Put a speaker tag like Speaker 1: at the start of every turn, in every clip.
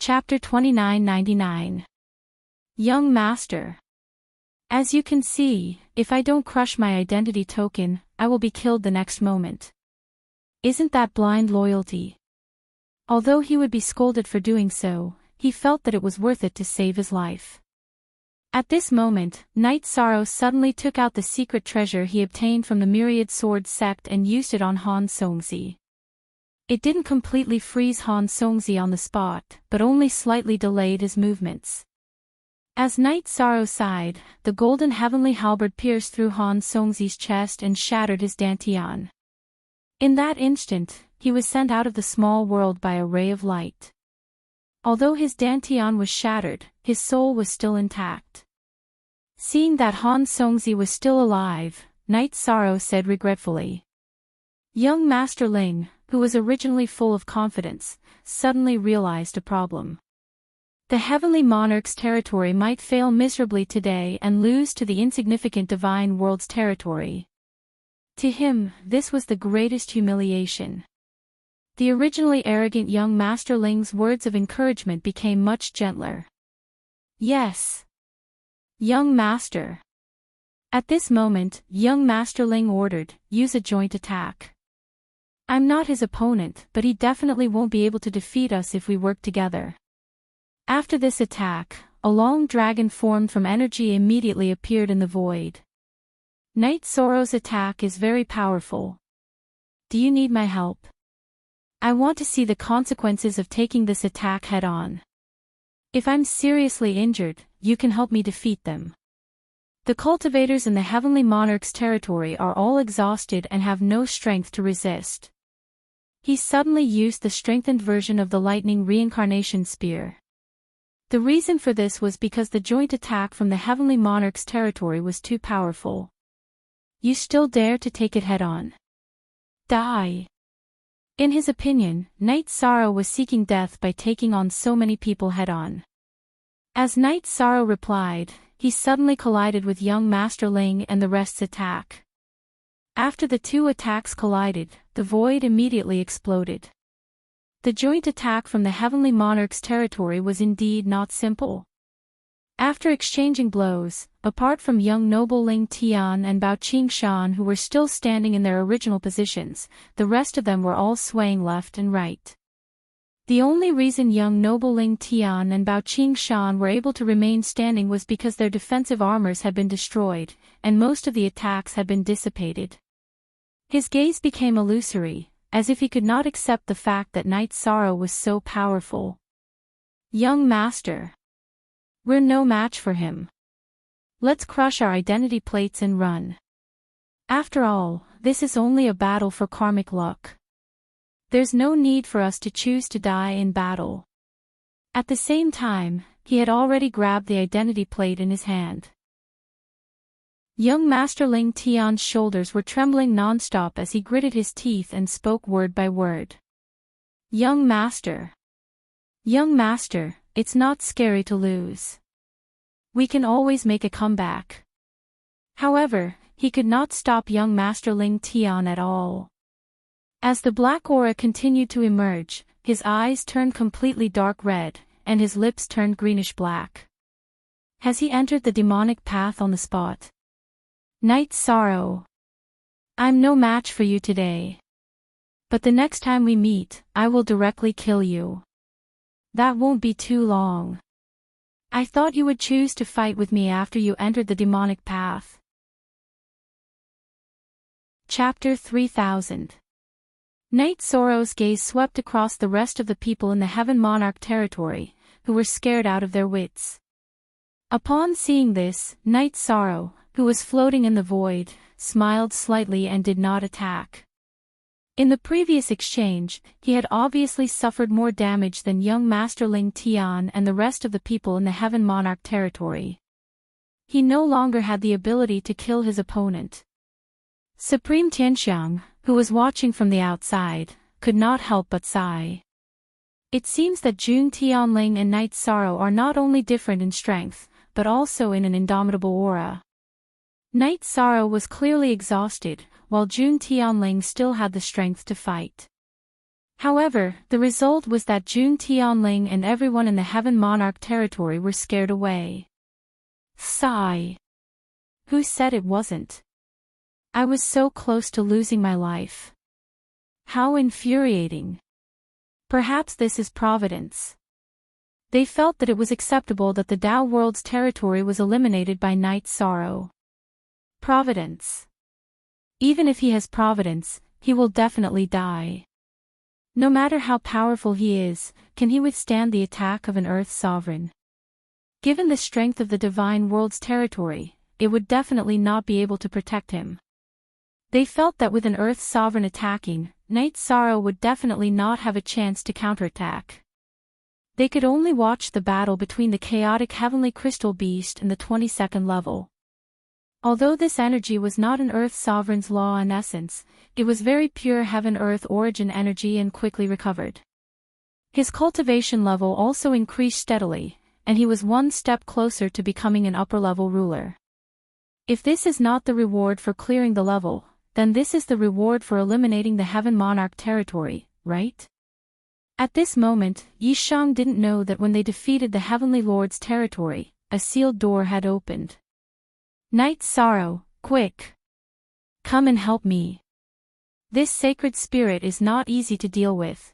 Speaker 1: Chapter 2999. Young Master. As you can see, if I don't crush my identity token, I will be killed the next moment. Isn't that blind loyalty? Although he would be scolded for doing so, he felt that it was worth it to save his life. At this moment, Knight Sorrow suddenly took out the secret treasure he obtained from the Myriad Sword sect and used it on Han Songzi. It didn't completely freeze Han Songzi on the spot, but only slightly delayed his movements. As Knight Sorrow sighed, the golden heavenly halberd pierced through Han Songzi's chest and shattered his dantian. In that instant, he was sent out of the small world by a ray of light. Although his dantian was shattered, his soul was still intact. Seeing that Han Songzi was still alive, Knight Sorrow said regretfully. Young Master Ling, who was originally full of confidence, suddenly realized a problem. The Heavenly Monarch's territory might fail miserably today and lose to the insignificant Divine World's territory. To him, this was the greatest humiliation. The originally arrogant young Master Ling's words of encouragement became much gentler. Yes. Young Master. At this moment, young Master Ling ordered, use a joint attack. I'm not his opponent, but he definitely won't be able to defeat us if we work together. After this attack, a long dragon formed from energy immediately appeared in the void. Knight Sorrow's attack is very powerful. Do you need my help? I want to see the consequences of taking this attack head-on. If I'm seriously injured, you can help me defeat them. The cultivators in the Heavenly Monarch's territory are all exhausted and have no strength to resist. He suddenly used the strengthened version of the lightning reincarnation spear. The reason for this was because the joint attack from the Heavenly Monarch's territory was too powerful. You still dare to take it head-on? Die! In his opinion, Knight Sorrow was seeking death by taking on so many people head-on. As Knight Sorrow replied, he suddenly collided with young Master Ling and the rest's attack. After the two attacks collided, the void immediately exploded. The joint attack from the Heavenly Monarch's territory was indeed not simple. After exchanging blows, apart from young noble Ling Tian and Bao Qingshan who were still standing in their original positions, the rest of them were all swaying left and right. The only reason young noble Ling Tian and Bao Qingshan were able to remain standing was because their defensive armors had been destroyed, and most of the attacks had been dissipated. His gaze became illusory, as if he could not accept the fact that Knight Sorrow was so powerful. Young Master. We're no match for him. Let's crush our identity plates and run. After all, this is only a battle for karmic luck. There's no need for us to choose to die in battle. At the same time, he had already grabbed the identity plate in his hand. Young Master Ling Tian's shoulders were trembling non-stop as he gritted his teeth and spoke word by word. Young Master. Young Master, it's not scary to lose. We can always make a comeback. However, he could not stop young Master Ling Tian at all. As the black aura continued to emerge, his eyes turned completely dark red, and his lips turned greenish-black. Has he entered the demonic path on the spot? Knight Sorrow. I'm no match for you today. But the next time we meet, I will directly kill you. That won't be too long. I thought you would choose to fight with me after you entered the demonic path. Chapter 3000. Knight Sorrow's gaze swept across the rest of the people in the Heaven Monarch territory, who were scared out of their wits. Upon seeing this, Knight Sorrow, who was floating in the void, smiled slightly and did not attack. In the previous exchange, he had obviously suffered more damage than young Master Ling Tian and the rest of the people in the Heaven Monarch territory. He no longer had the ability to kill his opponent. Supreme Tianxiang, who was watching from the outside, could not help but sigh. It seems that Jun Tianling and Knight Sorrow are not only different in strength, but also in an indomitable aura. Knight Sorrow was clearly exhausted, while Jun Tianling still had the strength to fight. However, the result was that Jun Tianling and everyone in the Heaven Monarch territory were scared away. Sigh. Who said it wasn't? I was so close to losing my life. How infuriating. Perhaps this is providence. They felt that it was acceptable that the Tao world's territory was eliminated by Night Sorrow. Providence. Even if he has providence, he will definitely die. No matter how powerful he is, can he withstand the attack of an Earth sovereign? Given the strength of the Divine World's territory, it would definitely not be able to protect him. They felt that with an Earth sovereign attacking, Night Sorrow would definitely not have a chance to counterattack. They could only watch the battle between the chaotic Heavenly Crystal Beast and the 22nd level. Although this energy was not an Earth Sovereign's law in essence, it was very pure Heaven-Earth origin energy and quickly recovered. His cultivation level also increased steadily, and he was one step closer to becoming an upper-level ruler. If this is not the reward for clearing the level, then this is the reward for eliminating the Heaven Monarch territory, right? At this moment, Yishang didn't know that when they defeated the Heavenly Lord's territory, a sealed door had opened. Night Sorrow, quick! Come and help me. This sacred spirit is not easy to deal with.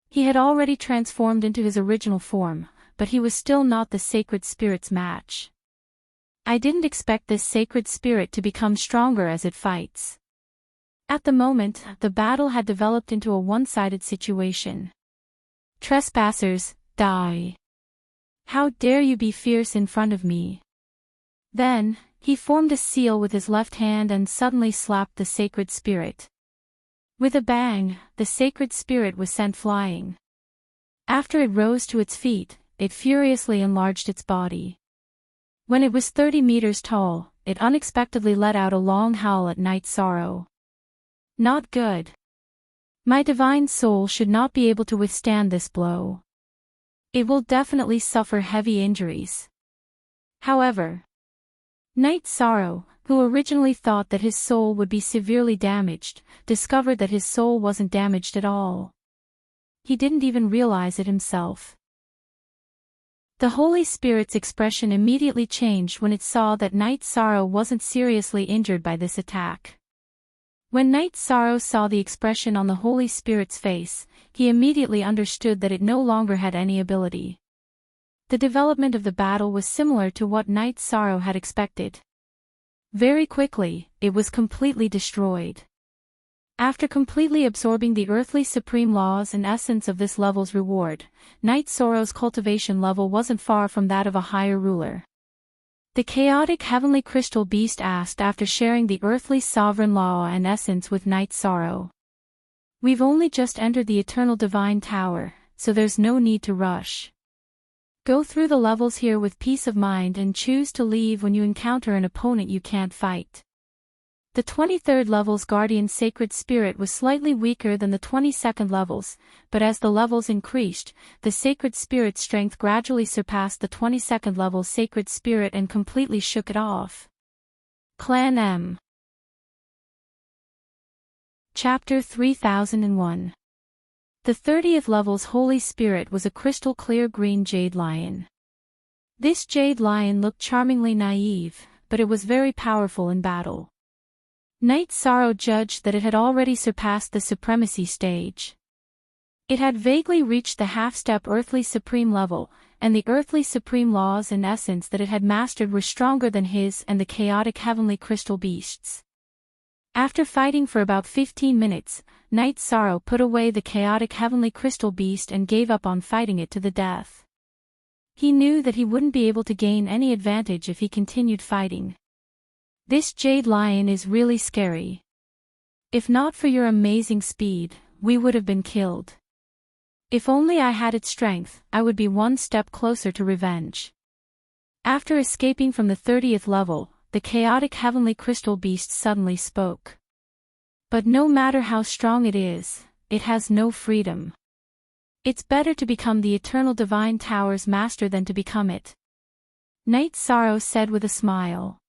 Speaker 1: He had already transformed into his original form, but he was still not the sacred spirit's match. I didn't expect this sacred spirit to become stronger as it fights. At the moment, the battle had developed into a one-sided situation. Trespassers, die! How dare you be fierce in front of me? Then, he formed a seal with his left hand and suddenly slapped the sacred spirit. With a bang, the sacred spirit was sent flying. After it rose to its feet, it furiously enlarged its body. When it was 30 meters tall, it unexpectedly let out a long howl at Night Sorrow. Not good. My divine soul should not be able to withstand this blow. It will definitely suffer heavy injuries. However, Night Sorrow, who originally thought that his soul would be severely damaged, discovered that his soul wasn't damaged at all. He didn't even realize it himself. The Holy Spirit's expression immediately changed when it saw that Night Sorrow wasn't seriously injured by this attack. When Night Sorrow saw the expression on the Holy Spirit's face, he immediately understood that it no longer had any ability. The development of the battle was similar to what Night Sorrow had expected. Very quickly, it was completely destroyed. After completely absorbing the earthly supreme laws and essence of this level's reward, Night Sorrow's cultivation level wasn't far from that of a higher ruler. The chaotic heavenly crystal beast asked after sharing the earthly sovereign law and essence with Night Sorrow. We've only just entered the eternal divine tower, so there's no need to rush. Go through the levels here with peace of mind and choose to leave when you encounter an opponent you can't fight. The 23rd level's guardian sacred spirit was slightly weaker than the 22nd level's, but as the levels increased, the sacred spirit's strength gradually surpassed the 22nd level's sacred spirit and completely shook it off. Clan M. Chapter 3001. The 30th level's Holy Spirit was a crystal clear green jade lion. This jade lion looked charmingly naive, but it was very powerful in battle. Night Sorrow judged that it had already surpassed the supremacy stage. It had vaguely reached the half-step earthly supreme level, and the earthly supreme laws and essence that it had mastered were stronger than his and the chaotic heavenly crystal beasts. After fighting for about 15 minutes, Night Sorrow put away the chaotic heavenly crystal beast and gave up on fighting it to the death. He knew that he wouldn't be able to gain any advantage if he continued fighting. This jade lion is really scary. If not for your amazing speed, we would have been killed. If only I had its strength, I would be one step closer to revenge. After escaping from the 30th level, the chaotic heavenly crystal beast suddenly spoke. But no matter how strong it is, it has no freedom. It's better to become the eternal divine tower's master than to become it. Night Sorrow said with a smile.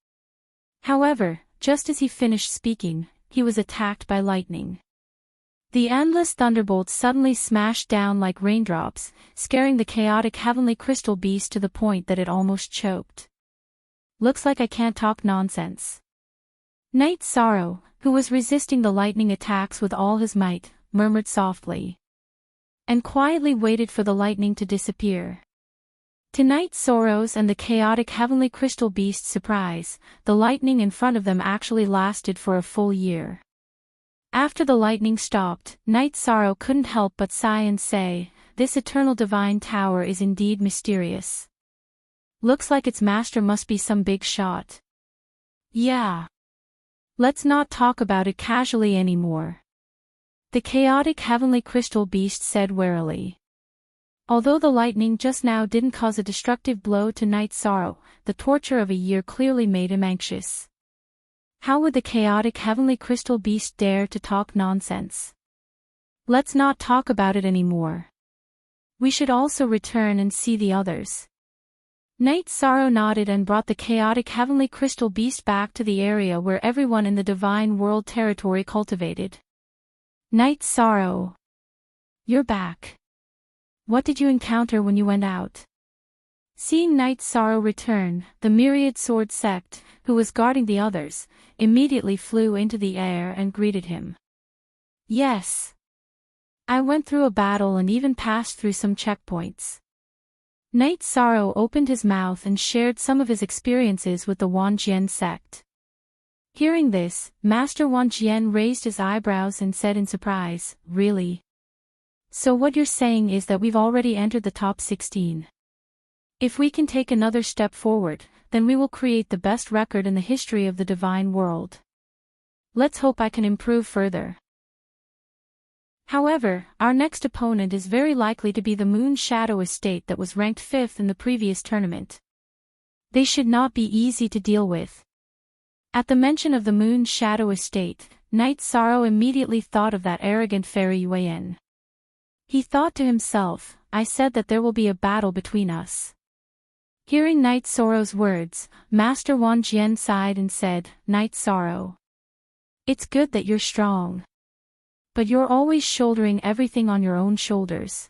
Speaker 1: However, just as he finished speaking, he was attacked by lightning. The endless thunderbolts suddenly smashed down like raindrops, scaring the chaotic heavenly crystal beast to the point that it almost choked. Looks like I can't talk nonsense. Knight Sorrow, who was resisting the lightning attacks with all his might, murmured softly. And quietly waited for the lightning to disappear. To Knight Sorrow's and the chaotic heavenly crystal beast's surprise, the lightning in front of them actually lasted for a full year. After the lightning stopped, Knight Sorrow couldn't help but sigh and say, "This eternal divine tower is indeed mysterious. Looks like its master must be some big shot. Yeah. Let's not talk about it casually anymore," the chaotic heavenly crystal beast said warily. Although the lightning just now didn't cause a destructive blow to Knight Sorrow, the torture of a year clearly made him anxious. How would the chaotic heavenly crystal beast dare to talk nonsense? Let's not talk about it anymore. We should also return and see the others. Knight Sorrow nodded and brought the chaotic heavenly crystal beast back to the area where everyone in the divine world territory cultivated. Knight Sorrow. You're back. What did you encounter when you went out? Seeing Knight Sorrow return, the myriad sword sect, who was guarding the others, immediately flew into the air and greeted him. Yes. I went through a battle and even passed through some checkpoints. Knight Sorrow opened his mouth and shared some of his experiences with the Wanjian sect. Hearing this, Master Wanjian raised his eyebrows and said in surprise, "Really? So what you're saying is that we've already entered the top 16. If we can take another step forward, then we will create the best record in the history of the divine world. Let's hope I can improve further." However, our next opponent is very likely to be the Moon Shadow Estate that was ranked 5th in the previous tournament. They should not be easy to deal with. At the mention of the Moon Shadow Estate, Knight Sorrow immediately thought of that arrogant fairy Yuan. He thought to himself, "I said that there will be a battle between us." Hearing Knight Sorrow's words, Master Wanjian sighed and said, "Knight Sorrow. It's good that you're strong. But you're always shouldering everything on your own shoulders.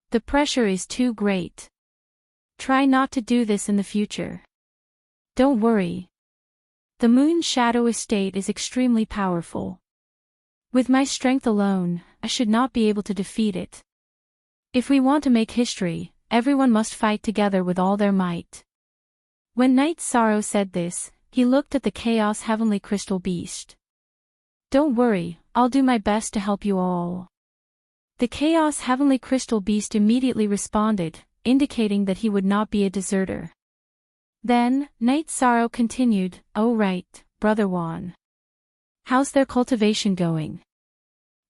Speaker 1: The pressure is too great. Try not to do this in the future. Don't worry. The Moon Shadow Estate is extremely powerful. With my strength alone, I should not be able to defeat it. If we want to make history, everyone must fight together with all their might." When Knight Sorrow said this, he looked at the Chaos Heavenly Crystal Beast. "Don't worry, I'll do my best to help you all." The Chaos Heavenly Crystal Beast immediately responded, indicating that he would not be a deserter. Then, Knight Sorrow continued, "Oh right, Brother Wan. How's their cultivation going?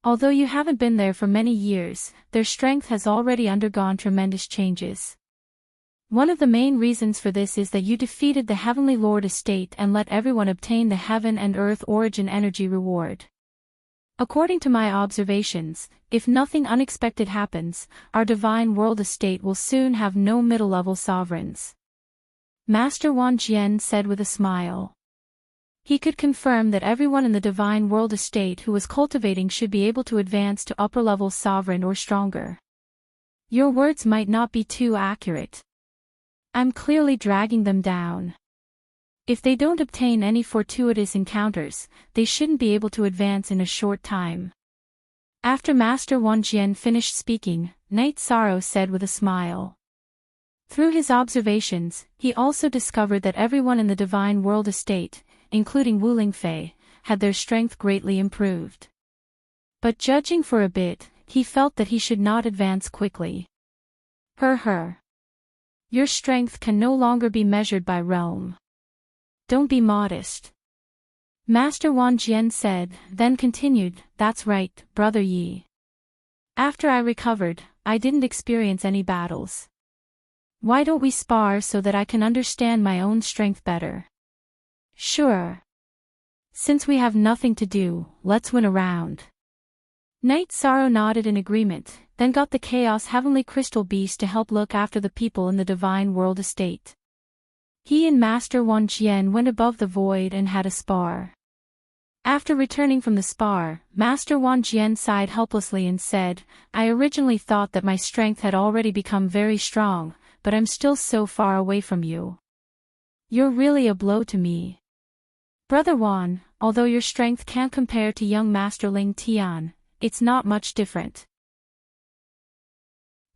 Speaker 1: Although you haven't been there for many years, their strength has already undergone tremendous changes. One of the main reasons for this is that you defeated the Heavenly Lord Estate and let everyone obtain the Heaven and Earth Origin Energy reward. According to my observations, if nothing unexpected happens, our Divine World Estate will soon have no middle-level sovereigns." Master Wanjian said with a smile. He could confirm that everyone in the Divine World Estate who was cultivating should be able to advance to upper-level sovereign or stronger. Your words might not be too accurate. I'm clearly dragging them down. If they don't obtain any fortuitous encounters, they shouldn't be able to advance in a short time. After Master Wanjian finished speaking, Knight Sorrow said with a smile. Through his observations, he also discovered that everyone in the Divine World Estate, including Wu Lingfei, had their strength greatly improved. But judging for a bit, he felt that he should not advance quickly. Your strength can no longer be measured by realm. Don't be modest. Master Wanjian said, then continued, "That's right, Brother Yi. After I recovered, I didn't experience any battles. Why don't we spar so that I can understand my own strength better?" "Sure. Since we have nothing to do, let's win a round." Knight Sorrow nodded in agreement, then got the Chaos Heavenly Crystal Beast to help look after the people in the Divine World Estate. He and Master Wanjian went above the void and had a spar. After returning from the spar, Master Wang Jian sighed helplessly and said, I originally thought that my strength had already become very strong, but I'm still so far away from you. You're really a blow to me. Brother Wan, although your strength can't compare to young Master Ling Tian, it's not much different.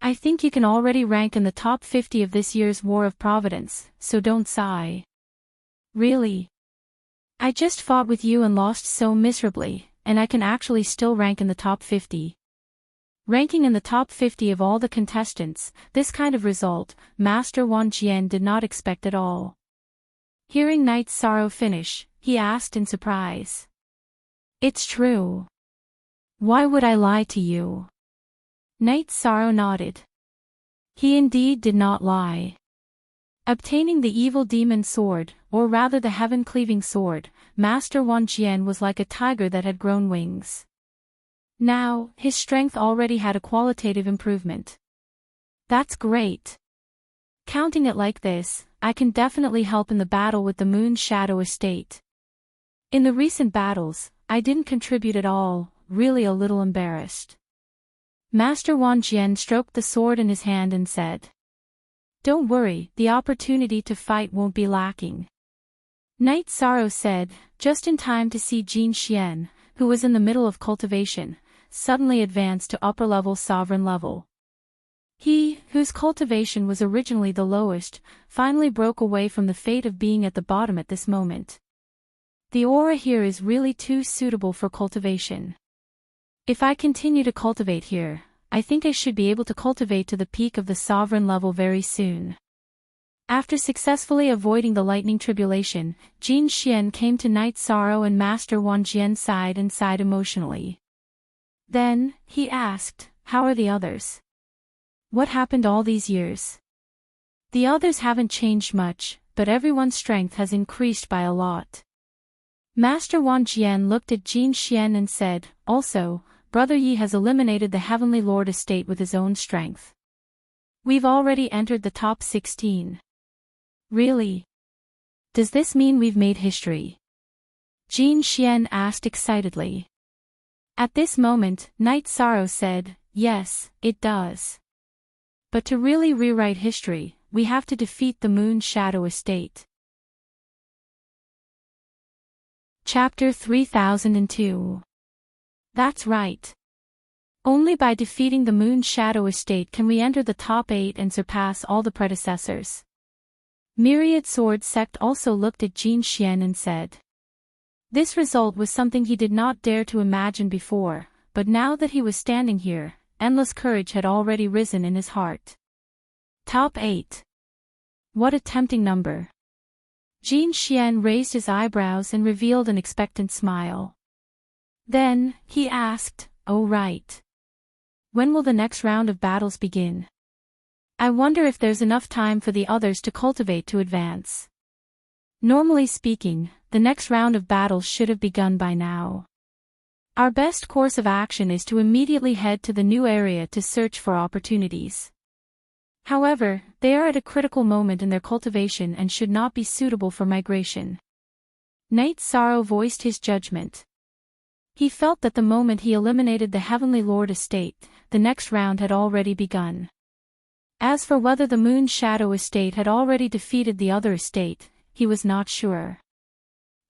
Speaker 1: I think you can already rank in the top 50 of this year's War of Providence, so don't sigh. Really? I just fought with you and lost so miserably, and I can actually still rank in the top 50. Ranking in the top 50 of all the contestants, this kind of result, Master Wang Jian did not expect at all. Hearing Knight's Sorrow finish, he asked in surprise. It's true. Why would I lie to you? Knight's Sorrow nodded. He indeed did not lie. Obtaining the evil demon sword, or rather the heaven-cleaving sword, Master Wang Jian was like a tiger that had grown wings. Now, his strength already had a qualitative improvement. That's great. Counting it like this, I can definitely help in the battle with the Moon Shadow Estate. In the recent battles, I didn't contribute at all, really a little embarrassed. Master Wang Jian stroked the sword in his hand and said, Don't worry, the opportunity to fight won't be lacking. Knight Sorrow said, just in time to see Jin Xian, who was in the middle of cultivation, suddenly advance to upper-level sovereign level. He, whose cultivation was originally the lowest, finally broke away from the fate of being at the bottom at this moment. The aura here is really too suitable for cultivation. If I continue to cultivate here, I think I should be able to cultivate to the peak of the sovereign level very soon. After successfully avoiding the lightning tribulation, Jin Xian came to Knight Sorrow and Master Wang Jian sighed and sighed emotionally. Then, he asked, How are the others? What happened all these years? The others haven't changed much, but everyone's strength has increased by a lot. Master Wang Jian looked at Jin Xian and said, Also, Brother Yi has eliminated the Heavenly Lord estate with his own strength. We've already entered the top 16. Really? Does this mean we've made history? Jin Xian asked excitedly. At this moment, Knight Sorrow said, Yes, it does. But to really rewrite history, we have to defeat the Moon Shadow Estate. Chapter 3002. That's right. Only by defeating the Moon Shadow Estate can we enter the top 8 and surpass all the predecessors. Myriad Sword Sect also looked at Jin Xian and said. This result was something he did not dare to imagine before, but now that he was standing here, endless courage had already risen in his heart. Top 8. What a tempting number. Jin Xian raised his eyebrows and revealed an expectant smile. Then, he asked, Oh right. When will the next round of battles begin? I wonder if there's enough time for the others to cultivate to advance. Normally speaking, the next round of battles should have begun by now. Our best course of action is to immediately head to the new area to search for opportunities. However, they are at a critical moment in their cultivation and should not be suitable for migration. Knight Sorrow voiced his judgment. He felt that the moment he eliminated the Heavenly Lord estate, the next round had already begun. As for whether the Moon Shadow estate had already defeated the other estate, he was not sure.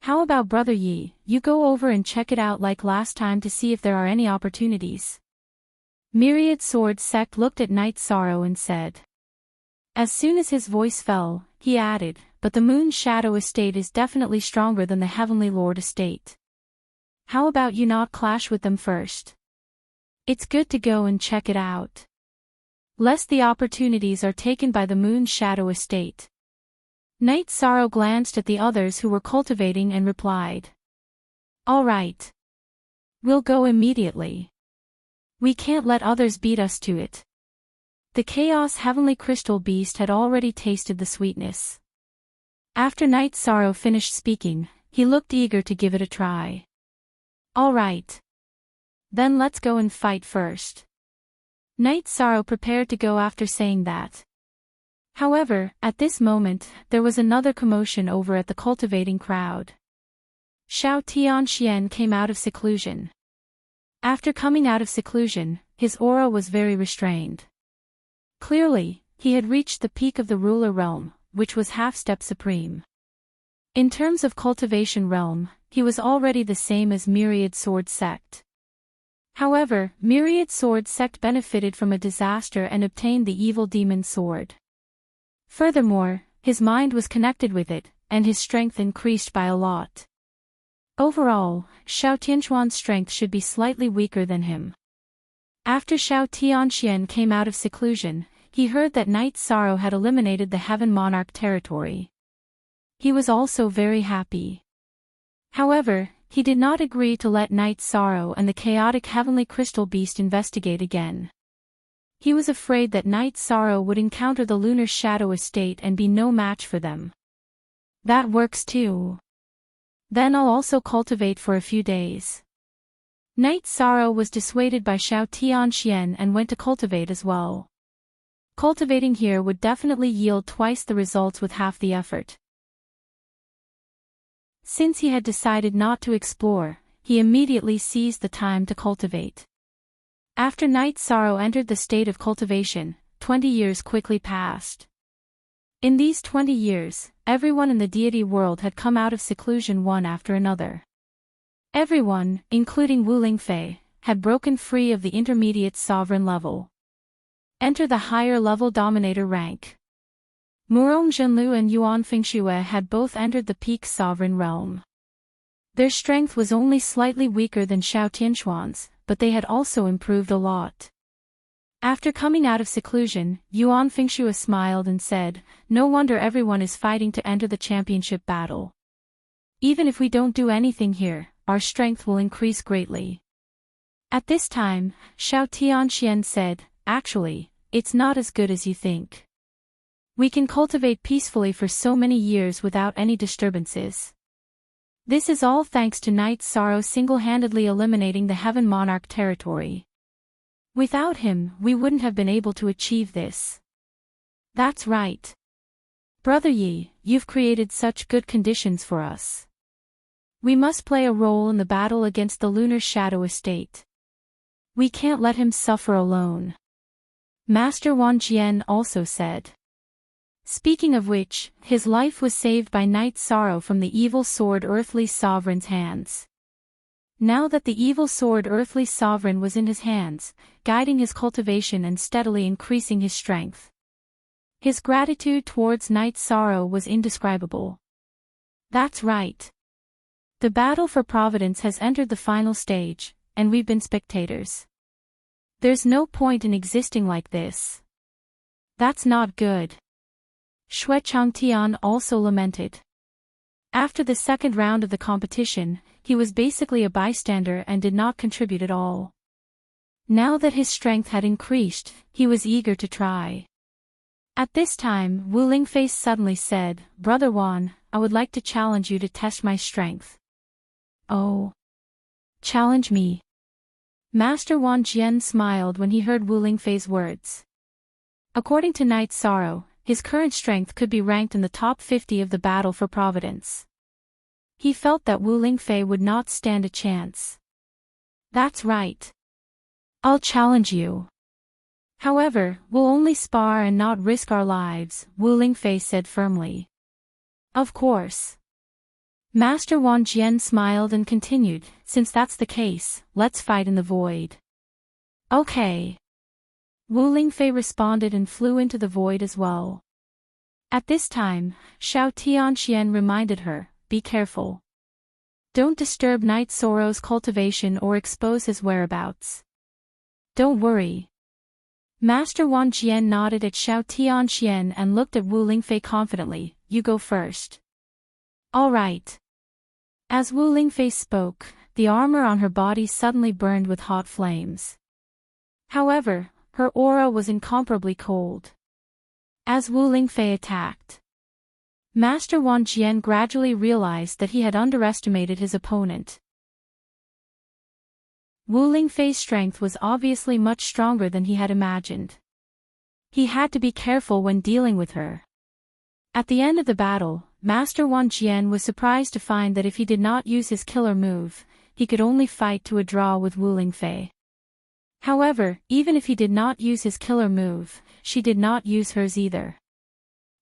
Speaker 1: How about Brother Yi, you go over and check it out like last time to see if there are any opportunities. Myriad Sword Sect looked at Knight Sorrow and said. As soon as his voice fell, he added, But the Moon Shadow estate is definitely stronger than the Heavenly Lord estate. How about you not clash with them first? It's good to go and check it out. Lest the opportunities are taken by the Moon Shadow estate. Knight Sorrow glanced at the others who were cultivating and replied. All right. We'll go immediately. We can't let others beat us to it. The Chaos Heavenly Crystal Beast had already tasted the sweetness. After Knight Sorrow finished speaking, he looked eager to give it a try. All right. Then let's go and fight first. Knight Sorrow prepared to go after saying that. However, at this moment, there was another commotion over at the cultivating crowd. Xiao Tianxian came out of seclusion. After coming out of seclusion, his aura was very restrained. Clearly, he had reached the peak of the ruler realm, which was half-step supreme. In terms of cultivation realm, he was already the same as Myriad Sword Sect. However, Myriad Sword Sect benefited from a disaster and obtained the evil demon sword. Furthermore, his mind was connected with it, and his strength increased by a lot. Overall, Xiao Tianxuan's strength should be slightly weaker than him. After Xiao Tianxian came out of seclusion, he heard that Night Sorrow had eliminated the Heaven Monarch territory. He was also very happy. However, he did not agree to let Night Sorrow and the chaotic Heavenly Crystal Beast investigate again. He was afraid that Night Sorrow would encounter the Lunar Shadow Estate and be no match for them. That works too. Then I'll also cultivate for a few days. Night Sorrow was dissuaded by Xiao Tianxian and went to cultivate as well. Cultivating here would definitely yield twice the results with half the effort. Since he had decided not to explore, he immediately seized the time to cultivate. After Night Sorrow entered the state of cultivation, 20 years quickly passed. In these 20 years, everyone in the deity world had come out of seclusion one after another. Everyone, including Wu Lingfei, had broken free of the intermediate sovereign level. Enter the higher level dominator rank. Murong Zhenlu and Yuan Fengxue had both entered the peak sovereign realm. Their strength was only slightly weaker than Xiao Tianxuan's, but they had also improved a lot. After coming out of seclusion, Yuan Fengxue smiled and said, "No wonder everyone is fighting to enter the championship battle. Even if we don't do anything here, our strength will increase greatly." At this time, Xiao Tianxian said, "Actually, it's not as good as you think. We can cultivate peacefully for so many years without any disturbances. This is all thanks to Night Sorrow single-handedly eliminating the Heaven Monarch territory. Without him, we wouldn't have been able to achieve this." "That's right. Brother Yi, you've created such good conditions for us. We must play a role in the battle against the Lunar Shadow Estate. We can't let him suffer alone." Master Wan Jian also said. Speaking of which, his life was saved by Night Sorrow from the evil sword Earthly Sovereign's hands. Now that the evil sword Earthly Sovereign was in his hands, guiding his cultivation and steadily increasing his strength, his gratitude towards Night Sorrow was indescribable. "That's right. The battle for Providence has entered the final stage, and we've been spectators. There's no point in existing like this. That's not good." Xue Changtian also lamented. After the second round of the competition, he was basically a bystander and did not contribute at all. Now that his strength had increased, he was eager to try. At this time, Wu Lingfei suddenly said, "Brother Wan, I would like to challenge you to test my strength." "Oh. Challenge me." Master Wan Jian smiled when he heard Wu Lingfei's words. According to Night Sorrow, his current strength could be ranked in the top 50 of the battle for Providence. He felt that Wu Lingfei would not stand a chance. "That's right. I'll challenge you. However, we'll only spar and not risk our lives," Wu Lingfei said firmly. "Of course." Master Wan Jian smiled and continued, "Since that's the case, let's fight in the void." "Okay." Wu Lingfei responded and flew into the void as well. At this time, Xiao Tianxian reminded her, "Be careful. Don't disturb Night Sorrow's cultivation or expose his whereabouts." "Don't worry." Master Wan Jian nodded at Xiao Tianxian and looked at Wu Lingfei confidently, "You go first." "All right." As Wu Lingfei spoke, the armor on her body suddenly burned with hot flames. However, her aura was incomparably cold. As Wu Lingfei attacked, Master Wan Jian gradually realized that he had underestimated his opponent. Wu Lingfei's strength was obviously much stronger than he had imagined. He had to be careful when dealing with her. At the end of the battle, Master Wan Qian was surprised to find that if he did not use his killer move, he could only fight to a draw with Wu Lingfei. However, even if he did not use his killer move, she did not use hers either.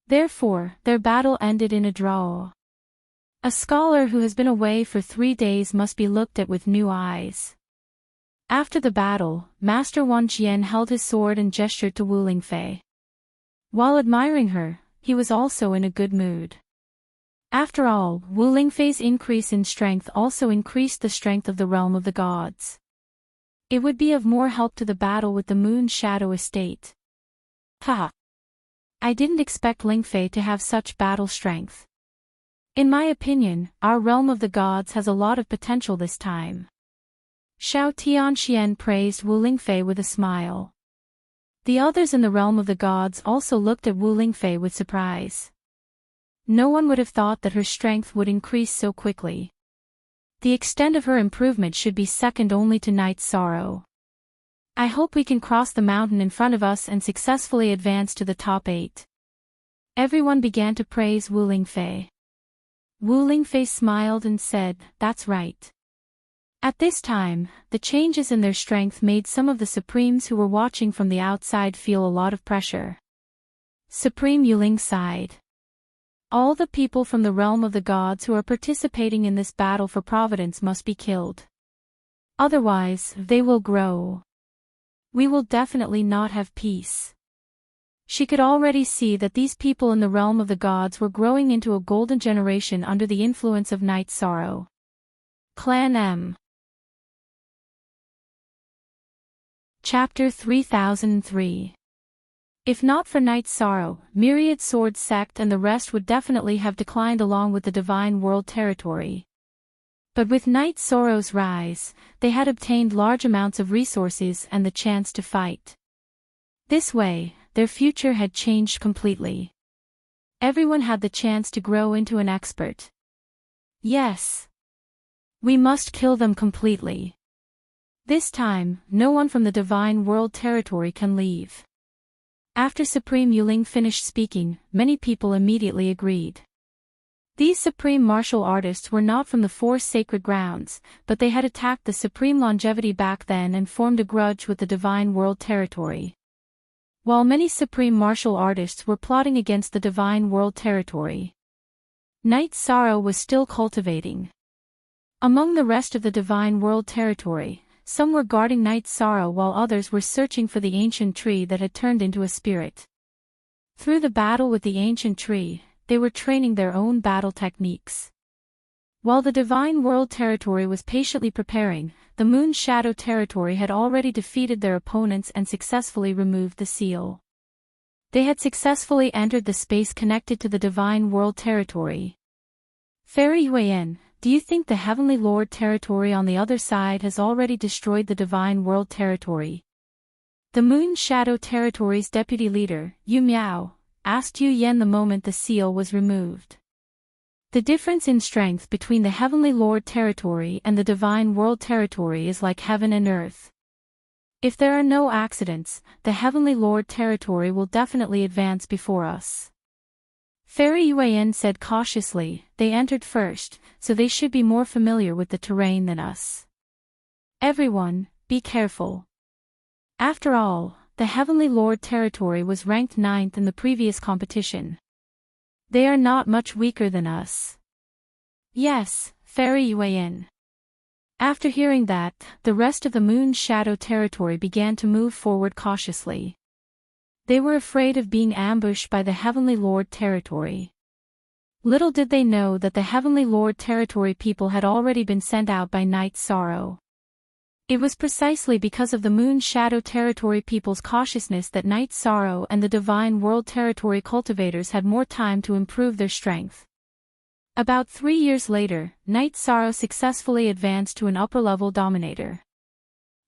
Speaker 1: Therefore, their battle ended in a draw. A scholar who has been away for 3 days must be looked at with new eyes. After the battle, Master Wan Qian held his sword and gestured to Wu Lingfei. While admiring her, he was also in a good mood. After all, Wu Lingfei's increase in strength also increased the strength of the realm of the gods. It would be of more help to the battle with the Moon Shadow Estate. Haha! I didn't expect Lingfei to have such battle strength. In my opinion, our realm of the gods has a lot of potential this time. Xiao Tianxian praised Wu Lingfei with a smile. The others in the realm of the gods also looked at Wu Lingfei with surprise. No one would have thought that her strength would increase so quickly. The extent of her improvement should be second only to Night's Sorrow. I hope we can cross the mountain in front of us and successfully advance to the top 8. Everyone began to praise Wu Lingfei. Wu Lingfei smiled and said, "That's right." At this time, the changes in their strength made some of the Supremes who were watching from the outside feel a lot of pressure. Supreme Yuling sighed. All the people from the realm of the gods who are participating in this battle for providence must be killed. Otherwise, they will grow. We will definitely not have peace. She could already see that these people in the realm of the gods were growing into a golden generation under the influence of Night's Sorrow. Clan M. Chapter 3003. If not for Night's Sorrow, Myriad Sword Sect and the rest would definitely have declined along with the Divine World territory. But with Night's Sorrow's rise, they had obtained large amounts of resources and the chance to fight. This way, their future had changed completely. Everyone had the chance to grow into an expert. Yes. We must kill them completely. This time, no one from the Divine World territory can leave. After Supreme Yuling finished speaking, many people immediately agreed. These supreme martial artists were not from the 4 sacred grounds, but they had attacked the Supreme Longevity back then and formed a grudge with the Divine World territory. While many supreme martial artists were plotting against the Divine World territory, Night's Sorrow was still cultivating. Among the rest of the Divine World territory, some were guarding Night's Sorrow while others were searching for the ancient tree that had turned into a spirit. Through the battle with the ancient tree, they were training their own battle techniques. While the Divine World territory was patiently preparing, the Moon Shadow territory had already defeated their opponents and successfully removed the seal. They had successfully entered the space connected to the Divine World territory. Fairy Yuan, do you think the Heavenly Lord territory on the other side has already destroyed the Divine World territory? The Moon Shadow territory's deputy leader, Yu Miao, asked Yu Yan the moment the seal was removed. The difference in strength between the Heavenly Lord territory and the Divine World territory is like heaven and earth. If there are no accidents, the Heavenly Lord territory will definitely advance before us. Fairy Yuan said cautiously, they entered first, so they should be more familiar with the terrain than us. Everyone, be careful. After all, the Heavenly Lord territory was ranked 9th in the previous competition. They are not much weaker than us. Yes, Fairy Yuan. After hearing that, the rest of the Moon Shadow territory began to move forward cautiously. They were afraid of being ambushed by the Heavenly Lord territory. Little did they know that the Heavenly Lord territory people had already been sent out by Night's Sorrow. It was precisely because of the Moon Shadow territory people's cautiousness that Night's Sorrow and the Divine World territory cultivators had more time to improve their strength. About 3 years later, Night's Sorrow successfully advanced to an upper-level dominator.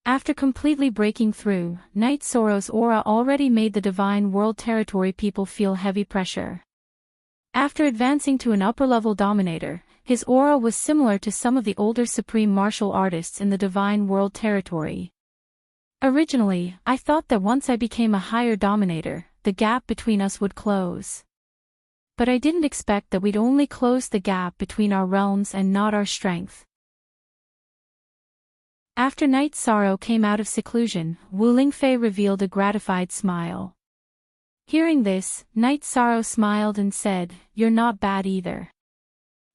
Speaker 1: After completely breaking through, Night's Sorrow's aura already made the Divine World territory people feel heavy pressure. After advancing to an upper-level dominator, his aura was similar to some of the older supreme martial artists in the Divine World territory. Originally, I thought that once I became a higher dominator, the gap between us would close. but I didn't expect that we'd only close the gap between our realms and not our strength. After Night Sorrow came out of seclusion, Wu Lingfei revealed a gratified smile. Hearing this, Night Sorrow smiled and said, "You're not bad either.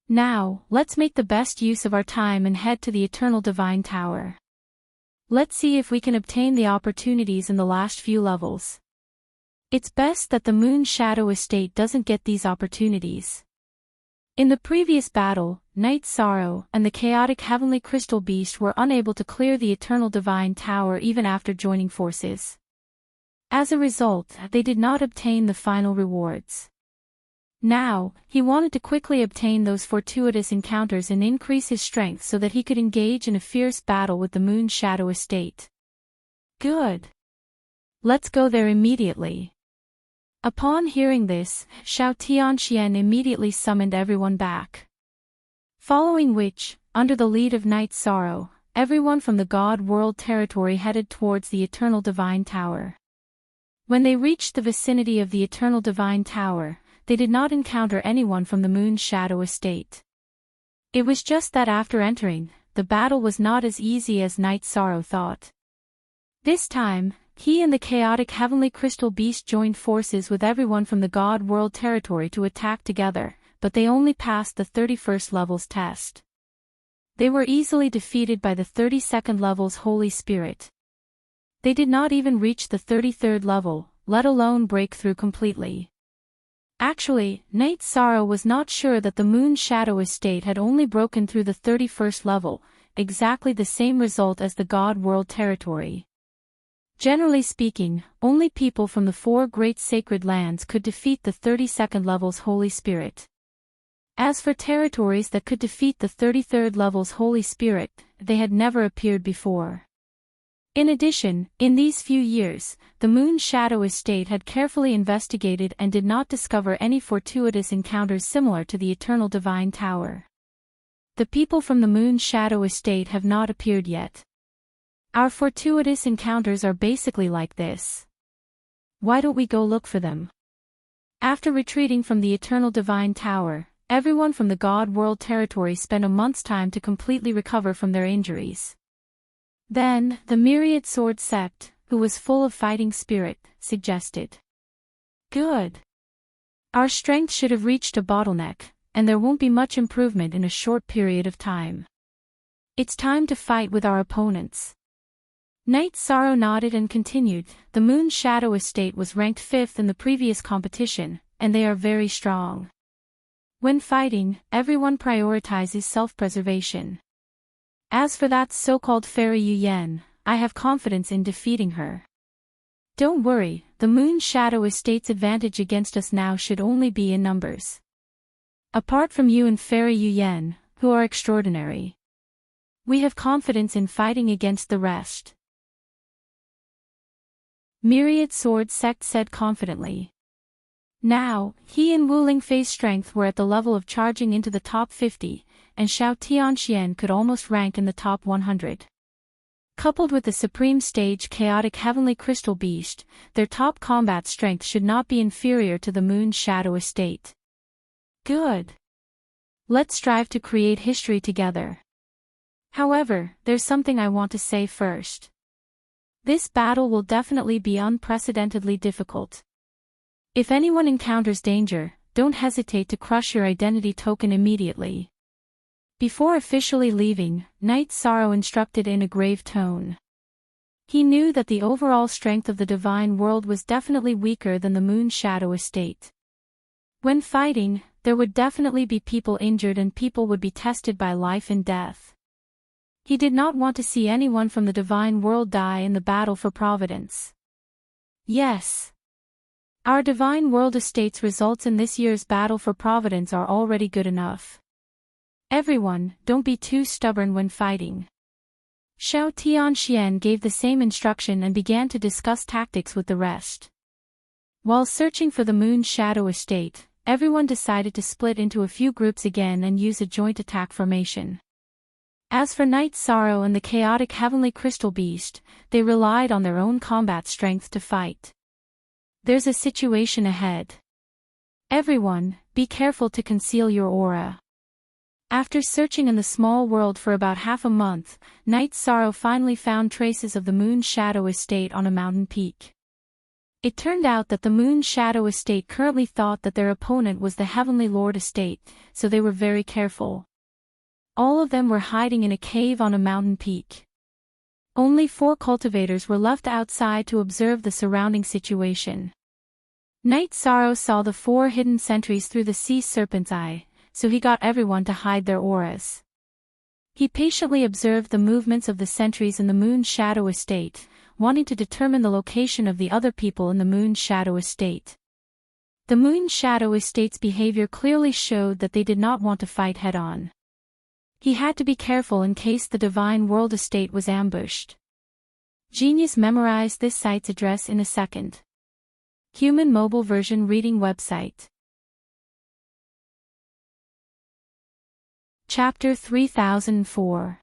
Speaker 1: Now, let's make the best use of our time and head to the Eternal Divine Tower. Let's see if we can obtain the opportunities in the last few levels. It's best that the Moon Shadow Estate doesn't get these opportunities." In the previous battle, Night Sorrow and the chaotic Heavenly Crystal Beast were unable to clear the Eternal Divine Tower even after joining forces. As a result, they did not obtain the final rewards. Now, he wanted to quickly obtain those fortuitous encounters and increase his strength so that he could engage in a fierce battle with the Moon Shadow Estate. Good. Let's go there immediately. Upon hearing this, Xiao Tianxian immediately summoned everyone back. Following which, under the lead of Night Sorrow, everyone from the God World territory headed towards the Eternal Divine Tower. When they reached the vicinity of the Eternal Divine Tower, they did not encounter anyone from the Moon Shadow Estate. It was just that after entering, the battle was not as easy as Night Sorrow thought. This time, he and the chaotic Heavenly Crystal Beast joined forces with everyone from the God World territory to attack together, but they only passed the 31st level's test. They were easily defeated by the 32nd level's Holy Spirit. They did not even reach the 33rd level, let alone break through completely. Actually, Night Sorrow was not sure that the Moon Shadow Estate had only broken through the 31st level, exactly the same result as the God World territory. Generally speaking, only people from the 4 great sacred lands could defeat the 32nd level's Holy Spirit. As for territories that could defeat the 33rd level's Holy Spirit, they had never appeared before. In addition, in these few years, the Moon Shadow Estate had carefully investigated and did not discover any fortuitous encounters similar to the Eternal Divine Tower. The people from the Moon Shadow Estate have not appeared yet. Our fortuitous encounters are basically like this. Why don't we go look for them? After retreating from the Eternal Divine Tower, everyone from the God World territory spent a month's time to completely recover from their injuries. Then, the Myriad Sword Sect, who was full of fighting spirit, suggested. Good. Our strength should have reached a bottleneck, and there won't be much improvement in a short period of time. It's time to fight with our opponents. Night Sorrow nodded and continued, the Moon Shadow Estate was ranked 5th in the previous competition, and they are very strong. When fighting, everyone prioritizes self-preservation. As for that so-called Fairy Yuyan, I have confidence in defeating her. Don't worry, the Moon Shadow Estate's advantage against us now should only be in numbers. Apart from you and Fairy Yuyan, who are extraordinary. We have confidence in fighting against the rest. Myriad Sword Sect said confidently. Now, he and Wu Lingfei's strength were at the level of charging into the top 50, and Xiao Tianxian could almost rank in the top 100. Coupled with the Supreme Stage Chaotic Heavenly Crystal Beast, their top combat strength should not be inferior to the Moon Shadow Estate. Good. Let's strive to create history together. However, there's something I want to say first. This battle will definitely be unprecedentedly difficult. If anyone encounters danger, don't hesitate to crush your identity token immediately. Before officially leaving, Night Sorrow instructed in a grave tone. He knew that the overall strength of the Divine World was definitely weaker than the Moon Shadow Estate. When fighting, there would definitely be people injured and people would be tested by life and death. He did not want to see anyone from the Divine World die in the battle for Providence. Yes. Our Divine World Estate's results in this year's battle for Providence are already good enough. Everyone, don't be too stubborn when fighting. Xiao Tianxian gave the same instruction and began to discuss tactics with the rest. While searching for the Moon Shadow Estate, everyone decided to split into a few groups again and use a joint attack formation. As for Night Sorrow and the chaotic Heavenly Crystal Beast, they relied on their own combat strength to fight. There's a situation ahead. Everyone, be careful to conceal your aura. After searching in the small world for about half a month, Night Sorrow finally found traces of the Moon Shadow Estate on a mountain peak. It turned out that the Moon Shadow Estate currently thought that their opponent was the Heavenly Lord Estate, so they were very careful. All of them were hiding in a cave on a mountain peak. Only 4 cultivators were left outside to observe the surrounding situation. Night Sorrow saw the 4 hidden sentries through the sea serpent's eye, so he got everyone to hide their auras. He patiently observed the movements of the sentries in the Moon Shadow Estate, wanting to determine the location of the other people in the Moon Shadow Estate. The Moon Shadow Estate's behavior clearly showed that they did not want to fight head-on. He had to be careful in case the Divine World Estate was ambushed. Genius memorized this site's address in a second. Human mobile version reading website. Chapter 3004.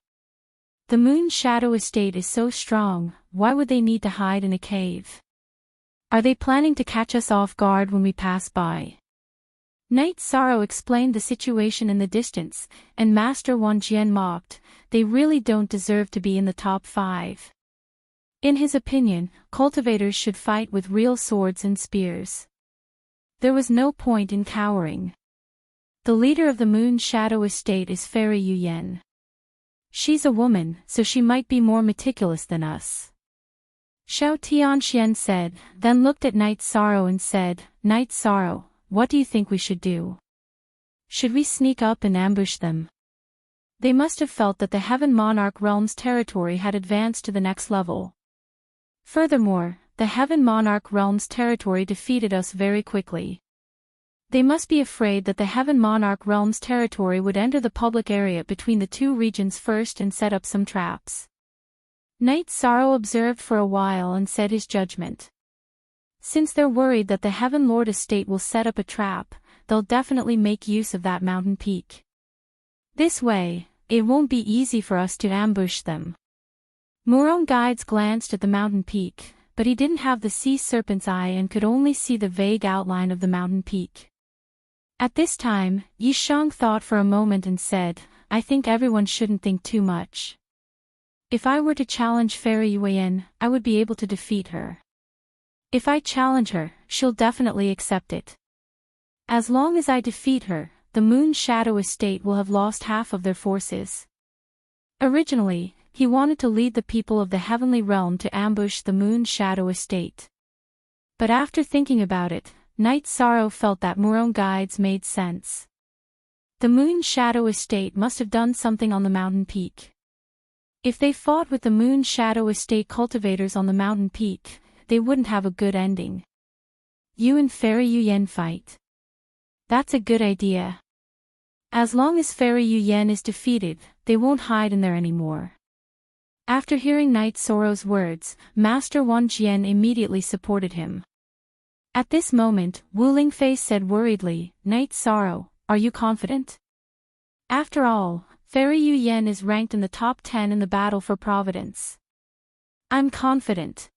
Speaker 1: The Moon Shadow Estate is so strong, why would they need to hide in a cave? Are they planning to catch us off guard when we pass by? Night Sorrow explained the situation in the distance, and Master Wan Jian mocked, they really don't deserve to be in the top 5. In his opinion, cultivators should fight with real swords and spears. There was no point in cowering. The leader of the Moon Shadow Estate is Fairy Yu Yan. She's a woman, so she might be more meticulous than us. Xiao Tianxian said, then looked at Night Sorrow and said, Night Sorrow, what do you think we should do? Should we sneak up and ambush them? They must have felt that the Heaven Monarch Realm's territory had advanced to the next level. Furthermore, the Heaven Monarch Realm's territory defeated us very quickly. They must be afraid that the Heaven Monarch Realm's territory would enter the public area between the 2 regions first and set up some traps. Night Sorrow observed for a while and said his judgment. Since they're worried that the Heaven Lord Estate will set up a trap, they'll definitely make use of that mountain peak. This way, it won't be easy for us to ambush them. Murong Guides glanced at the mountain peak, but he didn't have the sea serpent's eye and could only see the vague outline of the mountain peak. At this time, Yishang thought for a moment and said, I think everyone shouldn't think too much. If I were to challenge Fairy Yuan, I would be able to defeat her. If I challenge her, she'll definitely accept it. As long as I defeat her, the Moon Shadow Estate will have lost half of their forces. Originally, he wanted to lead the people of the Heavenly Realm to ambush the Moon Shadow Estate. But after thinking about it, Night Sorrow felt that Murong Guides made sense. The Moon Shadow Estate must have done something on the mountain peak. If they fought with the Moon Shadow Estate cultivators on the mountain peak, they wouldn't have a good ending. You and Fairy Yu Yan fight. That's a good idea. As long as Fairy Yu Yan is defeated, they won't hide in there anymore. After hearing Night Sorrow's words, Master Wan Jian immediately supported him. At this moment, Wu Lingfei said worriedly, Night Sorrow, are you confident? After all, Fairy Yu Yan is ranked in the top 10 in the battle for Providence. I'm confident.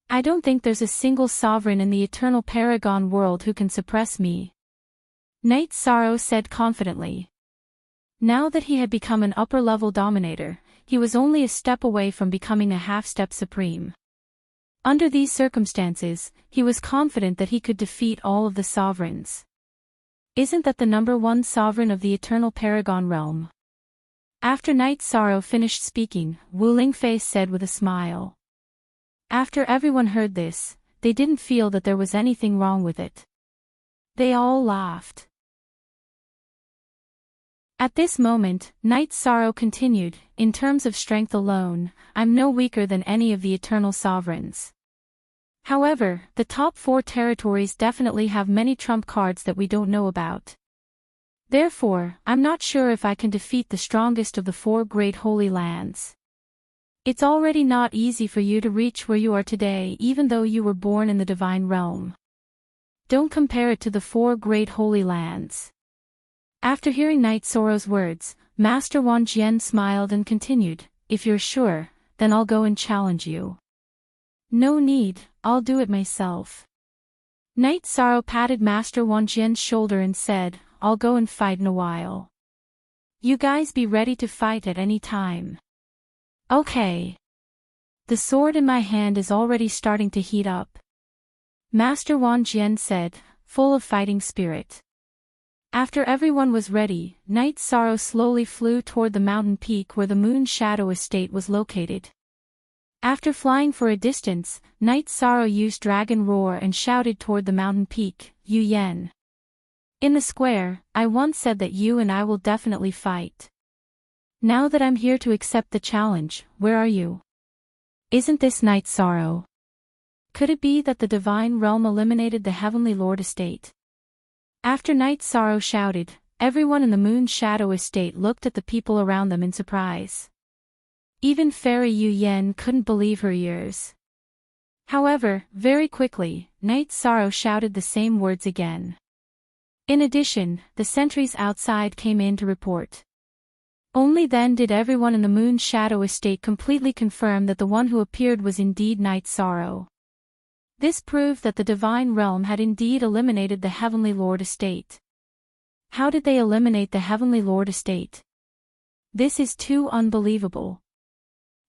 Speaker 1: I don't think there's a single sovereign in the Eternal Paragon world who can suppress me. Night Sorrow said confidently. Now that he had become an upper-level dominator, he was only a step away from becoming a half-step supreme. Under these circumstances, he was confident that he could defeat all of the sovereigns. Isn't that the number 1 sovereign of the Eternal Paragon realm? After Night Sorrow finished speaking, Wu Lingfei said with a smile. After everyone heard this, they didn't feel that there was anything wrong with it. They all laughed. At this moment, Night Sorrow continued, in terms of strength alone, I'm no weaker than any of the Eternal Sovereigns. However, the top 4 territories definitely have many trump cards that we don't know about. Therefore, I'm not sure if I can defeat the strongest of the 4 great holy lands. It's already not easy for you to reach where you are today even though you were born in the Divine Realm. Don't compare it to the 4 great holy lands. After hearing Night Sorrow's words, Master Wan Jian smiled and continued, if you're sure, then I'll go and challenge you. No need, I'll do it myself. Knight Sorrow patted Master Wang Jian's shoulder and said, "I'll go and fight in a while. You guys be ready to fight at any time." "Okay. The sword in my hand is already starting to heat up," Master Wang Jian said, full of fighting spirit. After everyone was ready, Knight Sorrow slowly flew toward the mountain peak where the Moon Shadow Estate was located. After flying for a distance, Knight Sorrow used Dragon Roar and shouted toward the mountain peak, "Yu Yan. In the square, I once said that you and I will definitely fight. Now that I'm here to accept the challenge, where are you? Isn't this Knight Sorrow? Could it be that the Divine Realm eliminated the Heavenly Lord Estate?" After Knight Sorrow shouted, everyone in the Moon Shadow Estate looked at the people around them in surprise. Even Fairy Yu Yan couldn't believe her ears. However, very quickly, Knight Sorrow shouted the same words again. In addition, the sentries outside came in to report. Only then did everyone in the Moon Shadow Estate completely confirm that the one who appeared was indeed Knight Sorrow. This proved that the Divine Realm had indeed eliminated the Heavenly Lord Estate. How did they eliminate the Heavenly Lord Estate? This is too unbelievable.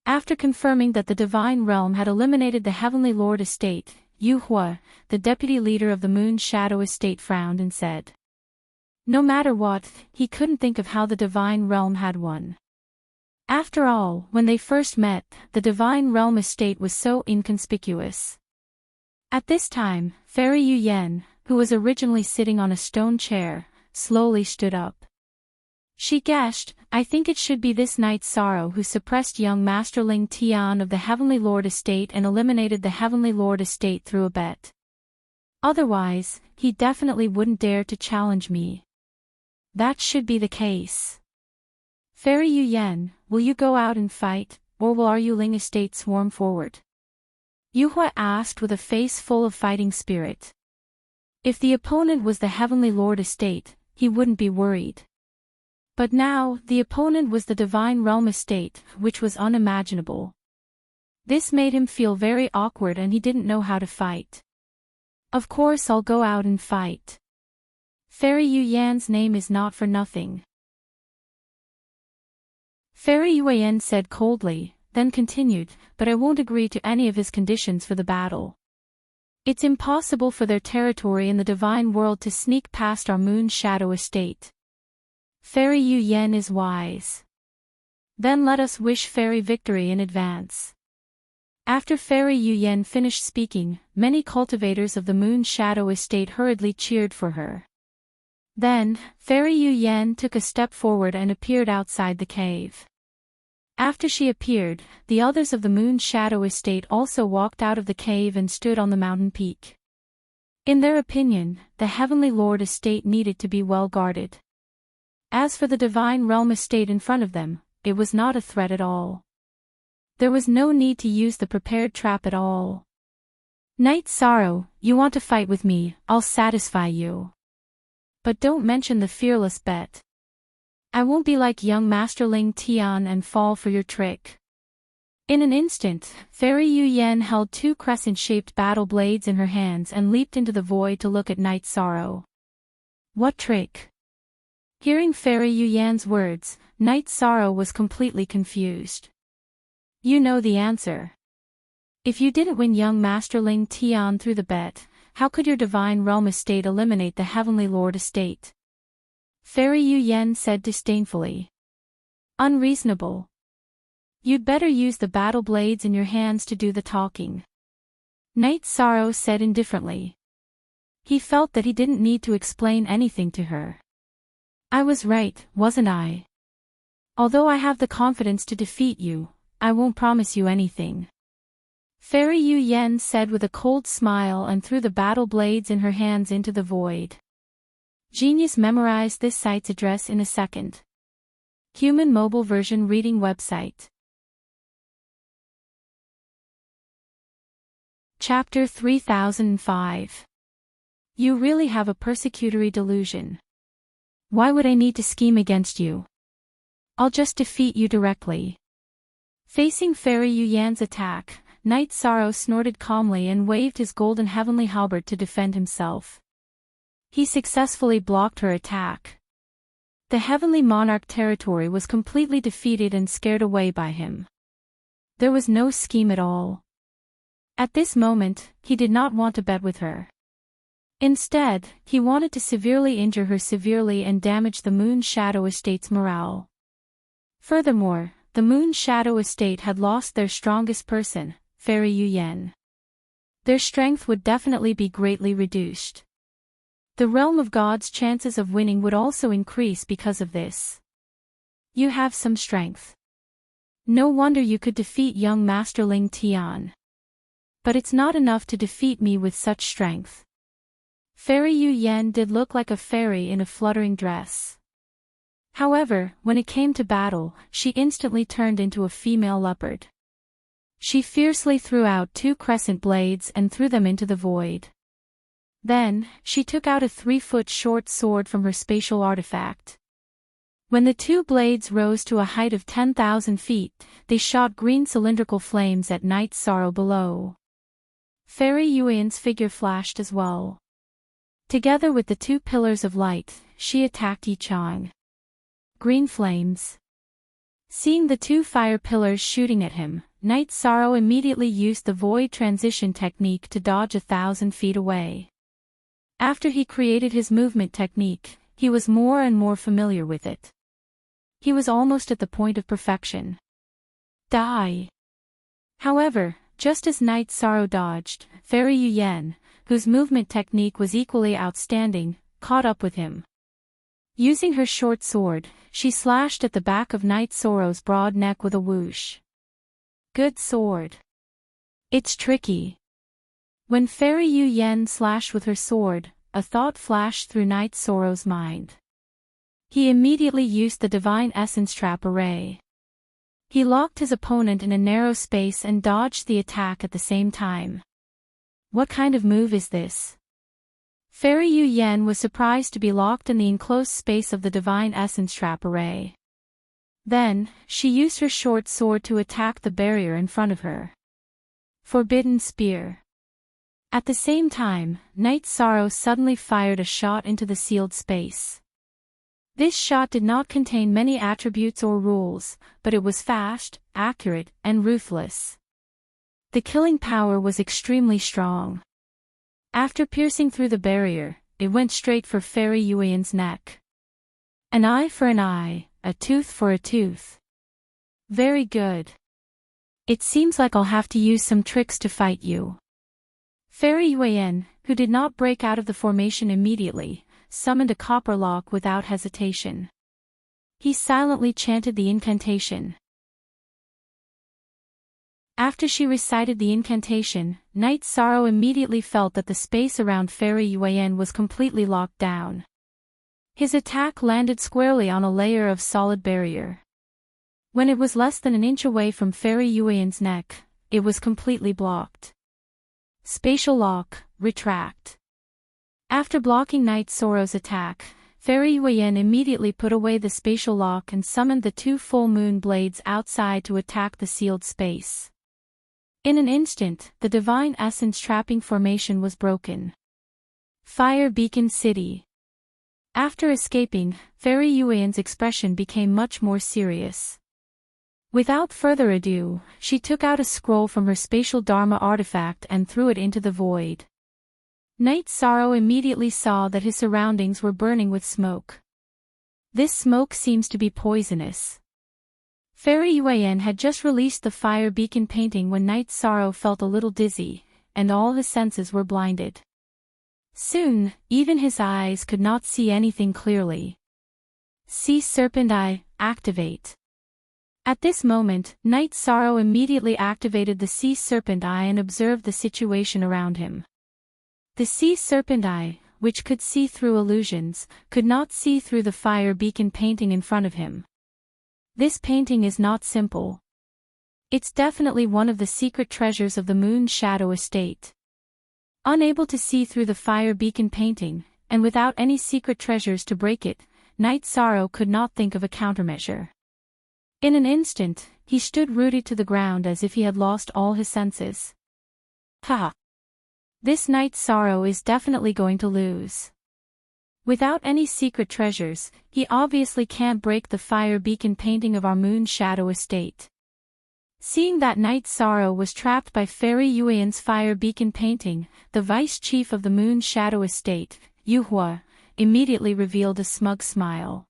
Speaker 1: After confirming that the Divine Realm had eliminated the Heavenly Lord Estate, Yu Hua, the deputy leader of the Moon Shadow Estate, frowned and said, no matter what, he couldn't think of how the Divine Realm had won. After all, when they first met, the Divine Realm Estate was so inconspicuous. At this time, Fairy Yu Yan, who was originally sitting on a stone chair, slowly stood up. She guessed, "I think it should be this Knight Sorrow who suppressed young Master Ling Tian of the Heavenly Lord Estate and eliminated the Heavenly Lord Estate through a bet. Otherwise, he definitely wouldn't dare to challenge me. That should be the case. Fairy Yu Yan, will you go out and fight, or will our Yuling Estate swarm forward?" Yu Hua asked with a face full of fighting spirit. If the opponent was the Heavenly Lord Estate, he wouldn't be worried. But now, the opponent was the Divine Realm Estate, which was unimaginable. This made him feel very awkward and he didn't know how to fight. "Of course I'll go out and fight. Fairy Yu Yan's name is not for nothing." Fairy Yu Yan said coldly, then continued, "But I won't agree to any of his conditions for the battle. It's impossible for their territory in the Divine World to sneak past our Moon Shadow Estate. Fairy Yu Yan is wise. Then let us wish Fairy victory in advance." After Fairy Yu Yan finished speaking, many cultivators of the Moon Shadow Estate hurriedly cheered for her. Then, Fairy Yu Yan took a step forward and appeared outside the cave. After she appeared, the others of the Moon Shadow Estate also walked out of the cave and stood on the mountain peak. In their opinion, the Heavenly Lord Estate needed to be well guarded. As for the Divine Realm Estate in front of them, it was not a threat at all. There was no need to use the prepared trap at all. "Knight Sorrow, you want to fight with me, I'll satisfy you. But don't mention the fearless bet. I won't be like young Master Ling Tian and fall for your trick." In an instant, Fairy Yu Yan held two crescent-shaped battle blades in her hands and leaped into the void to look at Knight Sorrow. "What trick?" Hearing Fairy Yu Yan's words, Knight Sorrow was completely confused. "You know the answer. If you didn't win young Master Ling Tian through the bet, how could your Divine Realm Estate eliminate the Heavenly Lord Estate?" Fairy Yu Yan said disdainfully. "Unreasonable. You'd better use the battle blades in your hands to do the talking," Knight Sorrow said indifferently. He felt that he didn't need to explain anything to her. "I was right, wasn't I? Although I have the confidence to defeat you, I won't promise you anything," Fairy Yu Yan said with a cold smile and threw the battle blades in her hands into the void. Genius memorized this site's address in a second. Human mobile version reading website. Chapter 3005. You really have a persecutory delusion. Why would I need to scheme against you? I'll just defeat you directly. Facing Fairy Yu Yan's attack, Knight Sorrow snorted calmly and waved his golden heavenly halberd to defend himself. He successfully blocked her attack. The heavenly monarch territory was completely defeated and scared away by him. There was no scheme at all. At this moment, he did not want to bet with her. Instead, he wanted to severely injure her severely and damage the Moon Shadow Estate's morale. Furthermore, the Moon Shadow Estate had lost their strongest person, Fairy Yu Yan. Their strength would definitely be greatly reduced. The Realm of God's chances of winning would also increase because of this. You have some strength. No wonder you could defeat young Master Ling Tian. But it's not enough to defeat me with such strength. Fairy Yu Yan did look like a fairy in a fluttering dress. However, when it came to battle, she instantly turned into a female leopard. She fiercely threw out 2 crescent blades and threw them into the void. Then, she took out a 3-foot short sword from her spatial artifact. When the 2 blades rose to a height of 10,000 feet, they shot green cylindrical flames at Knight Sorrow below. Fairy Yuan's figure flashed as well. Together with the 2 pillars of light, she attacked Yi Chang. Green flames. Seeing the 2 fire pillars shooting at him, Knight Sorrow immediately used the void transition technique to dodge 1,000 feet away. After he created his movement technique, he was more and more familiar with it. He was almost at the point of perfection. Die! However, just as Knight Sorrow dodged, Fairy Yu Yan, whose movement technique was equally outstanding, caught up with him. Using her short sword, she slashed at the back of Knight Sorrow's broad neck with a whoosh. Good sword. It's tricky. When Fairy Yu Yan slashed with her sword, a thought flashed through Knight Sorrow's mind. He immediately used the Divine Essence Trap Array. He locked his opponent in a narrow space and dodged the attack at the same time. What kind of move is this? Fairy Yu Yan was surprised to be locked in the enclosed space of the Divine Essence Trap Array. Then, she used her short sword to attack the barrier in front of her. Forbidden Spear. At the same time, Knight Sorrow suddenly fired a shot into the sealed space. This shot did not contain many attributes or rules, but it was fast, accurate, and ruthless. The killing power was extremely strong. After piercing through the barrier, it went straight for Fairy Yuan's neck. An eye for an eye, a tooth for a tooth. Very good. It seems like I'll have to use some tricks to fight you. Fairy Yuan, who did not break out of the formation immediately, summoned a copper lock without hesitation. He silently chanted the incantation. After she recited the incantation, Knight Sorrow immediately felt that the space around Fairy Yuan was completely locked down. His attack landed squarely on a layer of solid barrier. When it was less than an inch away from Fairy Yuan's neck, it was completely blocked. Spatial lock, retract. After blocking Knight Sorrow's attack, Fairy Yuan immediately put away the spatial lock and summoned the 2 full moon blades outside to attack the sealed space. In an instant, the Divine Essence trapping formation was broken. Fire Beacon City. After escaping, Fairy Yuan's expression became much more serious. Without further ado, she took out a scroll from her spatial Dharma artifact and threw it into the void. Knight Sorrow immediately saw that his surroundings were burning with smoke. This smoke seems to be poisonous. Fairy Yuan had just released the fire beacon painting when Knight Sorrow felt a little dizzy, and all his senses were blinded. Soon, even his eyes could not see anything clearly. Sea Serpent Eye, activate. At this moment, Knight Sorrow immediately activated the Sea Serpent Eye and observed the situation around him. The Sea Serpent Eye, which could see through illusions, could not see through the fire beacon painting in front of him. This painting is not simple. It's definitely one of the secret treasures of the Moon Shadow Estate. Unable to see through the fire beacon painting, and without any secret treasures to break it, Knight Sorrow could not think of a countermeasure. In an instant, he stood rooted to the ground as if he had lost all his senses. Ha! This Knight's Sorrow is definitely going to lose. Without any secret treasures, he obviously can't break the fire beacon painting of our Moon Shadow estate. Seeing that Knight's Sorrow was trapped by Fairy Yuan's fire beacon painting, the vice chief of the Moon Shadow estate, Yuhua, immediately revealed a smug smile.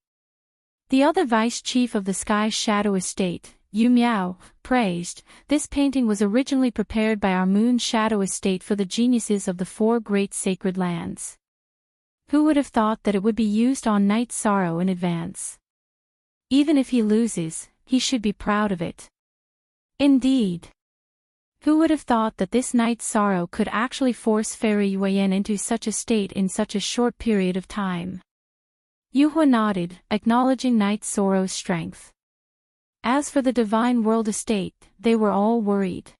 Speaker 1: The other vice chief of the Sky Shadow estate, Yu Miao, praised, "This painting was originally prepared by our Moon Shadow estate for the geniuses of the four great sacred lands. Who would have thought that it would be used on Knight's Sorrow in advance? Even if he loses, he should be proud of it." Indeed. Who would have thought that this Knight's Sorrow could actually force Fairy Yuan into such a state in such a short period of time? Yuhua nodded, acknowledging Knight's Sorrow's strength. As for the Divine World estate, they were all worried.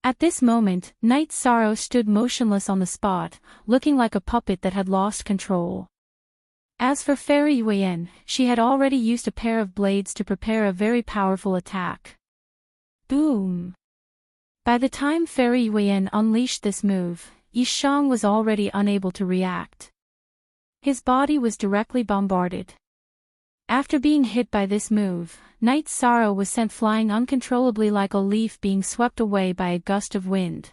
Speaker 1: At this moment, Knight's Sorrow stood motionless on the spot, looking like a puppet that had lost control. As for Fairy Yuan, she had already used a pair of blades to prepare a very powerful attack. Boom! By the time Fairy Yuan unleashed this move, Yishang was already unable to react. His body was directly bombarded. After being hit by this move, Knight's Sorrow was sent flying uncontrollably like a leaf being swept away by a gust of wind.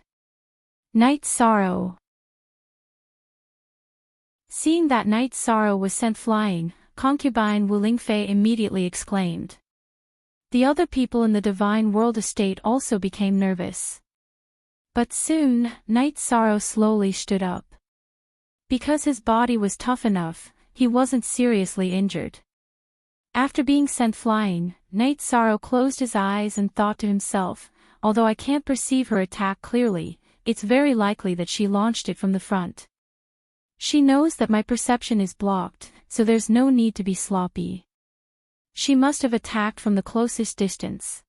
Speaker 1: Knight's Sorrow. Seeing that Knight's Sorrow was sent flying, concubine Wu Lingfei immediately exclaimed. The other people in the Divine World estate also became nervous. But soon, Knight's Sorrow slowly stood up. Because his body was tough enough, he wasn't seriously injured. After being sent flying, Knight's Sorrow closed his eyes and thought to himself, "Although I can't perceive her attack clearly, it's very likely that she launched it from the front. She knows that my perception is blocked, so there's no need to be sloppy. She must have attacked from the closest distance."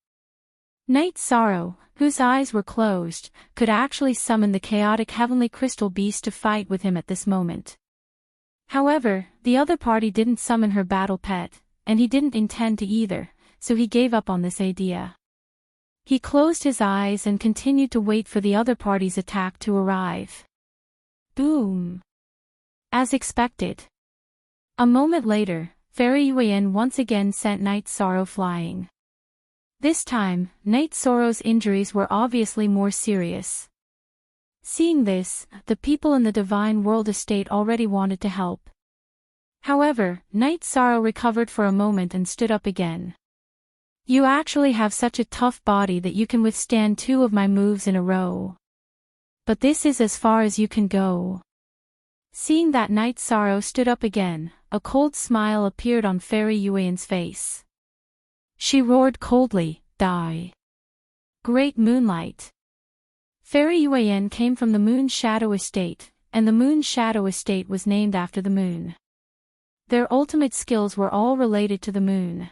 Speaker 1: Knight's Sorrow, whose eyes were closed, could actually summon the chaotic heavenly crystal beast to fight with him at this moment. However, the other party didn't summon her battle pet, and he didn't intend to either, so he gave up on this idea. He closed his eyes and continued to wait for the other party's attack to arrive. Boom! As expected. A moment later, Fairy Yuan once again sent Knight's Sorrow flying. This time, Knight's Sorrow's injuries were obviously more serious. Seeing this, the people in the Divine World estate already wanted to help. However, Knight's Sorrow recovered for a moment and stood up again. "You actually have such a tough body that you can withstand 2 of my moves in a row. But this is as far as you can go." Seeing that Knight's Sorrow stood up again, a cold smile appeared on Fairy Yuan's face. She roared coldly, "Die! Great Moonlight!" Fairy Yuan came from the Moon Shadow estate, and the Moon Shadow estate was named after the moon. Their ultimate skills were all related to the moon.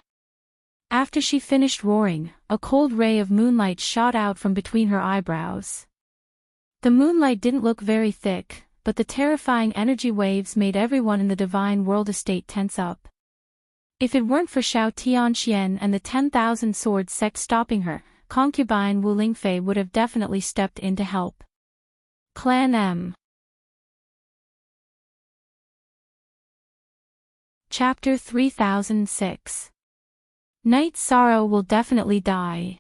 Speaker 1: After she finished roaring, a cold ray of moonlight shot out from between her eyebrows. The moonlight didn't look very thick, but the terrifying energy waves made everyone in the Divine World estate tense up. If it weren't for Xiao Tianxian and the 10,000 Sword sect stopping her, concubine Wu Lingfei would have definitely stepped in to help. Clan M. Chapter 3006. Knight's Sorrow will definitely die.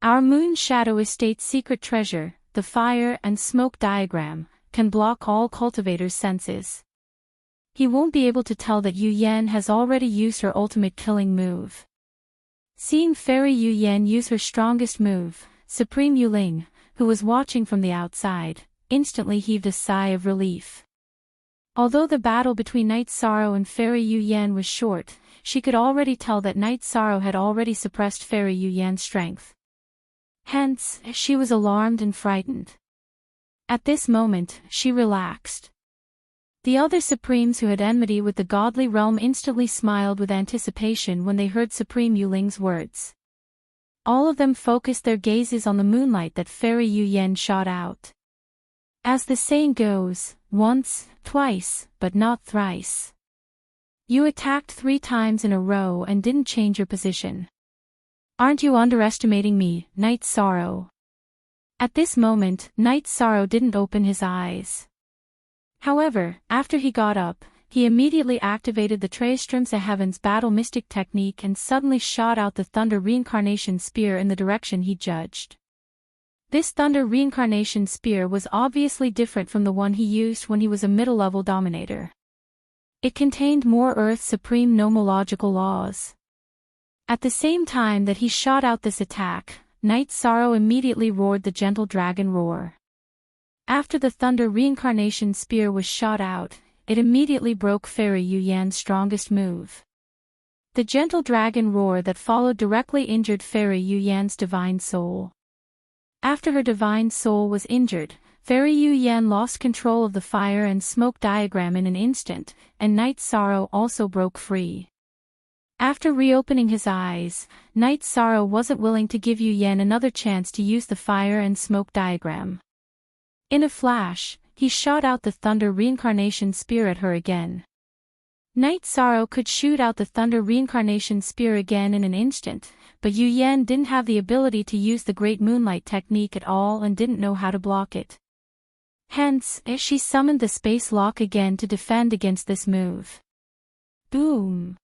Speaker 1: Our Moon Shadow estate's secret treasure, the fire and smoke diagram, can block all cultivators' senses. He won't be able to tell that Yu Yan has already used her ultimate killing move. Seeing Fairy Yu Yan use her strongest move, Supreme Yuling, who was watching from the outside, instantly heaved a sigh of relief. Although the battle between Knight's Sorrow and Fairy Yu Yan was short, she could already tell that Knight's Sorrow had already suppressed Fairy Yu Yan's strength. Hence, she was alarmed and frightened. At this moment, she relaxed. The other Supremes who had enmity with the godly realm instantly smiled with anticipation when they heard Supreme Yuling's words. All of them focused their gazes on the moonlight that Fairy Yu Yan shot out. As the saying goes, once, twice, but not thrice. You attacked 3 times in a row and didn't change your position. Aren't you underestimating me, Night Sorrow? At this moment, Night Sorrow didn't open his eyes. However, after he got up, he immediately activated the Traistrumsa Heaven's Battle Mystic technique and suddenly shot out the Thunder Reincarnation Spear in the direction he judged. This Thunder Reincarnation Spear was obviously different from the one he used when he was a middle-level dominator. It contained more Earth's supreme nomological laws. At the same time that he shot out this attack, Night Sorrow immediately roared the Gentle Dragon Roar. After the Thunder Reincarnation Spear was shot out, it immediately broke Fairy Yu Yan's strongest move. The Gentle Dragon Roar that followed directly injured Fairy Yu Yan's Divine Soul. After her Divine Soul was injured, Fairy Yu Yan lost control of the fire and smoke diagram in an instant, and Night Sorrow also broke free. After reopening his eyes, Night Sorrow wasn't willing to give Yu Yan another chance to use the fire and smoke diagram. In a flash, he shot out the Thunder Reincarnation Spear at her again. Night Sorrow could shoot out the Thunder Reincarnation Spear again in an instant, but Yu Yan didn't have the ability to use the Great Moonlight technique at all and didn't know how to block it. Hence, she summoned the Space Lock again to defend against this move. Boom!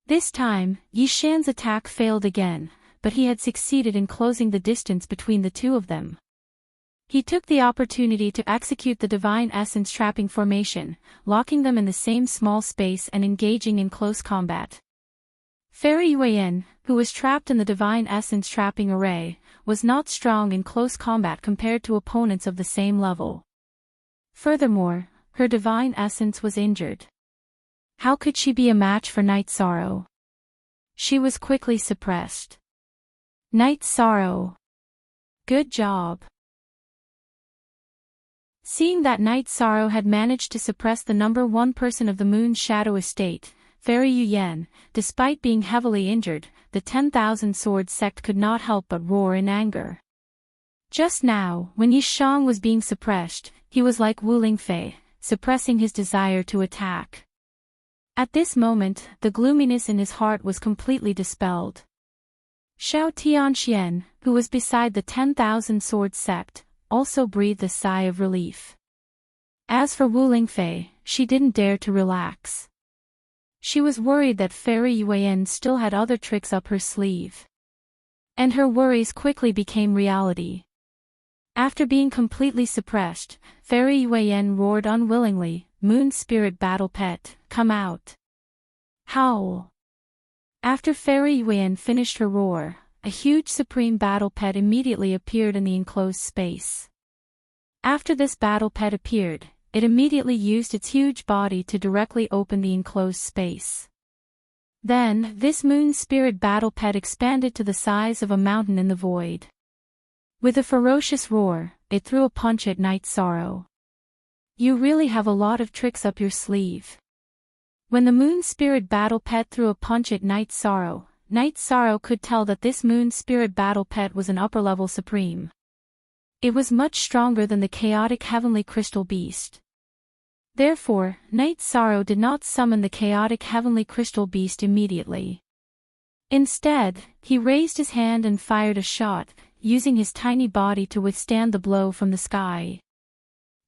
Speaker 1: This time, Yi Shan's attack failed again, but he had succeeded in closing the distance between the two of them. He took the opportunity to execute the Divine Essence Trapping formation, locking them in the same small space and engaging in close combat. Fairy Yu Yan, who was trapped in the Divine Essence Trapping array, was not strong in close combat compared to opponents of the same level. Furthermore, her Divine Essence was injured. How could she be a match for Night Sorrow? She was quickly suppressed. Night Sorrow. Good job. Seeing that Night Sorrow had managed to suppress the number one person of the Moon's Shadow Estate, Fairy Yu Yan, despite being heavily injured, the 10,000 Sword sect could not help but roar in anger. Just now, when Yi Shang was being suppressed, he was like Wu Lingfei, suppressing his desire to attack. At this moment, the gloominess in his heart was completely dispelled. Xiao Tianxian, who was beside the 10,000 Sword sect, also breathed a sigh of relief. As for Wu Lingfei, she didn't dare to relax. She was worried that Fairy Yu Yan still had other tricks up her sleeve. And her worries quickly became reality. After being completely suppressed, Fairy Yu Yan roared unwillingly, "Moon Spirit Battle Pet, come out." Howl. After Fairy Yu Yan finished her roar, a huge Supreme Battle Pet immediately appeared in the enclosed space. After this Battle Pet appeared, it immediately used its huge body to directly open the enclosed space. Then, this Moon Spirit Battle Pet expanded to the size of a mountain in the void. With a ferocious roar, it threw a punch at Night Sorrow. You really have a lot of tricks up your sleeve. When the Moon Spirit Battle Pet threw a punch at Night Sorrow could tell that this Moon Spirit Battle Pet was an upper-level supreme. It was much stronger than the chaotic heavenly crystal beast. Therefore, Night Sorrow did not summon the chaotic heavenly crystal beast immediately. Instead, he raised his hand and fired a shot, using his tiny body to withstand the blow from the sky.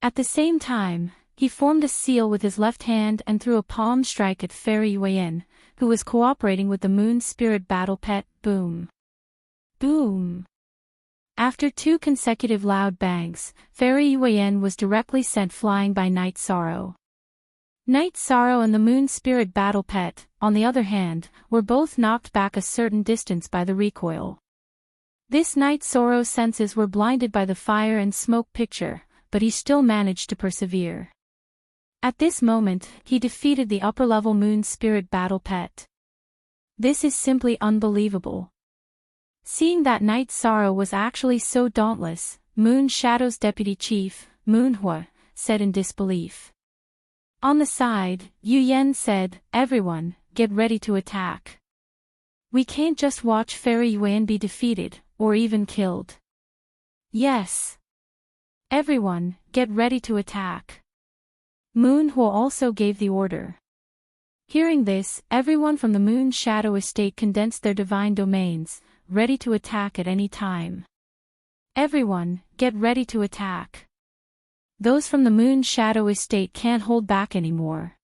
Speaker 1: At the same time, he formed a seal with his left hand and threw a palm strike at Fairy Yu Yan, who was cooperating with the Moon Spirit Battle Pet. Boom. Boom. After two consecutive loud bangs, Fairy Yu Yan was directly sent flying by Night Sorrow. Night Sorrow and the Moon Spirit Battle Pet, on the other hand, were both knocked back a certain distance by the recoil. This Night Sorrow's senses were blinded by the fire and smoke picture, but he still managed to persevere. At this moment, he defeated the upper-level Moon Spirit Battle Pet. This is simply unbelievable. Seeing that Night Sorrow was actually so dauntless, Moon Shadow's deputy chief, Moon Hua, said in disbelief. On the side, Yu Yan said, "Everyone, get ready to attack. We can't just watch Fairy Yu Yan be defeated, or even killed. Yes. Everyone, get ready to attack." Moon Hua also gave the order. Hearing this, everyone from the Moon Shadow Estate condensed their divine domains, ready to attack at any time. Everyone, get ready to attack. Those from the Moon Shadow Estate can't hold back anymore.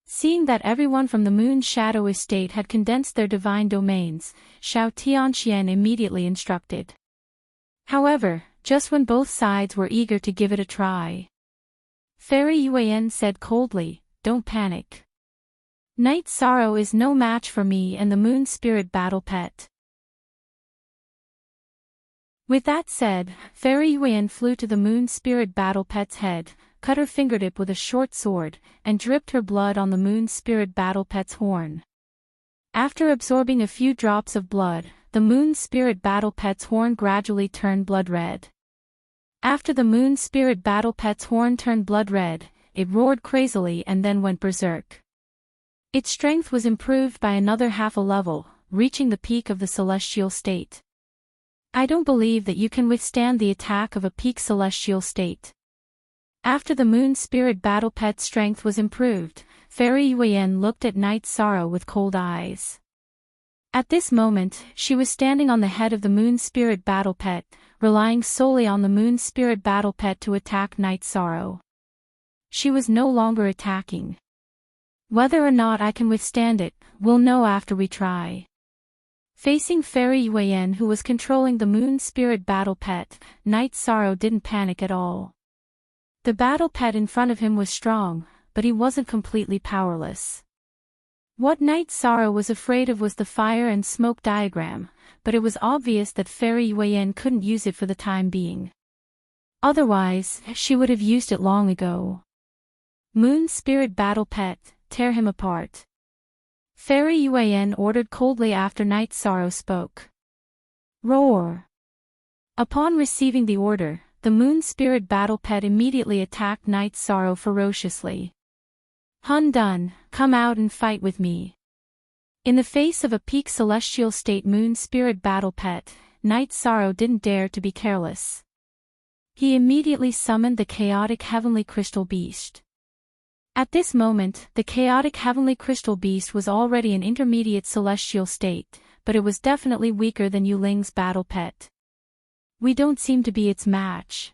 Speaker 1: Seeing that everyone from the Moon Shadow Estate had condensed their divine domains, Xiao Tianxian immediately instructed. However, just when both sides were eager to give it a try, Fairy Yuan said coldly, "Don't panic. Night Sorrow is no match for me and the Moon Spirit Battle Pet." With that said, Fairy Yuan flew to the Moon Spirit Battle Pet's head, cut her fingertip with a short sword, and dripped her blood on the Moon Spirit Battle Pet's horn. After absorbing a few drops of blood, the Moon Spirit Battle Pet's horn gradually turned blood red. After the Moon Spirit Battle Pet's horn turned blood red, it roared crazily and then went berserk. Its strength was improved by another half a level, reaching the peak of the celestial state. I don't believe that you can withstand the attack of a peak celestial state. After the Moon Spirit Battle Pet's strength was improved, Fairy Yuan looked at Night Sorrow with cold eyes. At this moment, she was standing on the head of the Moon Spirit Battle Pet, relying solely on the Moon Spirit Battle Pet to attack Night Sorrow. She was no longer attacking. Whether or not I can withstand it, we'll know after we try. Facing Fairy Yuan, who was controlling the Moon Spirit Battle Pet, Night Sorrow didn't panic at all. The battle pet in front of him was strong, but he wasn't completely powerless. What Night Sorrow was afraid of was the fire and smoke diagram, but it was obvious that Fairy Yuan couldn't use it for the time being. Otherwise, she would have used it long ago. Moon Spirit Battle Pet, tear him apart. Fairy Yuan ordered coldly after Night Sorrow spoke. Roar! Upon receiving the order, the Moon Spirit Battle Pet immediately attacked Night Sorrow ferociously. Hun Dun, come out and fight with me. In the face of a peak celestial state Moon Spirit Battle Pet, Night Sorrow didn't dare to be careless. He immediately summoned the chaotic heavenly crystal beast. At this moment, the chaotic heavenly crystal beast was already an intermediate celestial state, but it was definitely weaker than Yuling's battle pet. We don't seem to be its match.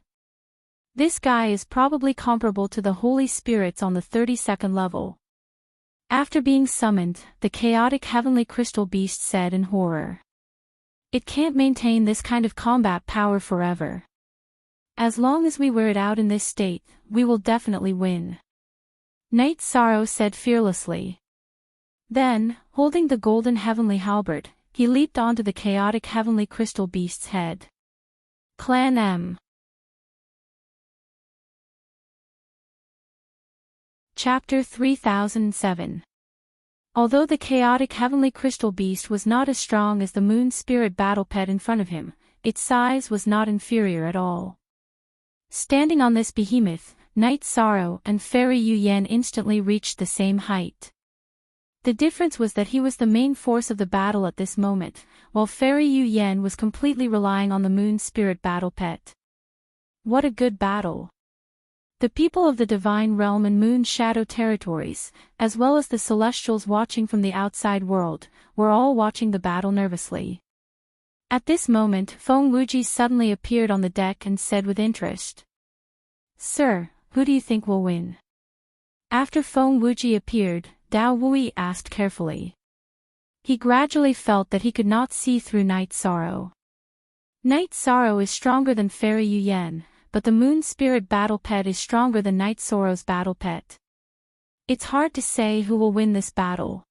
Speaker 1: This guy is probably comparable to the holy spirits on the 32nd level. After being summoned, the chaotic heavenly crystal beast said in horror. It can't maintain this kind of combat power forever. As long as we wear it out in this state, we will definitely win. Night Sorrow said fearlessly. Then, holding the golden heavenly halberd, he leaped onto the chaotic heavenly crystal beast's head. Clan M. Chapter 3007. Although the chaotic heavenly crystal beast was not as strong as the Moon Spirit Battle Pet in front of him, its size was not inferior at all. Standing on this behemoth, Night Sorrow and Fairy Yuan instantly reached the same height. The difference was that he was the main force of the battle at this moment, while Fairy Yuan was completely relying on the Moon Spirit Battle Pet. What a good battle! The people of the Divine Realm and Moon Shadow territories, as well as the Celestials watching from the outside world, were all watching the battle nervously. At this moment, Feng Wuji suddenly appeared on the deck and said with interest, "Sir, who do you think will win?" After Feng Wuji appeared, Dao Wui asked carefully. He gradually felt that he could not see through Night Sorrow. Night Sorrow is stronger than Fairy Yuan, but the Moon Spirit Battle Pet is stronger than Night Sorrow's battle pet. It's hard to say who will win this battle.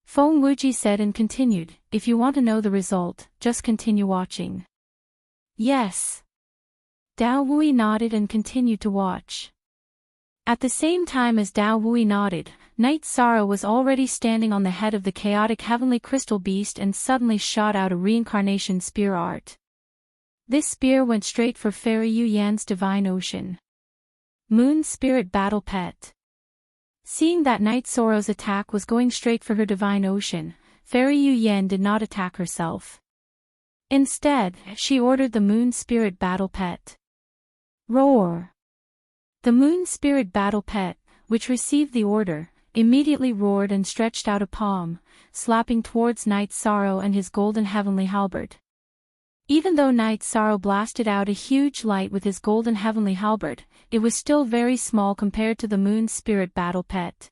Speaker 1: Feng Wuji said and continued, "If you want to know the result, just continue watching." Yes. Dao Wui nodded and continued to watch. At the same time as Dao Wui nodded, Night Sorrow was already standing on the head of the chaotic heavenly crystal beast and suddenly shot out a reincarnation spear art. This spear went straight for Fairy Yuan's divine ocean. Moon Spirit Battle Pet. Seeing that Night Sorrow's attack was going straight for her divine ocean, Fairy Yuan did not attack herself. Instead, she ordered the Moon Spirit Battle Pet. Roar! The Moon Spirit Battle Pet, which received the order, immediately roared and stretched out a palm, slapping towards Night Sorrow and his golden heavenly halberd. Even though Night Sorrow blasted out a huge light with his golden heavenly halberd, it was still very small compared to the Moon Spirit Battle Pet.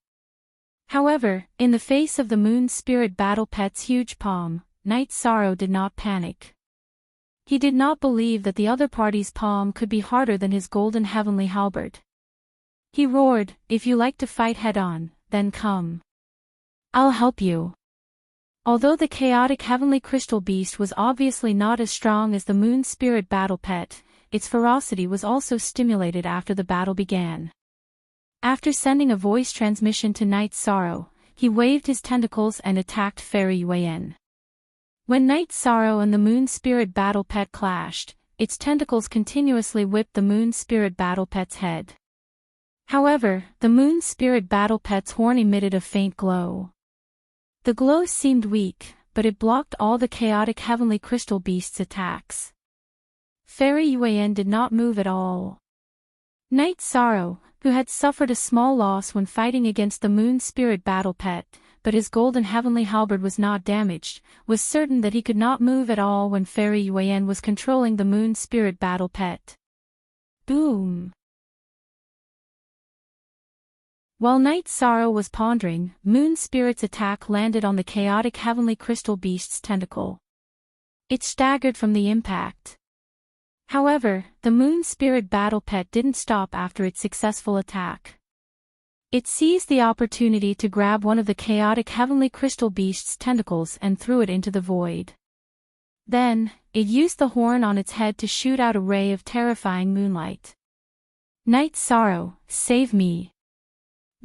Speaker 1: However, in the face of the Moon Spirit Battle Pet's huge palm, Night Sorrow did not panic. He did not believe that the other party's palm could be harder than his golden heavenly halberd. He roared, "If you like to fight head-on, then come. I'll help you." Although the chaotic heavenly crystal beast was obviously not as strong as the Moon Spirit Battle Pet, its ferocity was also stimulated after the battle began. After sending a voice transmission to Night Sorrow, he waved his tentacles and attacked Fairy Yuan. When Night Sorrow and the Moon Spirit Battle Pet clashed, its tentacles continuously whipped the Moon Spirit Battle Pet's head. However, the Moon Spirit Battle Pet's horn emitted a faint glow. The glow seemed weak, but it blocked all the chaotic heavenly crystal beast's attacks. Fairy Yuan did not move at all. Night Sorrow, who had suffered a small loss when fighting against the Moon Spirit Battle Pet, but his golden heavenly halberd was not damaged, was certain that he could not move at all when Fairy Yuan was controlling the Moon Spirit Battle Pet. Boom! While Night Sorrow was pondering, Moon Spirit's attack landed on the chaotic heavenly crystal beast's tentacle. It staggered from the impact. However, the Moon Spirit Battle Pet didn't stop after its successful attack. It seized the opportunity to grab one of the chaotic heavenly crystal beast's tentacles and threw it into the void. Then, it used the horn on its head to shoot out a ray of terrifying moonlight. Night Sorrow, save me.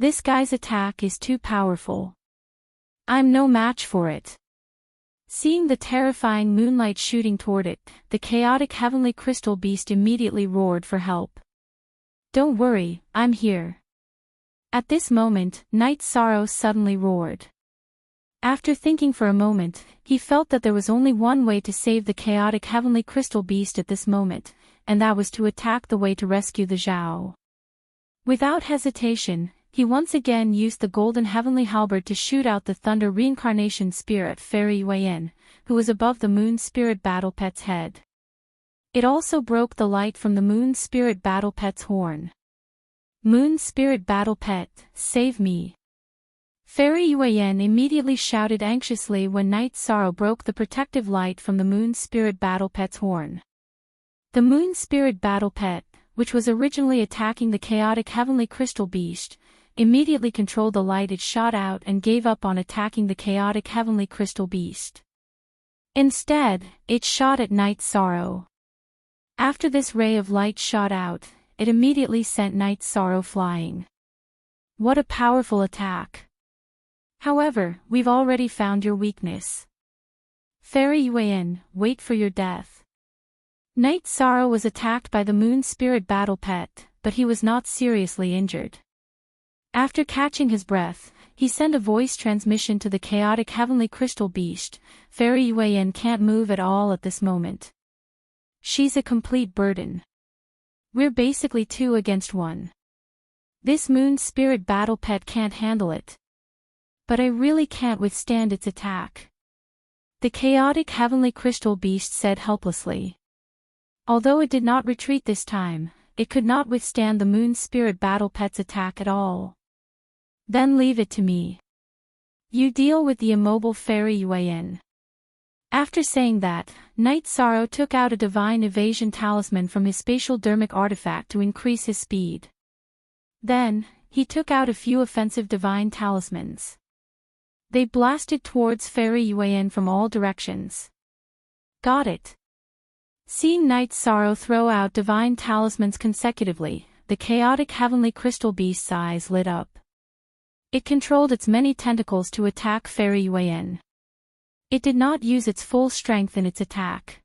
Speaker 1: This guy's attack is too powerful. I'm no match for it. Seeing the terrifying moonlight shooting toward it, the chaotic heavenly crystal beast immediately roared for help. Don't worry, I'm here. At this moment, Night Sorrow suddenly roared. After thinking for a moment, he felt that there was only one way to save the chaotic heavenly crystal beast at this moment, and that was to attack the way to rescue the Zhao. Without hesitation, he once again used the golden heavenly halberd to shoot out the thunder reincarnation spear at Fairy Yuan, who was above the Moon Spirit Battle Pet's head. It also broke the light from the Moon Spirit Battle Pet's horn. Moon Spirit Battle Pet, save me. Fairy Yuan immediately shouted anxiously when Night Sorrow broke the protective light from the Moon Spirit Battle Pet's horn. The Moon Spirit Battle Pet, which was originally attacking the chaotic heavenly crystal beast, immediately controlled the light it shot out and gave up on attacking the chaotic heavenly crystal beast. Instead, it shot at Night Sorrow. After this ray of light shot out, it immediately sent Night Sorrow flying. What a powerful attack! However, we've already found your weakness. Fairy Yuan, wait for your death. Night Sorrow was attacked by the Moon Spirit Battle Pet, but he was not seriously injured. After catching his breath, he sent a voice transmission to the chaotic heavenly crystal beast. Fairy Yuan can't move at all at this moment. She's a complete burden. We're basically 2 against 1. This Moon Spirit Battle Pet can't handle it. But I really can't withstand its attack. The chaotic heavenly crystal beast said helplessly. Although it did not retreat this time, it could not withstand the Moon Spirit Battle Pet's attack at all. Then leave it to me. You deal with the immobile Fairy Yuan. After saying that, Night Sorrow took out a divine evasion talisman from his spatial dermic artifact to increase his speed. Then, he took out a few offensive divine talismans. They blasted towards Fairy Yuan from all directions. Got it. Seeing Night Sorrow throw out divine talismans consecutively, the chaotic heavenly crystal beast's eyes lit up. It controlled its many tentacles to attack Fairy Yuan. It did not use its full strength in its attack.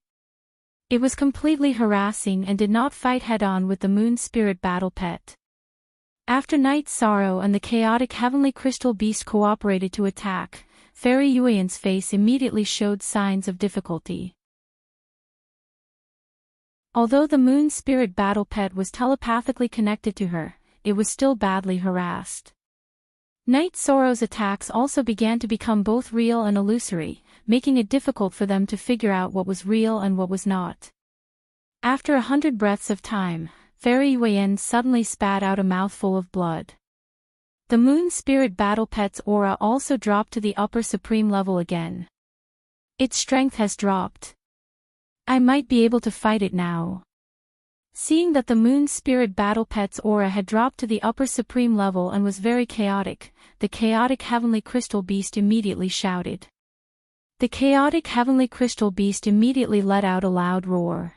Speaker 1: It was completely harassing and did not fight head-on with the Moon Spirit Battle Pet. After Night Sorrow and the chaotic heavenly crystal beast cooperated to attack, Fairy Yuan's face immediately showed signs of difficulty. Although the Moon Spirit Battle Pet was telepathically connected to her, it was still badly harassed. Night Sorrow's attacks also began to become both real and illusory, making it difficult for them to figure out what was real and what was not. After 100 breaths of time, Fairy Yuan suddenly spat out a mouthful of blood. The Moon Spirit Battle Pet's aura also dropped to the upper supreme level again. Its strength has dropped. I might be able to fight it now. Seeing that the Moon Spirit Battle Pet's aura had dropped to the upper supreme level and was very chaotic, the chaotic Heavenly Crystal Beast immediately shouted. The chaotic Heavenly Crystal Beast immediately let out a loud roar.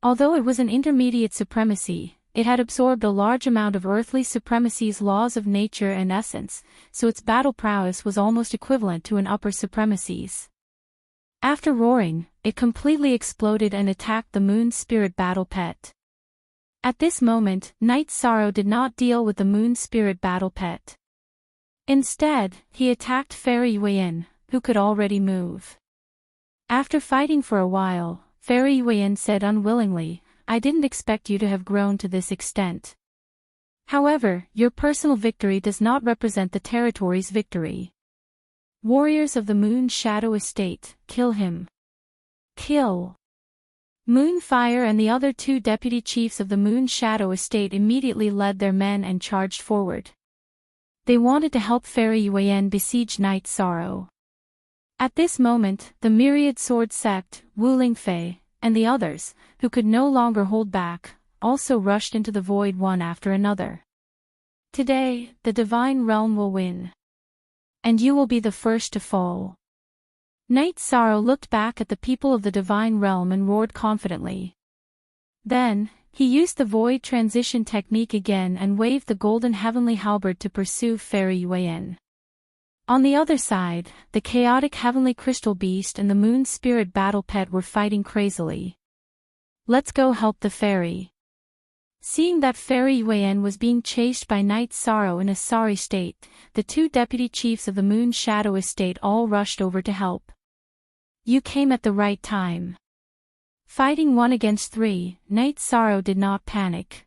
Speaker 1: Although it was an intermediate supremacy, it had absorbed a large amount of earthly supremacy's laws of nature and essence, so its battle prowess was almost equivalent to an upper supremacy's. After roaring, it completely exploded and attacked the Moon Spirit Battle Pet. At this moment, Night Sorrow did not deal with the Moon Spirit Battle Pet. Instead, he attacked Fairy Yuan, who could already move. After fighting for a while, Fairy Yuan said unwillingly, "I didn't expect you to have grown to this extent. However, your personal victory does not represent the territory's victory. Warriors of the Moon Shadow Estate, kill him. Kill." Moonfire and the other 2 deputy chiefs of the Moon Shadow Estate immediately led their men and charged forward. They wanted to help Fairy Yuan besiege Night Sorrow. At this moment, the Myriad Sword Sect, Wu Lingfei, and the others, who could no longer hold back, also rushed into the void one after another. Today, the Divine Realm will win. And you will be the first to fall. Night Sorrow looked back at the people of the Divine Realm and roared confidently. Then, he used the Void Transition technique again and waved the golden heavenly halberd to pursue Fairy Yuan. On the other side, the chaotic Heavenly Crystal Beast and the Moon Spirit Battle Pet were fighting crazily. "Let's go help the fairy." Seeing that Fairy Yuan was being chased by Night Sorrow in a sorry state, the 2 deputy chiefs of the Moon Shadow Estate all rushed over to help. "You came at the right time." Fighting 1 against 3, Night Sorrow did not panic.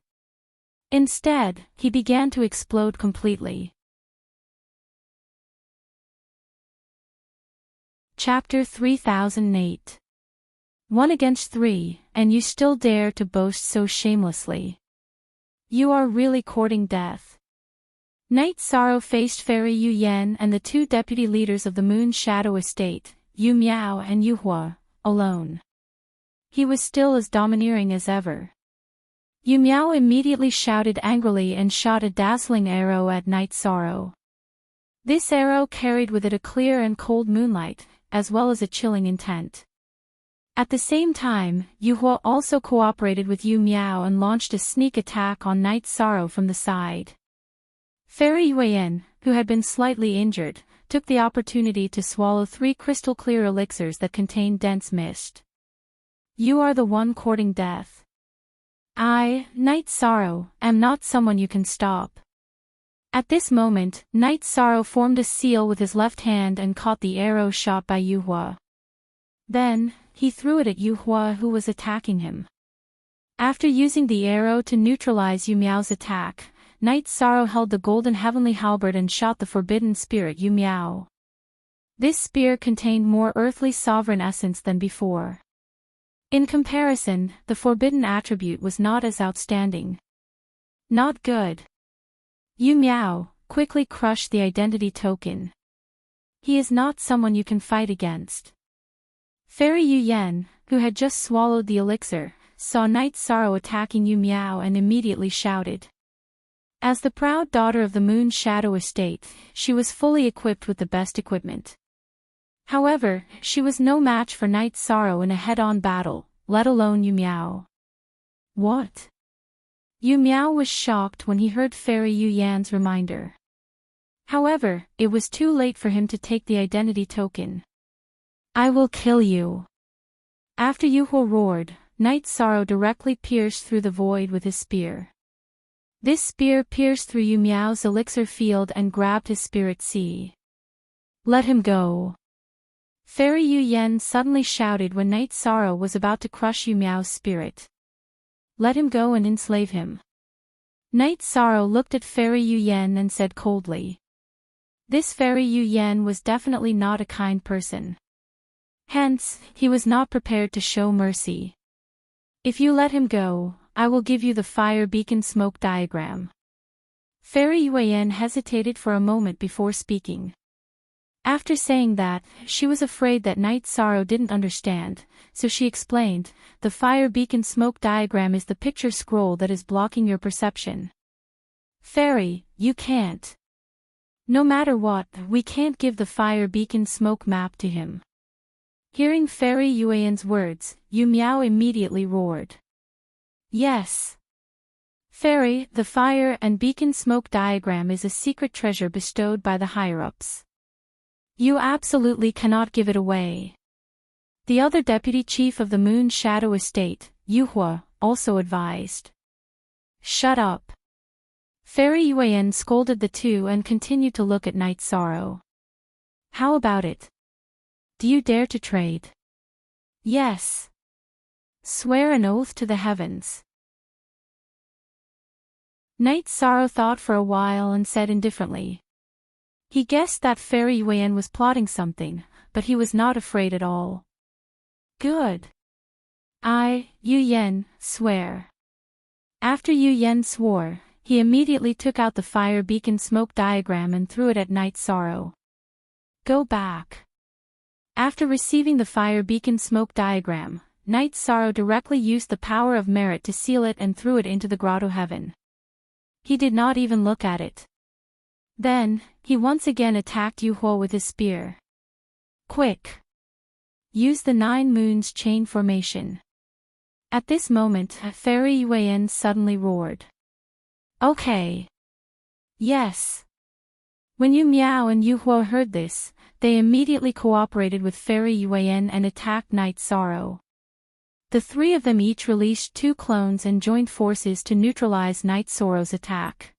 Speaker 1: Instead, he began to explode completely. Chapter 3008. 1 against 3, and you still dare to boast so shamelessly. You are really courting death. Night Sorrow faced Fairy Yuan and the 2 deputy leaders of the Moon Shadow Estate, Yu Miao and Yu Hua, alone. He was still as domineering as ever. Yu Miao immediately shouted angrily and shot a dazzling arrow at Night Sorrow. This arrow carried with it a clear and cold moonlight, as well as a chilling intent. At the same time, Yu Hua also cooperated with Yu Miao and launched a sneak attack on Night Sorrow from the side. Fairy Yuan, who had been slightly injured, took the opportunity to swallow 3 crystal-clear elixirs that contained dense mist. "You are the one courting death. I, Night Sorrow, am not someone you can stop." At this moment, Night Sorrow formed a seal with his left hand and caught the arrow shot by Yu Hua. Then, he threw it at Yu Hua, who was attacking him. After using the arrow to neutralize Yu Miao's attack, Night Sorrow held the golden heavenly halberd and shot the forbidden spirit Yu Miao. This spear contained more earthly sovereign essence than before. In comparison, the forbidden attribute was not as outstanding. Not good. Yu Miao quickly crushed the identity token. He is not someone you can fight against. Fairy Yuan, who had just swallowed the elixir, saw Night Sorrow attacking Yu Miao and immediately shouted. As the proud daughter of the Moon Shadow Estate, she was fully equipped with the best equipment. However, she was no match for Night Sorrow in a head-on battle, let alone Yu Miao. What? Yu Miao was shocked when he heard Fairy Yuan's reminder. However, it was too late for him to take the identity token. "I will kill you." After Yu Hua roared, Night Sorrow directly pierced through the void with his spear. This spear pierced through Yu Miao's elixir field and grabbed his spirit sea. "Let him go." Fairy Yuan suddenly shouted when Night Sorrow was about to crush Yu Miao's spirit. "Let him go and enslave him." Night Sorrow looked at Fairy Yuan and said coldly. This fairy Yu Yan was definitely not a kind person. Hence, he was not prepared to show mercy. If you let him go, I will give you the fire beacon smoke diagram. Fairy Yu Yan hesitated for a moment before speaking. After saying that, she was afraid that Night Sorrow didn't understand, so she explained, the fire beacon smoke diagram is the picture scroll that is blocking your perception. Fairy, you can't. No matter what, we can't give the fire beacon smoke map to him. Hearing Fairy Yu Yan's words, Yu Miao immediately roared. Yes. Fairy, the fire and beacon smoke diagram is a secret treasure bestowed by the higher-ups. You absolutely cannot give it away. The other deputy chief of the Moon Shadow Estate, Yu Hua, also advised. Shut up. Fairy Yu Yan scolded the two and continued to look at Night Sorrow. How about it? Do you dare to trade? Yes. Swear an oath to the heavens. Night Sorrow thought for a while and said indifferently. He guessed that Fairy Yu Yan was plotting something, but he was not afraid at all. Good. I, Yu Yan, swear. After Yu Yan swore, he immediately took out the fire beacon smoke diagram and threw it at Night Sorrow. Go back. After receiving the fire beacon smoke diagram, Night Sorrow directly used the power of merit to seal it and threw it into the grotto heaven. He did not even look at it. Then, he once again attacked Yu Hua with his spear. Quick! Use the 9 moons chain formation. At this moment, Fairy Yu Yan suddenly roared. Okay. Yes. When Yu Miao and Yu Hua heard this, they immediately cooperated with Fairy Yu Yan and attacked Night Sorrow. The three of them each released 2 clones and joined forces to neutralize Night Sorrow's attack.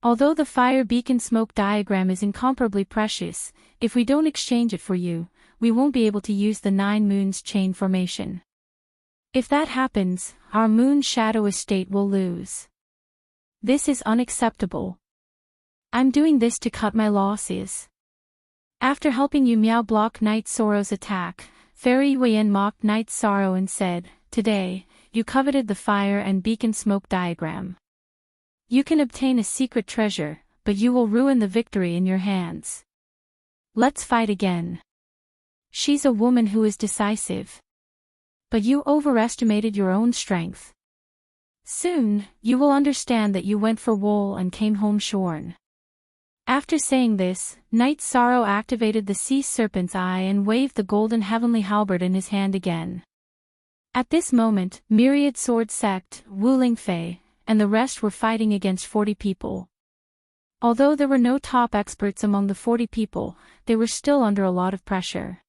Speaker 1: Although the fire beacon smoke diagram is incomparably precious, if we don't exchange it for you, we won't be able to use the 9 moons chain formation. If that happens, our Moon Shadow Estate will lose. This is unacceptable. I'm doing this to cut my losses. After helping Yu Miao block Night Sorrow's attack, Fairy Yu Yan mocked Night Sorrow and said, Today, you coveted the fire and beacon smoke diagram. You can obtain a secret treasure, but you will ruin the victory in your hands. Let's fight again. She's a woman who is decisive. But you overestimated your own strength. Soon, you will understand that you went for wool and came home shorn. After saying this, Night Sorrow activated the sea serpent's eye and waved the golden heavenly halberd in his hand again. At this moment, Myriad Sword Sect, Wuling Fei, and the rest were fighting against 40 people. Although there were no top experts among the 40 people, they were still under a lot of pressure.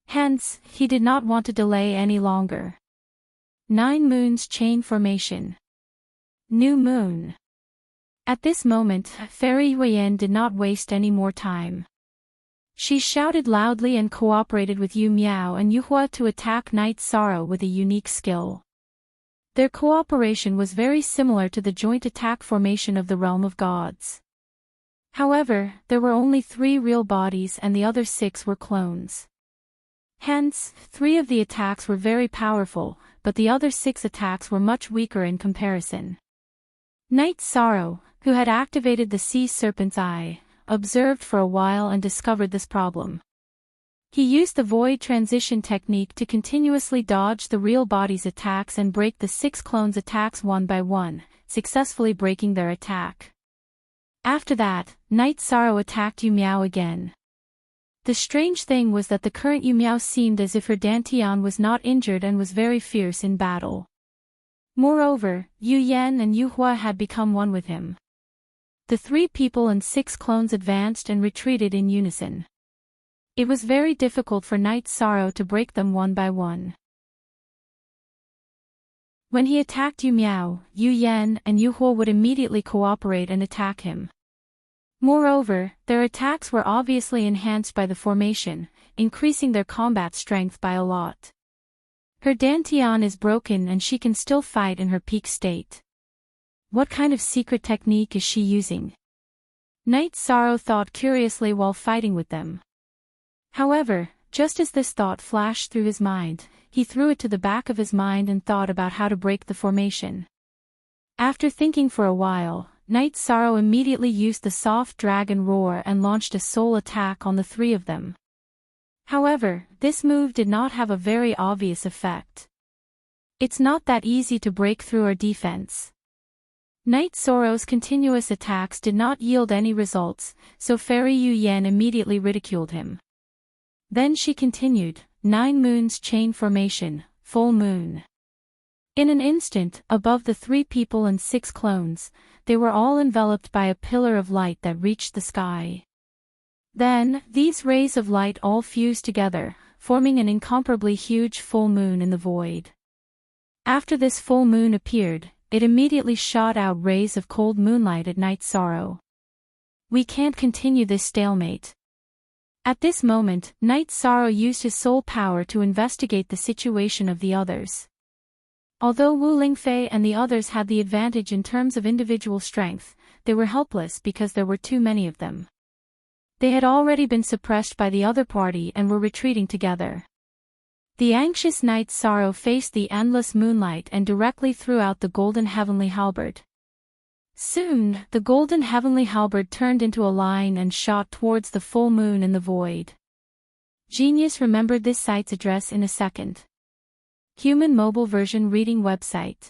Speaker 1: Hence, he did not want to delay any longer. 9 moons chain formation. New moon. At this moment, Fairy Yu Yan did not waste any more time. She shouted loudly and cooperated with Yu Miao and Yu Hua to attack Night Sorrow with a unique skill. Their cooperation was very similar to the joint attack formation of the Realm of Gods. However, there were only 3 real bodies and the other 6 were clones. Hence, 3 of the attacks were very powerful, but the other 6 attacks were much weaker in comparison. Night Sorrow, who had activated the sea serpent's eye, observed for a while and discovered this problem. He used the void transition technique to continuously dodge the real body's attacks and break the 6 clones' attacks one by one, successfully breaking their attack. After that, Night Sorrow attacked Yu Miao again. The strange thing was that the current Yu Miao seemed as if her Dantian was not injured and was very fierce in battle. Moreover, Yu Yan and Yu Hua had become one with him. The 3 people and 6 clones advanced and retreated in unison. It was very difficult for Night Sorrow to break them one by one. When he attacked Yu Miao, Yu Yan and Yu Hua would immediately cooperate and attack him. Moreover, their attacks were obviously enhanced by the formation, increasing their combat strength by a lot. Her Dantian is broken and she can still fight in her peak state. What kind of secret technique is she using? Night Sorrow thought curiously while fighting with them. However, just as this thought flashed through his mind, he threw it to the back of his mind and thought about how to break the formation. After thinking for a while, Night Sorrow immediately used the soft dragon roar and launched a soul attack on the three of them. However, this move did not have a very obvious effect. It's not that easy to break through our defense. Night Sorrow's continuous attacks did not yield any results, so Fairy Yu Yan immediately ridiculed him. Then she continued, 9 moons chain formation, full moon. In an instant, above the 3 people and 6 clones, they were all enveloped by a pillar of light that reached the sky. Then, these rays of light all fused together, forming an incomparably huge full moon in the void. After this full moon appeared, it immediately shot out rays of cold moonlight at Night Sorrow. We can't continue this stalemate. At this moment, Night Sorrow used his soul power to investigate the situation of the others. Although Wu Lingfei and the others had the advantage in terms of individual strength, they were helpless because there were too many of them. They had already been suppressed by the other party and were retreating together. The anxious Night Sorrow faced the endless moonlight and directly threw out the golden heavenly halberd. Soon, the golden heavenly halberd turned into a line and shot towards the full moon in the void. Genius remembered this site's address in a second. Human mobile version reading website.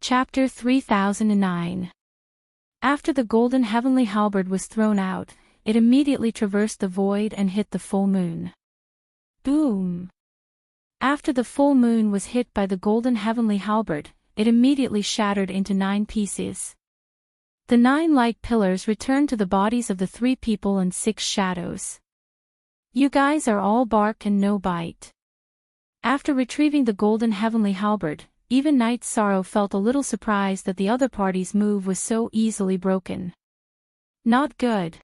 Speaker 1: Chapter 3009. After the golden heavenly halberd was thrown out, it immediately traversed the void and hit the full moon. Boom! After the full moon was hit by the golden heavenly halberd, it immediately shattered into 9 pieces. The 9 light pillars returned to the bodies of the 3 people and 6 shadows. You guys are all bark and no bite. After retrieving the golden heavenly halberd, even Night Sorrow felt a little surprised that the other party's move was so easily broken. Not good.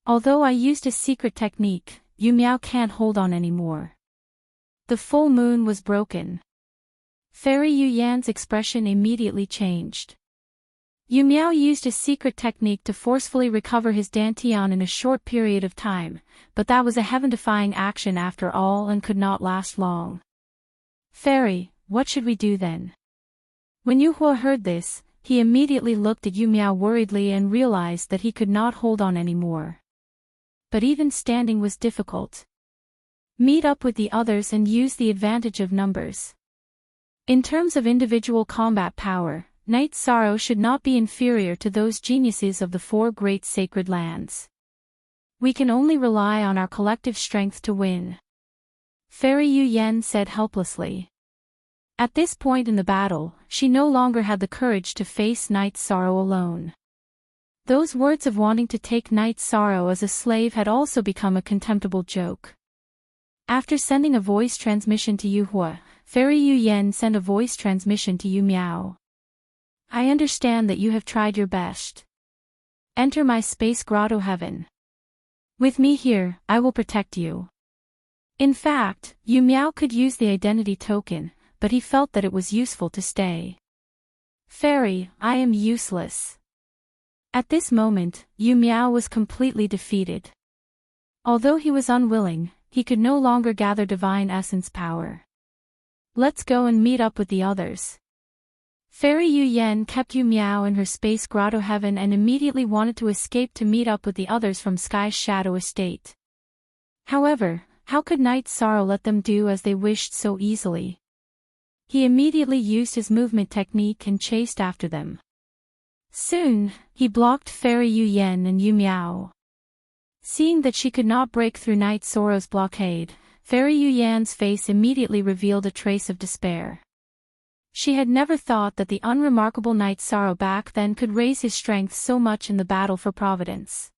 Speaker 1: Although I used a secret technique, Yu Miao can't hold on anymore. The full moon was broken. Fairy Yu Yan's expression immediately changed. Yu Miao used a secret technique to forcefully recover his dantian in a short period of time, but that was a heaven-defying action after all and could not last long. Fairy, what should we do then? When Yu Hua heard this, he immediately looked at Yu Miao worriedly and realized that he could not hold on anymore. But even standing was difficult. Meet up with the others and use the advantage of numbers. In terms of individual combat power, Night Sorrow should not be inferior to those geniuses of the 4 great sacred lands. We can only rely on our collective strength to win. Fairy Yu Yan said helplessly. At this point in the battle, she no longer had the courage to face Night Sorrow alone. Those words of wanting to take Night Sorrow as a slave had also become a contemptible joke. After sending a voice transmission to Yu Hua, Fairy Yu Yan sent a voice transmission to Yu Miao. I understand that you have tried your best. Enter my space grotto heaven. With me here, I will protect you. In fact, Yu Miao could use the identity token, but he felt that it was useful to stay. Fairy, I am useless. At this moment, Yu Miao was completely defeated. Although he was unwilling, he could no longer gather divine essence power. Let's go and meet up with the others. Fairy Yu Yan kept Yu Miao in her space grotto heaven and immediately wanted to escape to meet up with the others from Sky's Shadow Estate. However, how could Night Sorrow let them do as they wished so easily? He immediately used his movement technique and chased after them. Soon, he blocked Fairy Yu Yan and Yu Miao. Seeing that she could not break through Night Sorrow's blockade, Fairy Yu Yan's face immediately revealed a trace of despair. She had never thought that the unremarkable Night Sorrow back then could raise his strength so much in the battle for Providence.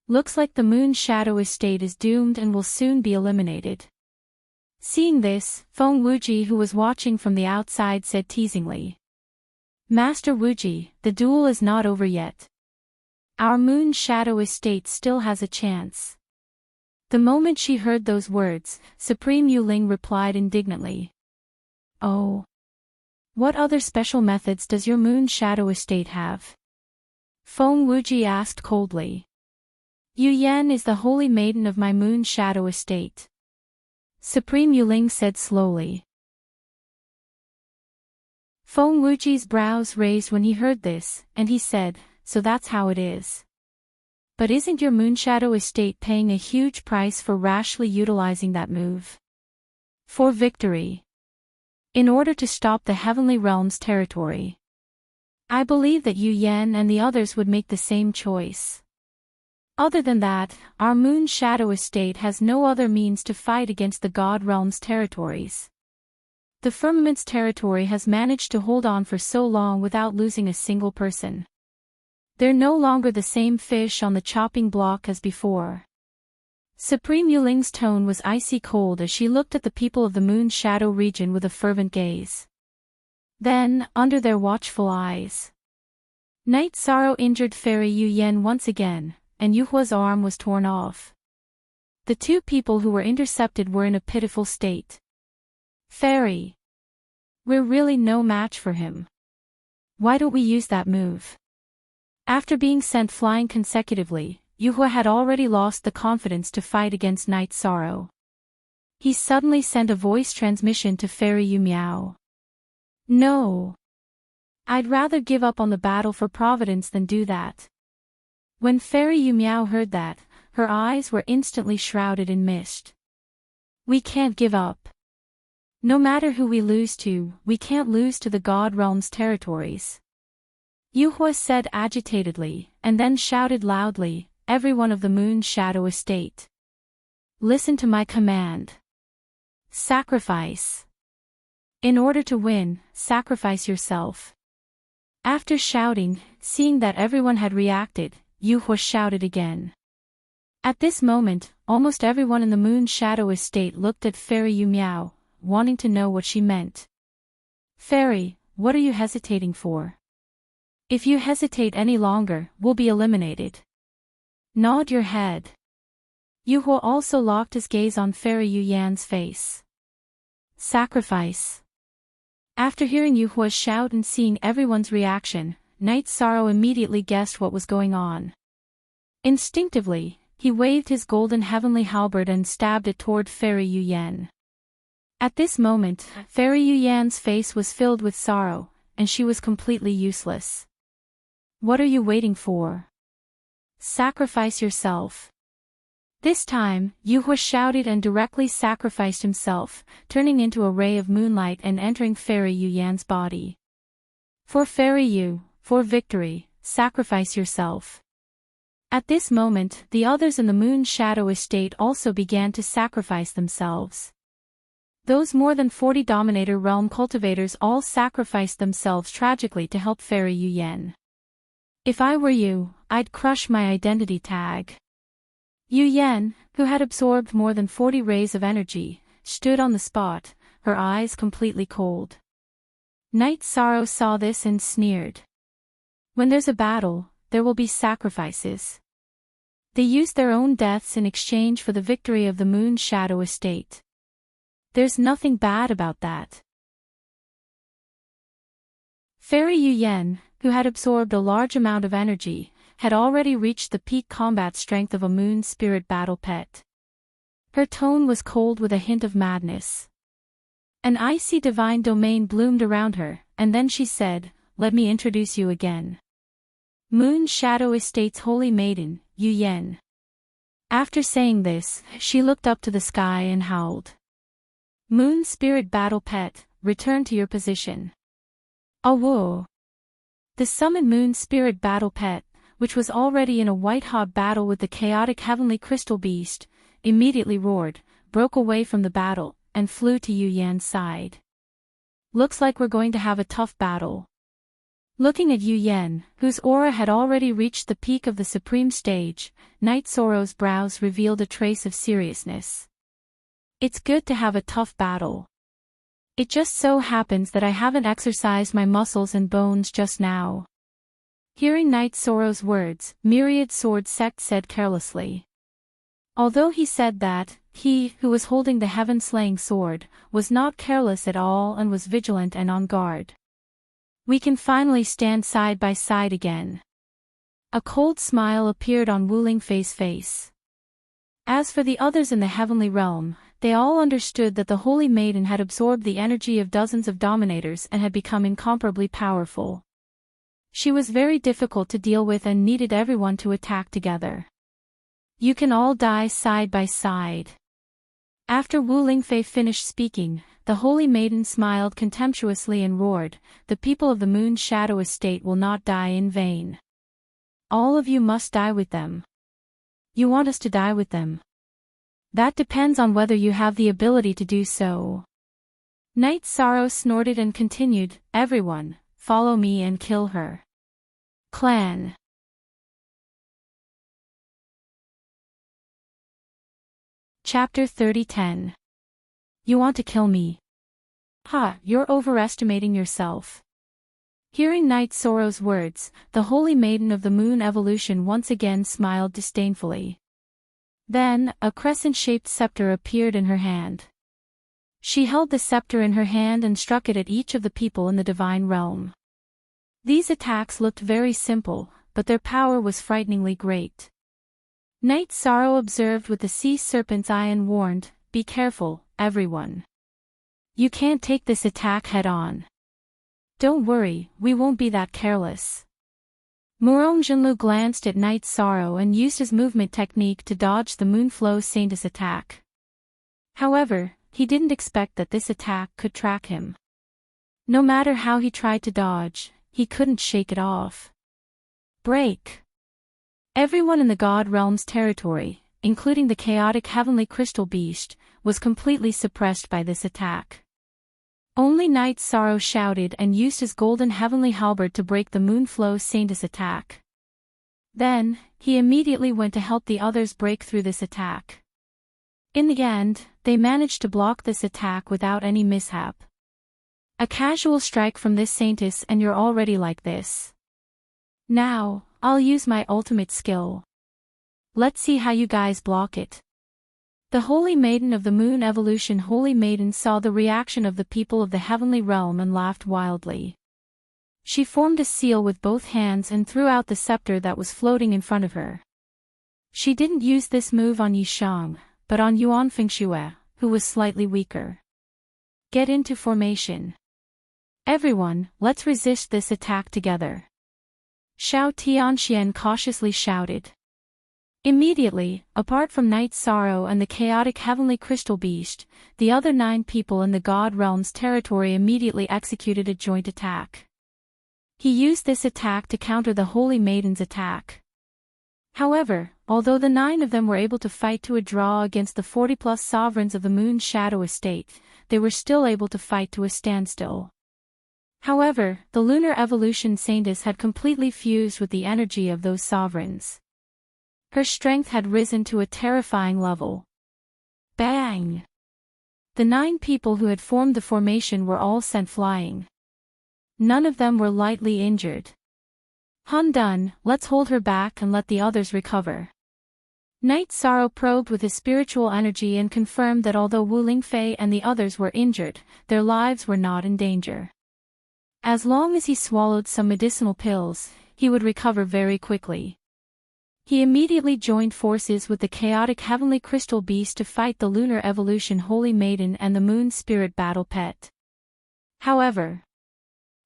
Speaker 1: Looks like the Moon Shadow Estate is doomed and will soon be eliminated. Seeing this, Feng Wuji, who was watching from the outside, said teasingly. Master Wuji, the duel is not over yet. Our Moon Shadow Estate still has a chance. The moment she heard those words, Supreme Yuling replied indignantly. Oh. What other special methods does your moon shadow estate have? Feng Wuji asked coldly. Yu Yan is the holy maiden of my moon shadow estate. Supreme Yuling said slowly. Feng Wuji's brows raised when he heard this, and he said, so that's how it is. But isn't your moonshadow estate paying a huge price for rashly utilizing that move? For victory. In order to stop the Heavenly Realm's territory. I believe that Yu Yan and the others would make the same choice. Other than that, our moon shadow estate has no other means to fight against the God Realm's territories. The firmament's territory has managed to hold on for so long without losing a single person. They're no longer the same fish on the chopping block as before. Supreme Yuling's tone was icy cold as she looked at the people of the moon shadow region with a fervent gaze. Then, under their watchful eyes, Night Sorrow injured Fairy Yu Yan once again, and Yu Hua's arm was torn off. The two people who were intercepted were in a pitiful state. Fairy. We're really no match for him. Why don't we use that move? After being sent flying consecutively, Yu Hua had already lost the confidence to fight against Night Sorrow. He suddenly sent a voice transmission to Fairy Yu Miao. No. I'd rather give up on the battle for Providence than do that. When Fairy Yu Miao heard that, her eyes were instantly shrouded in mist. We can't give up. No matter who we lose to, we can't lose to the God Realm's territories. Yu Hua said agitatedly, and then shouted loudly, everyone of the moon shadow estate. Listen to my command. Sacrifice. In order to win, sacrifice yourself. After shouting, seeing that everyone had reacted, Yu Hua shouted again. At this moment, almost everyone in the moon shadow estate looked at Fairy Yu Miao, wanting to know what she meant. Fairy, what are you hesitating for? If you hesitate any longer, we'll be eliminated. Nod your head. Yu Hua also locked his gaze on Fairy Yu Yan's face. Sacrifice. After hearing Yu Hua's shout and seeing everyone's reaction, Night Sorrow immediately guessed what was going on. Instinctively, he waved his golden heavenly halberd and stabbed it toward Fairy Yu Yan. At this moment, Fairy Yu Yan's face was filled with sorrow, and she was completely useless. What are you waiting for? Sacrifice yourself. This time, Yu Hua shouted and directly sacrificed himself, turning into a ray of moonlight and entering Fairy Yu Yan's body. For Fairy Yu, for victory, sacrifice yourself. At this moment, the others in the moon shadow estate also began to sacrifice themselves. Those more than 40 Dominator Realm cultivators all sacrificed themselves tragically to help Fairy Yu Yan. If I were you, I'd crush my identity tag. Yu Yan, who had absorbed more than 40 rays of energy, stood on the spot, her eyes completely cold. Night Sorrow saw this and sneered. When there's a battle, there will be sacrifices. They used their own deaths in exchange for the victory of the moon shadow estate. There's nothing bad about that. Fairy Yu Yan, who had absorbed a large amount of energy, had already reached the peak combat strength of a moon spirit battle pet. Her tone was cold with a hint of madness. An icy divine domain bloomed around her, and then she said, "Let me introduce you again. Moon Shadow Estate's holy maiden, Yu Yan." After saying this, she looked up to the sky and howled. "Moon Spirit Battle Pet, return to your position." Awoo! The summoned Moon Spirit Battle Pet, which was already in a white-hot battle with the chaotic heavenly crystal beast, immediately roared, broke away from the battle, and flew to Yu Yan's side. "Looks like we're going to have a tough battle." Looking at Yu Yan, whose aura had already reached the peak of the supreme stage, Night Sorrow's brows revealed a trace of seriousness. "It's good to have a tough battle. It just so happens that I haven't exercised my muscles and bones just now." Hearing Night Sorrow's words, Myriad Sword Sect said carelessly. Although he said that, he, who was holding the heaven-slaying sword, was not careless at all and was vigilant and on guard. We can finally stand side by side again. A cold smile appeared on Wu Lingfei's face. As for the others in the heavenly realm, they all understood that the Holy Maiden had absorbed the energy of dozens of dominators and had become incomparably powerful. She was very difficult to deal with and needed everyone to attack together. You can all die side by side. After Wu Lingfei finished speaking, the Holy Maiden smiled contemptuously and roared, "The people of the Moon Shadow Estate will not die in vain. All of you must die with them." You want us to die with them? That depends on whether you have the ability to do so. Night Sorrow snorted and continued, "Everyone, follow me and kill her." Clan. Chapter 30:10. You want to kill me? Ha, you're overestimating yourself. Hearing Night Sorrow's words, the Holy Maiden of the Moon Evolution once again smiled disdainfully. Then, a crescent-shaped scepter appeared in her hand. She held the scepter in her hand and struck it at each of the people in the divine realm. These attacks looked very simple, but their power was frighteningly great. Night Sorrow observed with the sea serpent's eye and warned, "Be careful, everyone. You can't take this attack head-on. Don't worry, we won't be that careless." Murong Jinlu glanced at Night Sorrow and used his movement technique to dodge the Moonflow Saintess attack. However, he didn't expect that this attack could track him. No matter how he tried to dodge, he couldn't shake it off. Break! Everyone in the God Realm's territory, including the chaotic heavenly crystal beast, was completely suppressed by this attack. Only Night Sorrow shouted and used his golden heavenly halberd to break the Moonflow Saintess attack. Then, he immediately went to help the others break through this attack. In the end, they managed to block this attack without any mishap. A casual strike from this Saintess and you're already like this. Now, I'll use my ultimate skill. Let's see how you guys block it. The Holy Maiden of the Moon Evolution Holy Maiden saw the reaction of the people of the heavenly realm and laughed wildly. She formed a seal with both hands and threw out the scepter that was floating in front of her. She didn't use this move on Yishang, but on Yuan Fengxue, who was slightly weaker. Get into formation. Everyone, let's resist this attack together. Xiao Tianxian cautiously shouted. Immediately, apart from Night Sorrow and the chaotic heavenly crystal beast, the other 9 people in the God Realm's territory immediately executed a joint attack. He used this attack to counter the Holy Maiden's attack. However, although the 9 of them were able to fight to a draw against the 40-plus sovereigns of the Moon Shadow Estate, they were still able to fight to a standstill. However, the Lunar Evolution Saintess had completely fused with the energy of those sovereigns. Her strength had risen to a terrifying level. Bang! The 9 people who had formed the formation were all sent flying. None of them were lightly injured. Hun Dun, let's hold her back and let the others recover. Night Sorrow probed with his spiritual energy and confirmed that although Wu Lingfei and the others were injured, their lives were not in danger. As long as he swallowed some medicinal pills, he would recover very quickly. He immediately joined forces with the chaotic heavenly crystal beast to fight the Lunar Evolution Holy Maiden and the Moon Spirit Battle Pet. However,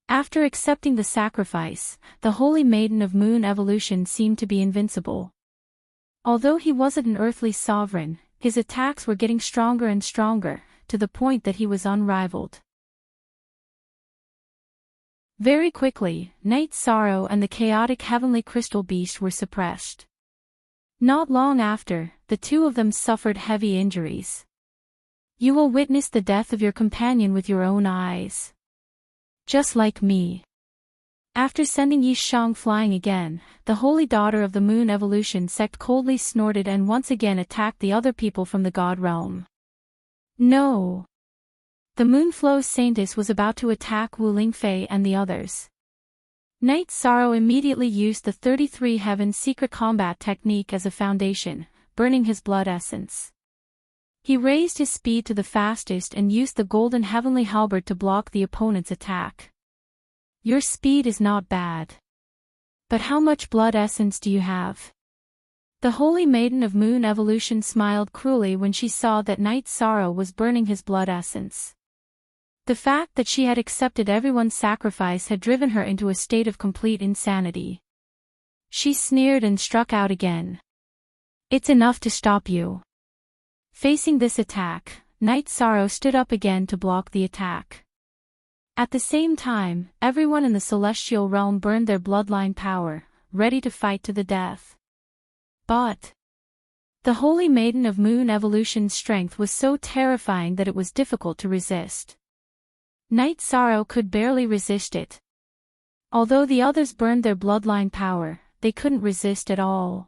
Speaker 1: after accepting the sacrifice, the Holy Maiden of Moon Evolution seemed to be invincible. Although he wasn't an earthly sovereign, his attacks were getting stronger and stronger, to the point that he was unrivaled. Very quickly, Night Sorrow and the chaotic heavenly crystal beast were suppressed. Not long after, the 2 of them suffered heavy injuries. You will witness the death of your companion with your own eyes. Just like me. After sending Yishang flying again, the Holy Daughter of the Moon Evolution sect coldly snorted and once again attacked the other people from the God Realm. No! The Moonflow Saintess was about to attack Wu Lingfei and the others. Night Sorrow immediately used the 33 Heaven secret combat technique as a foundation, burning his blood essence. He raised his speed to the fastest and used the golden heavenly halberd to block the opponent's attack. Your speed is not bad. But how much blood essence do you have? The Holy Maiden of Moon Evolution smiled cruelly when she saw that Night Sorrow was burning his blood essence. The fact that she had accepted everyone's sacrifice had driven her into a state of complete insanity. She sneered and struck out again. It's enough to stop you. Facing this attack, Night Sorrow stood up again to block the attack. At the same time, everyone in the celestial realm burned their bloodline power, ready to fight to the death. But the Holy Maiden of Moon Evolution's strength was so terrifying that it was difficult to resist. Night Sorrow could barely resist it. Although the others burned their bloodline power, they couldn't resist at all.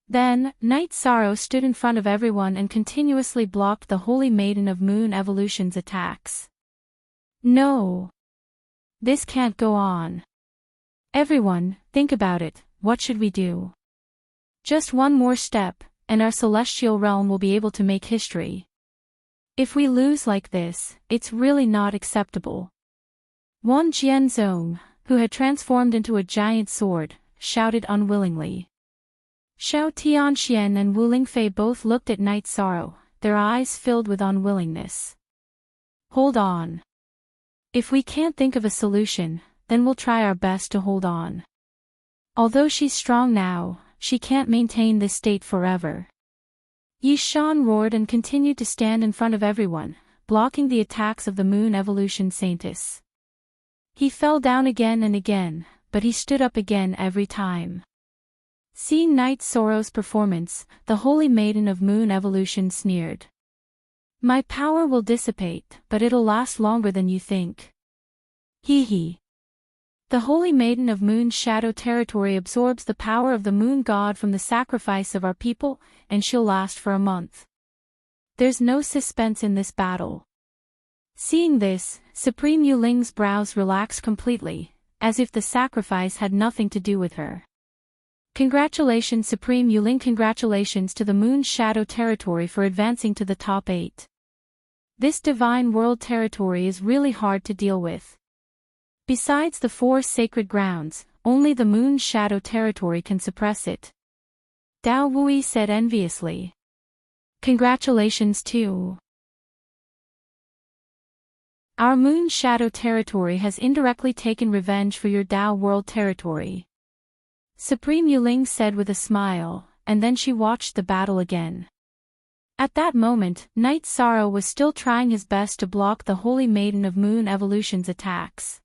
Speaker 1: Then, Night Sorrow stood in front of everyone and continuously blocked the Holy Maiden of Moon Evolution's attacks. No. This can't go on. Everyone, think about it, what should we do? Just one more step, and our celestial realm will be able to make history. If we lose like this, it's really not acceptable. Wan Jianzong, who had transformed into a giant sword, shouted unwillingly. Xiao Tianxian and Wu Lingfei both looked at Night Sorrow, their eyes filled with unwillingness. Hold on. If we can't think of a solution, then we'll try our best to hold on. Although she's strong now, she can't maintain this state forever. Yi Shan roared and continued to stand in front of everyone, blocking the attacks of the Moon Evolution Saintess. He fell down again and again, but he stood up again every time. Seeing Night Sorrow's performance, the Holy Maiden of Moon Evolution sneered. My power will dissipate, but it'll last longer than you think. Hee hee. The Holy Maiden of Moon Shadow Territory absorbs the power of the Moon God from the sacrifice of our people, and she'll last for a month. There's no suspense in this battle. Seeing this, Supreme Yuling's brows relaxed completely, as if the sacrifice had nothing to do with her. Congratulations Supreme Yuling, congratulations to the Moon Shadow Territory for advancing to the top 8. This Divine World Territory is really hard to deal with. Besides the 4 sacred grounds, only the Moon Shadow Territory can suppress it. Dao Wui said enviously. Congratulations too. Our Moon Shadow Territory has indirectly taken revenge for your Dao World Territory. Supreme Yuling said with a smile, and then she watched the battle again. At that moment, Night Sorrow was still trying his best to block the Holy Maiden of Moon Evolution's attacks.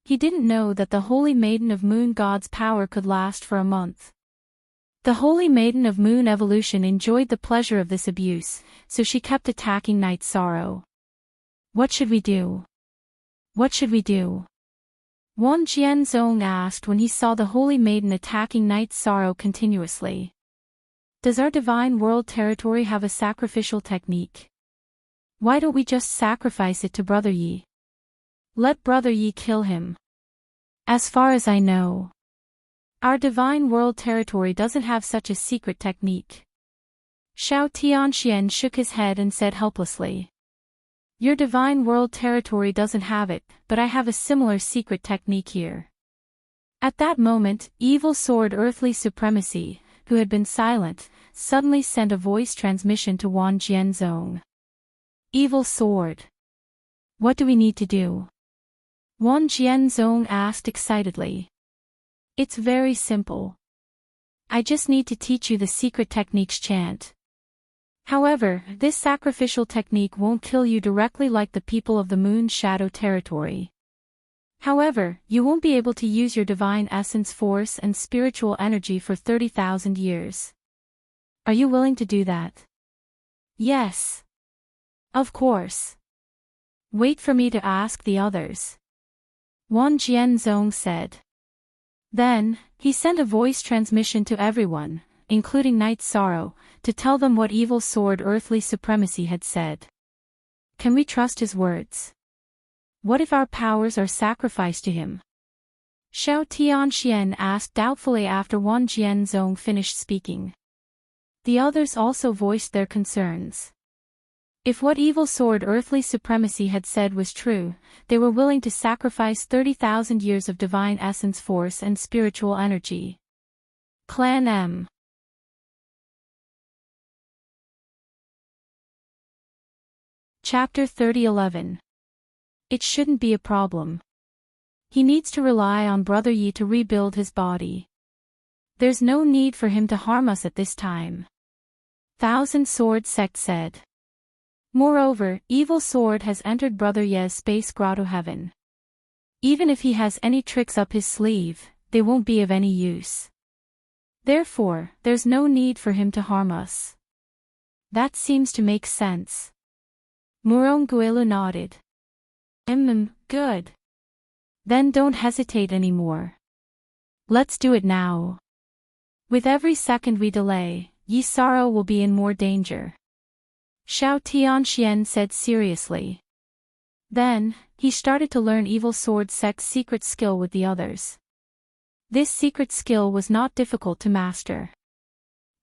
Speaker 1: He didn't know that the Holy Maiden of Moon God's power could last for a month. The Holy Maiden of Moon Evolution enjoyed the pleasure of this abuse, so she kept attacking Night Sorrow. What should we do? What should we do? Wan Jianzong asked when he saw the Holy Maiden attacking Night Sorrow continuously. Does our Divine World Territory have a sacrificial technique? Why don't we just sacrifice it to Brother Yi? Let Brother Yi kill him. As far as I know, our Divine World Territory doesn't have such a secret technique. Xiao Tianxian shook his head and said helplessly. Your Divine World Territory doesn't have it, but I have a similar secret technique here. At that moment, Evil Sword Earthly Supremacy, who had been silent, suddenly sent a voice transmission to Wan Jianzong. Evil Sword. What do we need to do? Wan Jianzong asked excitedly. It's very simple. I just need to teach you the secret technique's chant. However, this sacrificial technique won't kill you directly like the people of the Moon Shadow Territory. However, you won't be able to use your divine essence force and spiritual energy for 30,000 years. Are you willing to do that? Yes. Of course. Wait for me to ask the others. Wan Jianzong said. Then, he sent a voice transmission to everyone, including Night Sorrow, to tell them what Evil Sword Earthly Supremacy had said. Can we trust his words? What if our powers are sacrificed to him? Xiao Tianxian asked doubtfully after Wan Jianzong finished speaking. The others also voiced their concerns. If what evil sword earthly supremacy had said was true, they were willing to sacrifice 30,000 years of divine essence force and spiritual energy. Clan M. Chapter 30:11. It shouldn't be a problem. He needs to rely on Brother Yi to rebuild his body. There's no need for him to harm us at this time. Thousand Sword Sect said. Moreover, Evil Sword has entered Brother Ye's space grotto heaven. Even if he has any tricks up his sleeve, they won't be of any use. Therefore, there's no need for him to harm us. That seems to make sense. Muronguelu nodded. Good. Then don't hesitate anymore. Let's do it now. With every second we delay, Yi Saro will be in more danger. Xiao Tianxian said seriously. Then, he started to learn Evil Sword Sect's secret skill with the others. This secret skill was not difficult to master.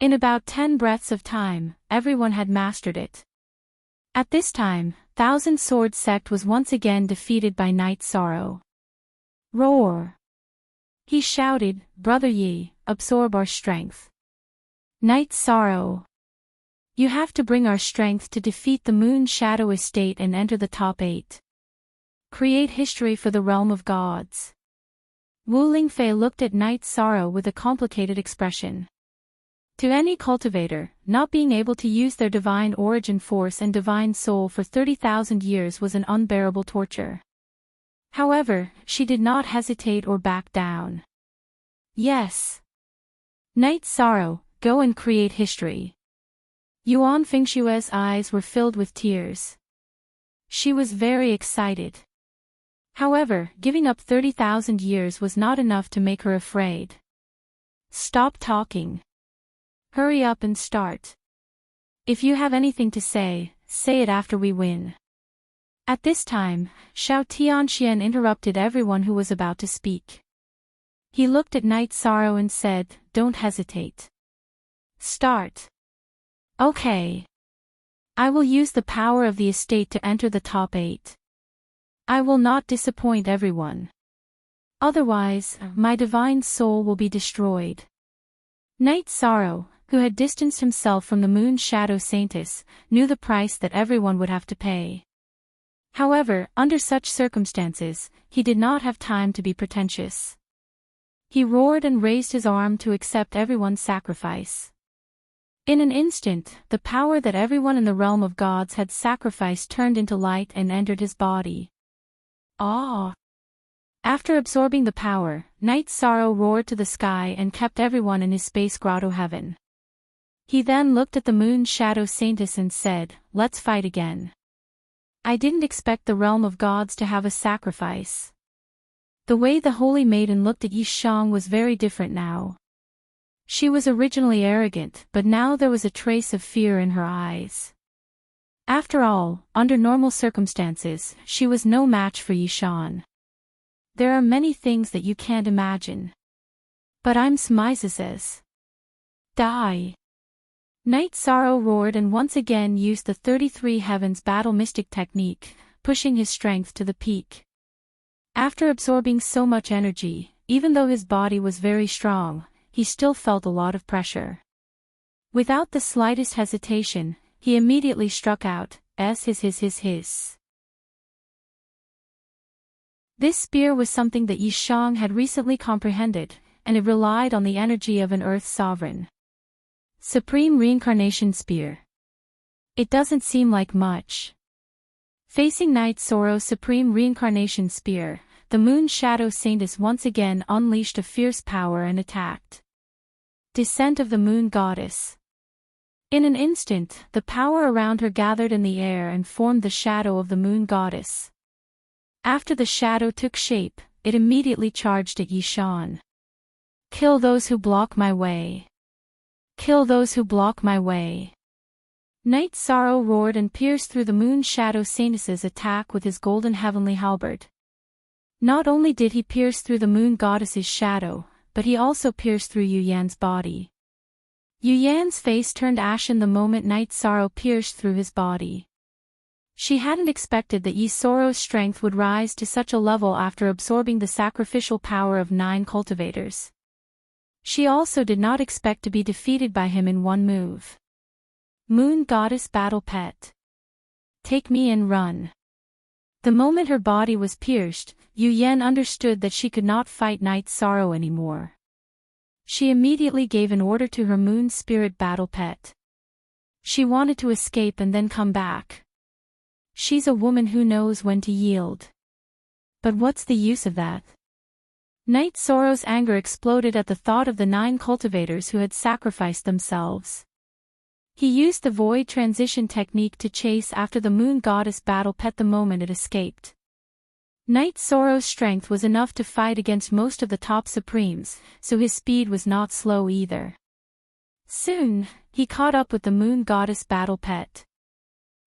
Speaker 1: In about 10 breaths of time, everyone had mastered it. At this time, Thousand Sword Sect was once again defeated by Night Sorrow. Roar! He shouted, Brother Yi, absorb our strength. Night Sorrow! You have to bring our strength to defeat the Moon Shadow Estate and enter the top 8. Create history for the realm of gods. Wu Lingfei looked at Night Sorrow with a complicated expression. To any cultivator, not being able to use their divine origin force and divine soul for 30,000 years was an unbearable torture. However, she did not hesitate or back down. Yes. Night Sorrow, go and create history. Yuan Fengshue's eyes were filled with tears. She was very excited. However, giving up 30,000 years was not enough to make her afraid. Stop talking. Hurry up and start. If you have anything to say, say it after we win. At this time, Xiao Tianxian interrupted everyone who was about to speak. He looked at Night Sorrow and said, Don't hesitate. Start. Okay. I will use the power of the estate to enter the top 8. I will not disappoint everyone. Otherwise, my divine soul will be destroyed. Night Sorrow, who had distanced himself from the Moon Shadow Saintess, knew the price that everyone would have to pay. However, under such circumstances, he did not have time to be pretentious. He roared and raised his arm to accept everyone's sacrifice. In an instant, the power that everyone in the realm of gods had sacrificed turned into light and entered his body. Ah! After absorbing the power, Night Sorrow roared to the sky and kept everyone in his space grotto heaven. He then looked at the Moon Shadow Saintess and said, Let's fight again. I didn't expect the realm of gods to have a sacrifice. The way the Holy Maiden looked at Yi Shang was very different now. She was originally arrogant, but now there was a trace of fear in her eyes. After all, under normal circumstances, she was no match for Yi Shan. There are many things that you can't imagine. But I'm Smizes. Die. Night Sorrow roared and once again used the 33 Heavens Battle Mystic technique, pushing his strength to the peak. After absorbing so much energy, even though his body was very strong, he still felt a lot of pressure. Without the slightest hesitation, he immediately struck out, his. This spear was something that Yi Shang had recently comprehended, and it relied on the energy of an Earth Sovereign. Supreme Reincarnation Spear. It doesn't seem like much. Facing Night Sorrow's Supreme Reincarnation Spear, the Moon Shadow Saintess once again unleashed a fierce power and attacked. Descent of the Moon Goddess. In an instant, the power around her gathered in the air and formed the shadow of the Moon Goddess. After the shadow took shape, it immediately charged at Yi Shan. Kill those who block my way. Kill those who block my way. Night Sorrow roared and pierced through the Moon Shadow Saintess's attack with his golden heavenly halberd. Not only did he pierce through the Moon Goddess's shadow, but he also pierced through Yu Yan's body. Yu Yan's face turned ashen the moment Night Sorrow pierced through his body. She hadn't expected that Yisoro's strength would rise to such a level after absorbing the sacrificial power of 9 cultivators. She also did not expect to be defeated by him in one move. Moon Goddess Battle Pet. Take me and run. The moment her body was pierced, Yu Yan understood that she could not fight Night Sorrow anymore. She immediately gave an order to her Moon Spirit Battle Pet. She wanted to escape and then come back. She's a woman who knows when to yield. But what's the use of that? Night Sorrow's anger exploded at the thought of the 9 cultivators who had sacrificed themselves. He used the void transition technique to chase after the Moon Goddess Battle Pet the moment it escaped. Night Sorrow's strength was enough to fight against most of the top Supremes, so his speed was not slow either. Soon, he caught up with the Moon Goddess Battle Pet.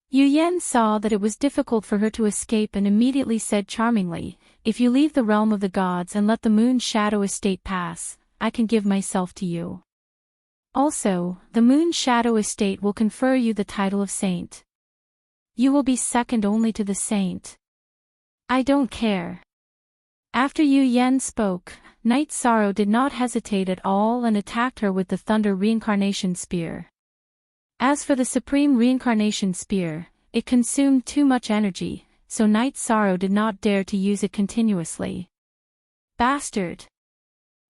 Speaker 1: Yu Yan saw that it was difficult for her to escape and immediately said charmingly, "If you leave the realm of the gods and let the Moon Shadow Estate pass, I can give myself to you. Also, the Moon Shadow Estate will confer you the title of Saint. You will be second only to the Saint. I don't care." After Yu Yan spoke, Night Sorrow did not hesitate at all and attacked her with the Thunder Reincarnation Spear. As for the Supreme Reincarnation Spear, it consumed too much energy, so Night Sorrow did not dare to use it continuously. "Bastard!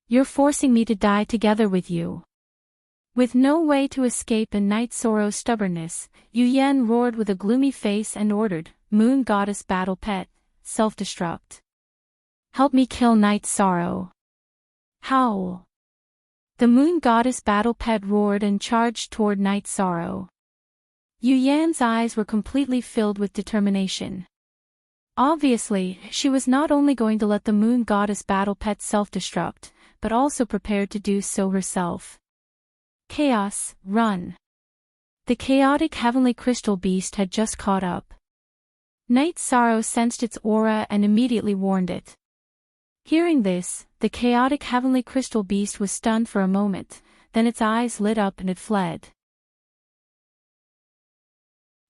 Speaker 1: You're forcing me to die together with you." With no way to escape and Night Sorrow's stubbornness, Yu Yan roared with a gloomy face and ordered, "Moon Goddess Battle Pet, self-destruct. Help me kill Night Sorrow." Howl. The Moon Goddess Battle Pet roared and charged toward Night Sorrow. Yu Yan's eyes were completely filled with determination. Obviously, she was not only going to let the Moon Goddess Battle Pet self-destruct, but also prepared to do so herself. Chaos, run. The chaotic heavenly crystal beast had just caught up. Night Sorrow sensed its aura and immediately warned it. Hearing this, the chaotic heavenly crystal beast was stunned for a moment, then its eyes lit up and it fled.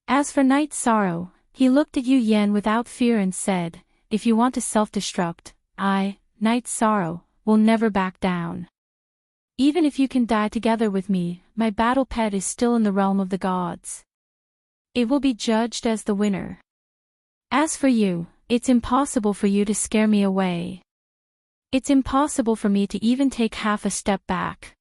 Speaker 1: As for Night Sorrow, he looked at Yu Yan without fear and said, "If you want to self-destruct, I, Night Sorrow, will never back down. Even if you can die together with me, my battle pet is still in the realm of the gods. It will be judged as the winner. As for you, it's impossible for you to scare me away. It's impossible for me to even take half a step back."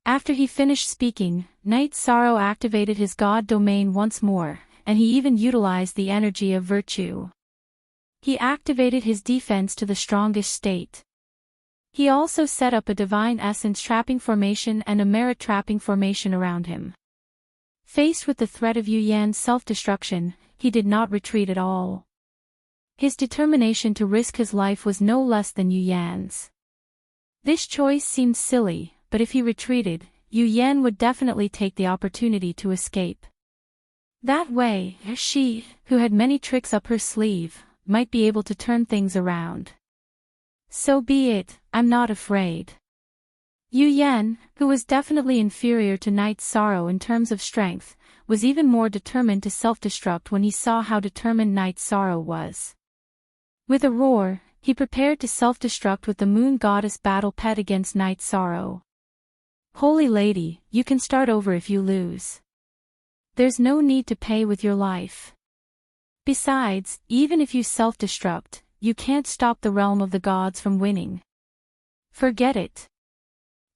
Speaker 1: After he finished speaking, Night Sorrow activated his god domain once more, and he even utilized the energy of virtue. He activated his defense to the strongest state. He also set up a divine essence trapping formation and a merit trapping formation around him. Faced with the threat of Yu Yan's self-destruction, he did not retreat at all. His determination to risk his life was no less than Yu Yan's. This choice seemed silly, but if he retreated, Yu Yan would definitely take the opportunity to escape. That way, she, who had many tricks up her sleeve, might be able to turn things around. So be it, I'm not afraid. Yu Yan, who was definitely inferior to Night Sorrow in terms of strength, was even more determined to self-destruct when he saw how determined Night Sorrow was. With a roar, he prepared to self-destruct with the Moon Goddess Battle Pet against Night Sorrow. "Holy Lady, you can start over if you lose. There's no need to pay with your life. Besides, even if you self-destruct, you can't stop the realm of the gods from winning. Forget it."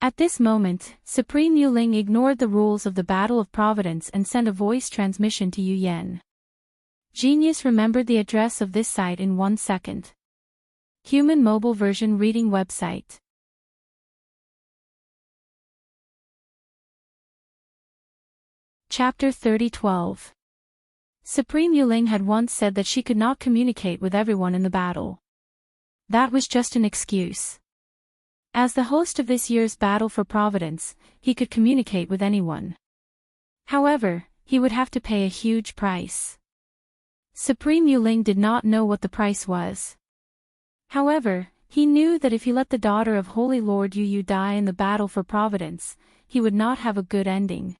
Speaker 1: At this moment, Supreme Yuling ignored the rules of the Battle of Providence and sent a voice transmission to Yu Yan. Genius remembered the address of this site in 1 second. Human mobile version reading website. Chapter 30:12. Supreme Yuling had once said that she could not communicate with everyone in the battle. That was just an excuse. As the host of this year's Battle for Providence, he could communicate with anyone. However, he would have to pay a huge price. Supreme Yuling did not know what the price was. However, he knew that if he let the daughter of Holy Lord Yu die in the Battle for Providence, he would not have a good ending.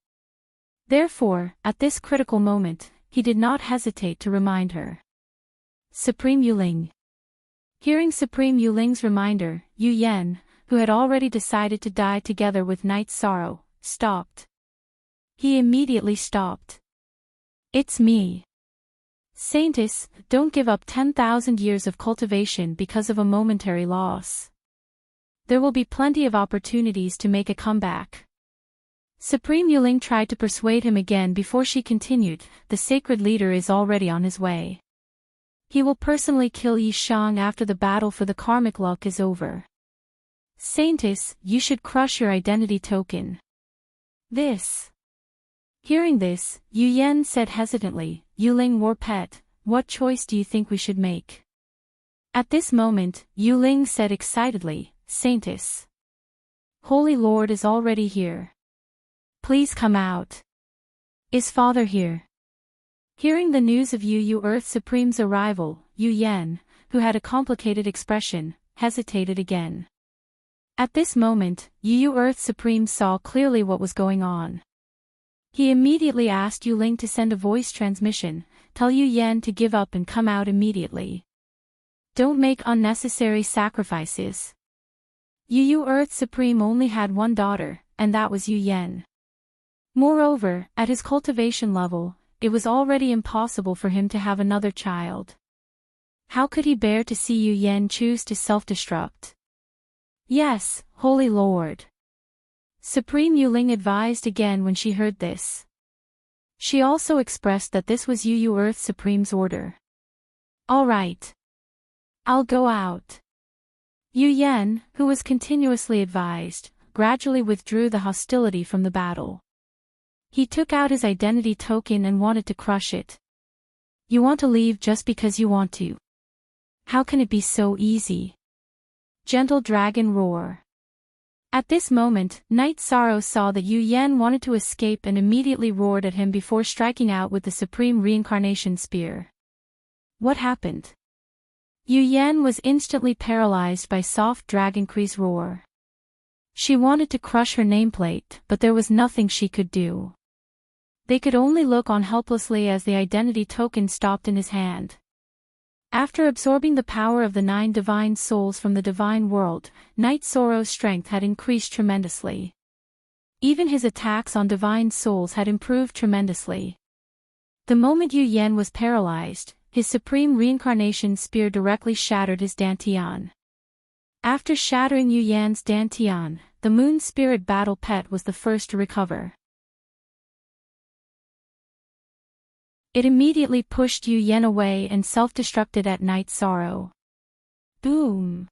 Speaker 1: Therefore, at this critical moment, he did not hesitate to remind her. Supreme Yuling. Hearing Supreme Yuling's reminder, Yu Yan, who had already decided to die together with Night Sorrow, stopped. He immediately stopped. It's me. Saintess, don't give up 10,000 years of cultivation because of a momentary loss. There will be plenty of opportunities to make a comeback. Supreme Yuling tried to persuade him again before she continued, the sacred leader is already on his way. He will personally kill Yi Shang after the battle for the karmic luck is over. Saintess, you should crush your identity token. This. Hearing this, Yu Yan said hesitantly, Yuling War Pet, what choice do you think we should make? At this moment, Yuling said excitedly, Saintess. Holy Lord is already here. Please come out. Is Father here? Hearing the news of Yu Earth Supreme's arrival, Yu Yan, who had a complicated expression, hesitated again. At this moment, Yu Earth Supreme saw clearly what was going on. He immediately asked Yu Ling to send a voice transmission, tell Yu Yan to give up and come out immediately. Don't make unnecessary sacrifices. Yu Earth Supreme only had one daughter, and that was Yu Yan. Moreover, at his cultivation level, it was already impossible for him to have another child. How could he bear to see Yu Yan choose to self-destruct? Yes, Holy Lord. Supreme Yuling advised again when she heard this. She also expressed that this was Yu Earth Supreme's order. All right. I'll go out. Yu Yan, who was continuously advised, gradually withdrew the hostility from the battle. He took out his identity token and wanted to crush it. You want to leave just because you want to. How can it be so easy? Gentle dragon roar. At this moment, Night Sorrow saw that Yu Yan wanted to escape and immediately roared at him before striking out with the Supreme Reincarnation Spear. What happened? Yu Yan was instantly paralyzed by soft dragoncree's roar. She wanted to crush her nameplate, but there was nothing she could do. They could only look on helplessly as the identity token stopped in his hand. After absorbing the power of the 9 divine souls from the divine world, Night Sorrow's strength had increased tremendously. Even his attacks on divine souls had improved tremendously. The moment Yu Yan was paralyzed, his Supreme Reincarnation Spear directly shattered his Dantian. After shattering Yu Yan's Dantian, the Moon Spirit Battle Pet was the first to recover. It immediately pushed Yu Yan away and self-destructed at Night Sorrow. Boom!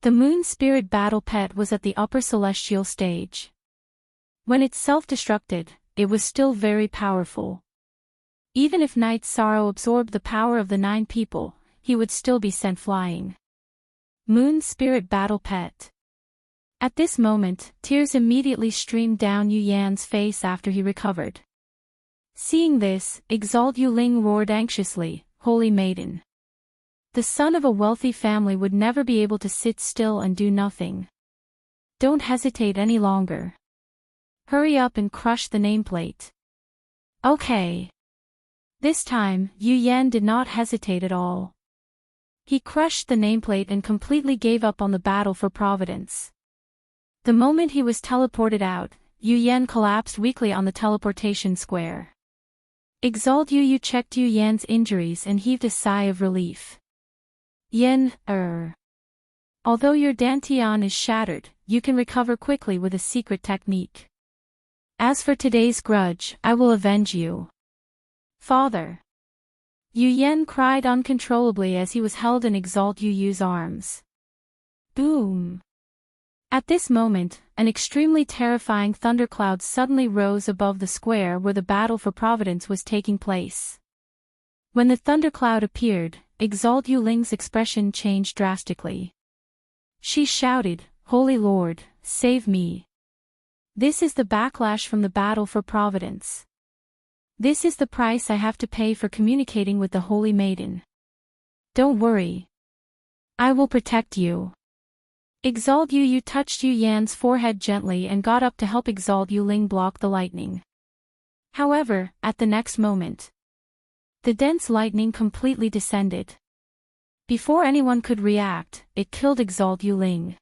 Speaker 1: The Moon Spirit Battle Pet was at the upper celestial stage. When it self-destructed, it was still very powerful. Even if Night Sorrow absorbed the power of the 9 people, he would still be sent flying. Moon Spirit Battle Pet. At this moment, tears immediately streamed down Yu Yan's face after he recovered. Seeing this, Exalt Yuling roared anxiously, Holy Maiden. The son of a wealthy family would never be able to sit still and do nothing. Don't hesitate any longer. Hurry up and crush the nameplate. Okay. This time, Yu Yan did not hesitate at all. He crushed the nameplate and completely gave up on the battle for Providence. The moment he was teleported out, Yu Yan collapsed weakly on the teleportation square. Exalt Yu checked Yu Yan's injuries and heaved a sigh of relief. Yen, although your Dantian is shattered, you can recover quickly with a secret technique. As for today's grudge, I will avenge you. Father. Yu Yan cried uncontrollably as he was held in Exalt Yu's arms. Boom! At this moment, an extremely terrifying thundercloud suddenly rose above the square where the battle for Providence was taking place. When the thundercloud appeared, Exalt Yuling's expression changed drastically. She shouted, Holy Lord, save me. This is the backlash from the battle for Providence. This is the price I have to pay for communicating with the Holy Maiden. Don't worry. I will protect you. Exalt Yu touched Yu Yan's forehead gently and got up to help Exalt Yuling block the lightning. However, at the next moment, The dense lightning completely descended. Before anyone could react, it killed Exalt Yu Ling.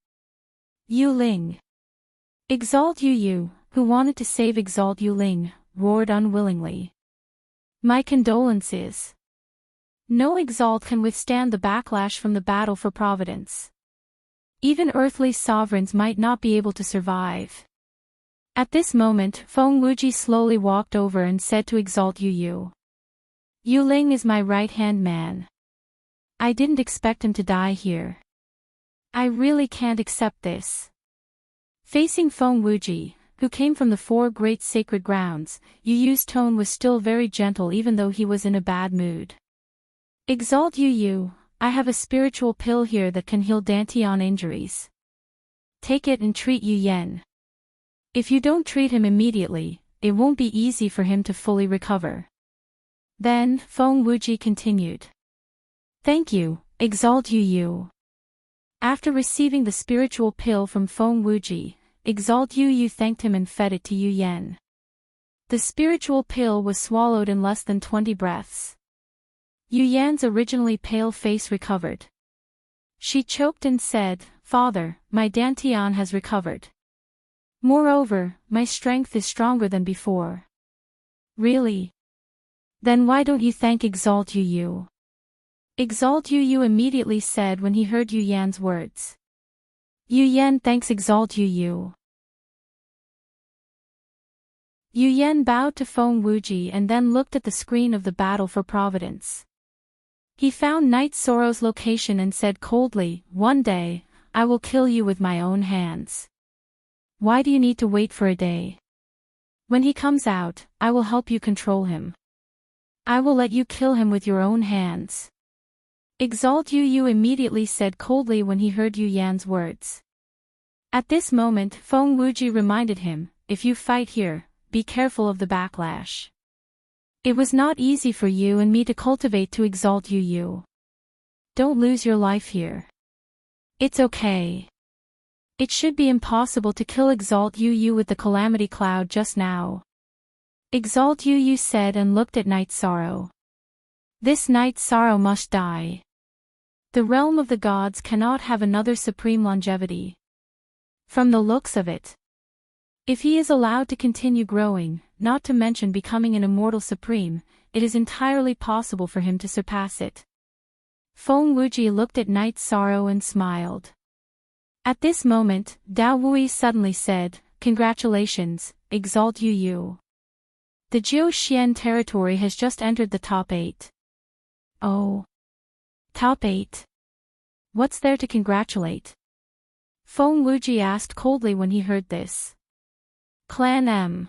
Speaker 1: Yu Ling. Exalt Yu Yu, who wanted to save Exalt Yu Ling, roared unwillingly. My condolences. No Exalt can withstand the backlash from the battle for Providence. Even earthly sovereigns might not be able to survive. At this moment, Feng Wuji slowly walked over and said to Exalt Yu Yu. Yu Ling is my right-hand man. I didn't expect him to die here. I really can't accept this. Facing Feng Wuji, who came from the four great sacred grounds, Yu Yu's tone was still very gentle even though he was in a bad mood. Exalt Yu Yu, I have a spiritual pill here that can heal Dantian injuries. Take it and treat Yu Yen. If you don't treat him immediately, it won't be easy for him to fully recover. Then, Feng Wuji continued. Thank you, Exalt Yu Yu. After receiving the spiritual pill from Feng Wuji, Exalt Yu Yu thanked him and fed it to Yu Yen. The spiritual pill was swallowed in less than 20 breaths. Yu Yan's originally pale face recovered. She choked and said, Father, my Dantian has recovered. Moreover, my strength is stronger than before. Really? Then why don't you thank Exalt Yu Yu? Exalt Yu Yu immediately said when he heard Yu Yan's words. Yu Yan thanks Exalt Yu Yu. Yu Yan bowed to Feng Wuji and then looked at the screen of the battle for Providence. He found Knight Sorrow's location and said coldly, One day, I will kill you with my own hands. Why do you need to wait for a day? When he comes out, I will help you control him. I will let you kill him with your own hands. Exalt Yu Yu immediately said coldly when he heard Yu Yan's words. At this moment, Feng Wuji reminded him, if you fight here, be careful of the backlash. It was not easy for you and me to cultivate to Exalt Yu Yu. Don't lose your life here. It's okay. It should be impossible to kill Exalt Yu Yu with the Calamity Cloud just now. Exalt Yu Yu said and looked at Knight Sorrow. This Knight Sorrow must die. The realm of the gods cannot have another supreme longevity. From the looks of it. If he is allowed to continue growing, not to mention becoming an immortal supreme, it is entirely possible for him to surpass it. Feng Wuji looked at Knight Sorrow and smiled. At this moment, Dao Wui suddenly said, Congratulations, Exalt Yu Yu. The Jiuxian territory has just entered the top 8. Oh. Top 8. What's there to congratulate? Feng Wuji asked coldly when he heard this. Clan M.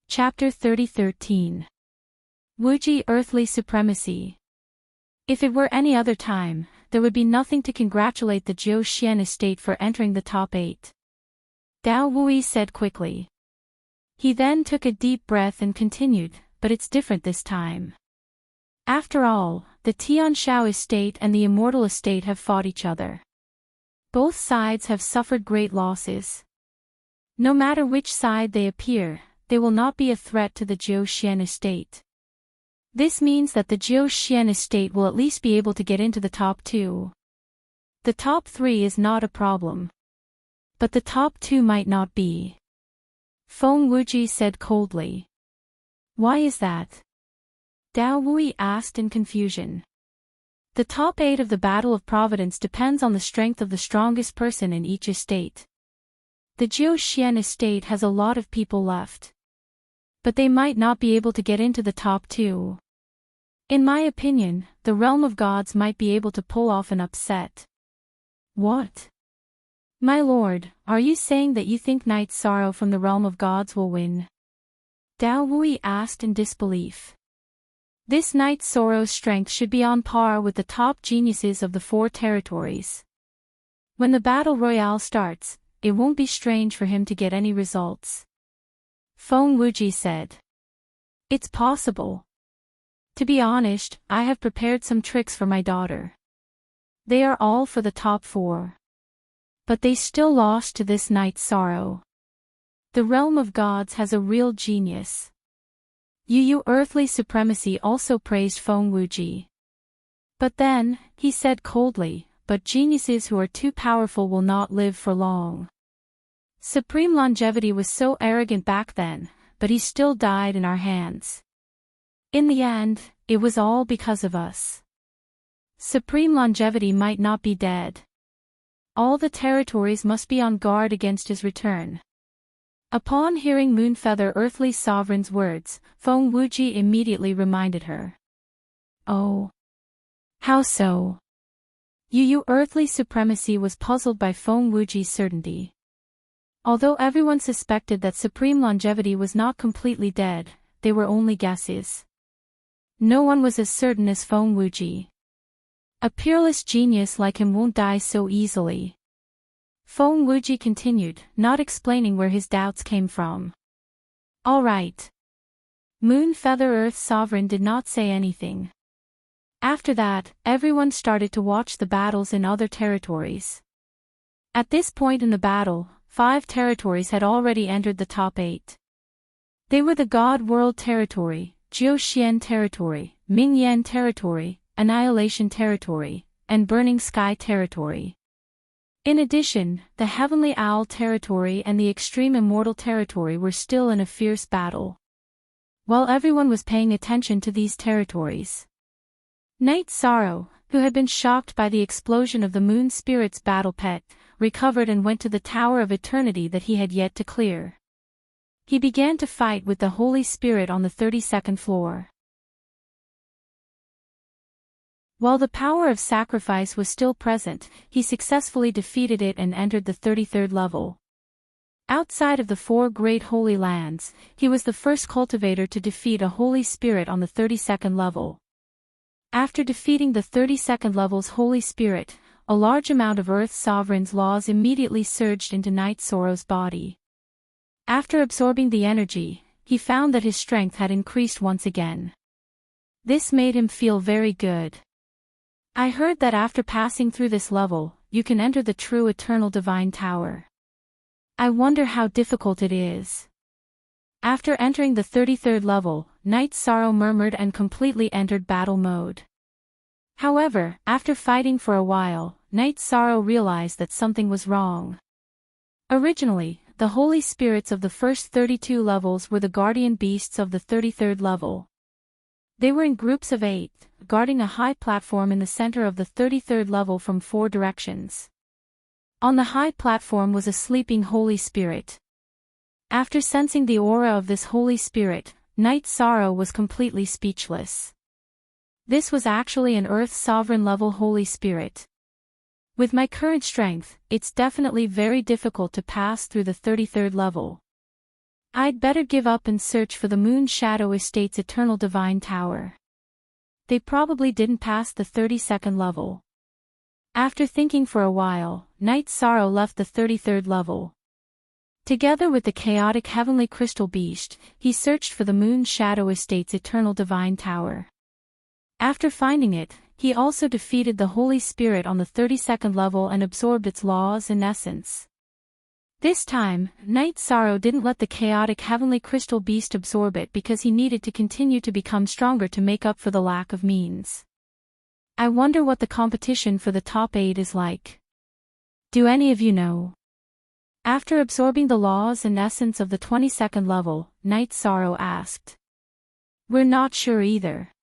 Speaker 1: Chapter 30:13. Wuji Earthly Supremacy. If it were any other time, there would be nothing to congratulate the Jiuxian estate for entering the top 8. Dao Wui said quickly. He then took a deep breath and continued, but it's different this time. After all, the Tianshao estate and the Immortal estate have fought each other. Both sides have suffered great losses. No matter which side they appear, they will not be a threat to the Jiuxian estate. This means that the Jiuxian estate will at least be able to get into the top 2. The top 3 is not a problem. But the top 2 might not be. Feng Wuji said coldly. Why is that? Dao Wui asked in confusion. The top 8 of the Battle of Providence depends on the strength of the strongest person in each estate. The Jiuxian estate has a lot of people left. But they might not be able to get into the top 2. In my opinion, the realm of gods might be able to pull off an upset. What? My lord, are you saying that you think Knight Sorrow from the realm of gods will win? Dao Wui asked in disbelief. This Knight Sorrow's strength should be on par with the top geniuses of the 4 territories. When the battle royale starts, it won't be strange for him to get any results. Feng Wuji said. It's possible. To be honest, I have prepared some tricks for my daughter. They are all for the top 4. But they still lost to this Knight Sorrow. The realm of gods has a real genius. Yu earthly supremacy also praised Feng Wuji. But then, he said coldly, but geniuses who are too powerful will not live for long. Supreme longevity was so arrogant back then, but he still died in our hands. In the end, it was all because of us. Supreme longevity might not be dead. All the territories must be on guard against his return. Upon hearing Moonfeather Earthly Sovereign's words, Feng Wuji immediately reminded her. Oh. How so? Yu Earthly Supremacy was puzzled by Feng Wuji's certainty. Although everyone suspected that Supreme Longevity was not completely dead, they were only guesses. No one was as certain as Feng Wuji. A peerless genius like him won't die so easily. Feng Wuji continued, not explaining where his doubts came from. All right. Moonfeather Earth Sovereign did not say anything. After that, everyone started to watch the battles in other territories. At this point in the battle, 5 territories had already entered the top 8. They were the God World Territory, Jiuxian Territory, Mingyan Territory, Annihilation Territory, and Burning Sky Territory. In addition, the Heavenly Owl Territory and the Extreme Immortal Territory were still in a fierce battle. While everyone was paying attention to these territories, Night Sorrow, who had been shocked by the explosion of the Moon Spirit's battle pet, recovered and went to the Tower of Eternity that he had yet to clear. He began to fight with the Holy Spirit on the 32nd floor. While the power of sacrifice was still present, he successfully defeated it and entered the 33rd level. Outside of the 4 great holy lands, he was the first cultivator to defeat a Holy Spirit on the 32nd level. After defeating the 32nd level's Holy Spirit, a large amount of Earth Sovereign's laws immediately surged into Night Sorrow's body. After absorbing the energy, he found that his strength had increased once again. This made him feel very good. I heard that after passing through this level, you can enter the true Eternal Divine Tower. I wonder how difficult it is. After entering the 33rd level, Night Sorrow murmured and completely entered battle mode. However, after fighting for a while, Night Sorrow realized that something was wrong. Originally, the Holy Spirits of the first 32 levels were the guardian beasts of the 33rd level. They were in groups of 8, guarding a high platform in the center of the 33rd level from 4 directions. On the high platform was a sleeping Holy Spirit. After sensing the aura of this Holy Spirit, Night Sorrow was completely speechless. This was actually an Earth Sovereign level Holy Spirit. With my current strength, it's definitely very difficult to pass through the 33rd level. I'd better give up and search for the Moon Shadow Estate's Eternal Divine Tower. They probably didn't pass the 32nd level. After thinking for a while, Night Sorrow left the 33rd level. Together with the chaotic Heavenly Crystal Beast, he searched for the Moon Shadow Estate's Eternal Divine Tower. After finding it, he also defeated the Holy Spirit on the 32nd level and absorbed its laws and essence. This time, Night Sorrow didn't let the chaotic Heavenly Crystal Beast absorb it because he needed to continue to become stronger to make up for the lack of means. I wonder what the competition for the top 8 is like. Do any of you know? After absorbing the laws and essence of the 22nd level, Night Sorrow asked. We're not sure either.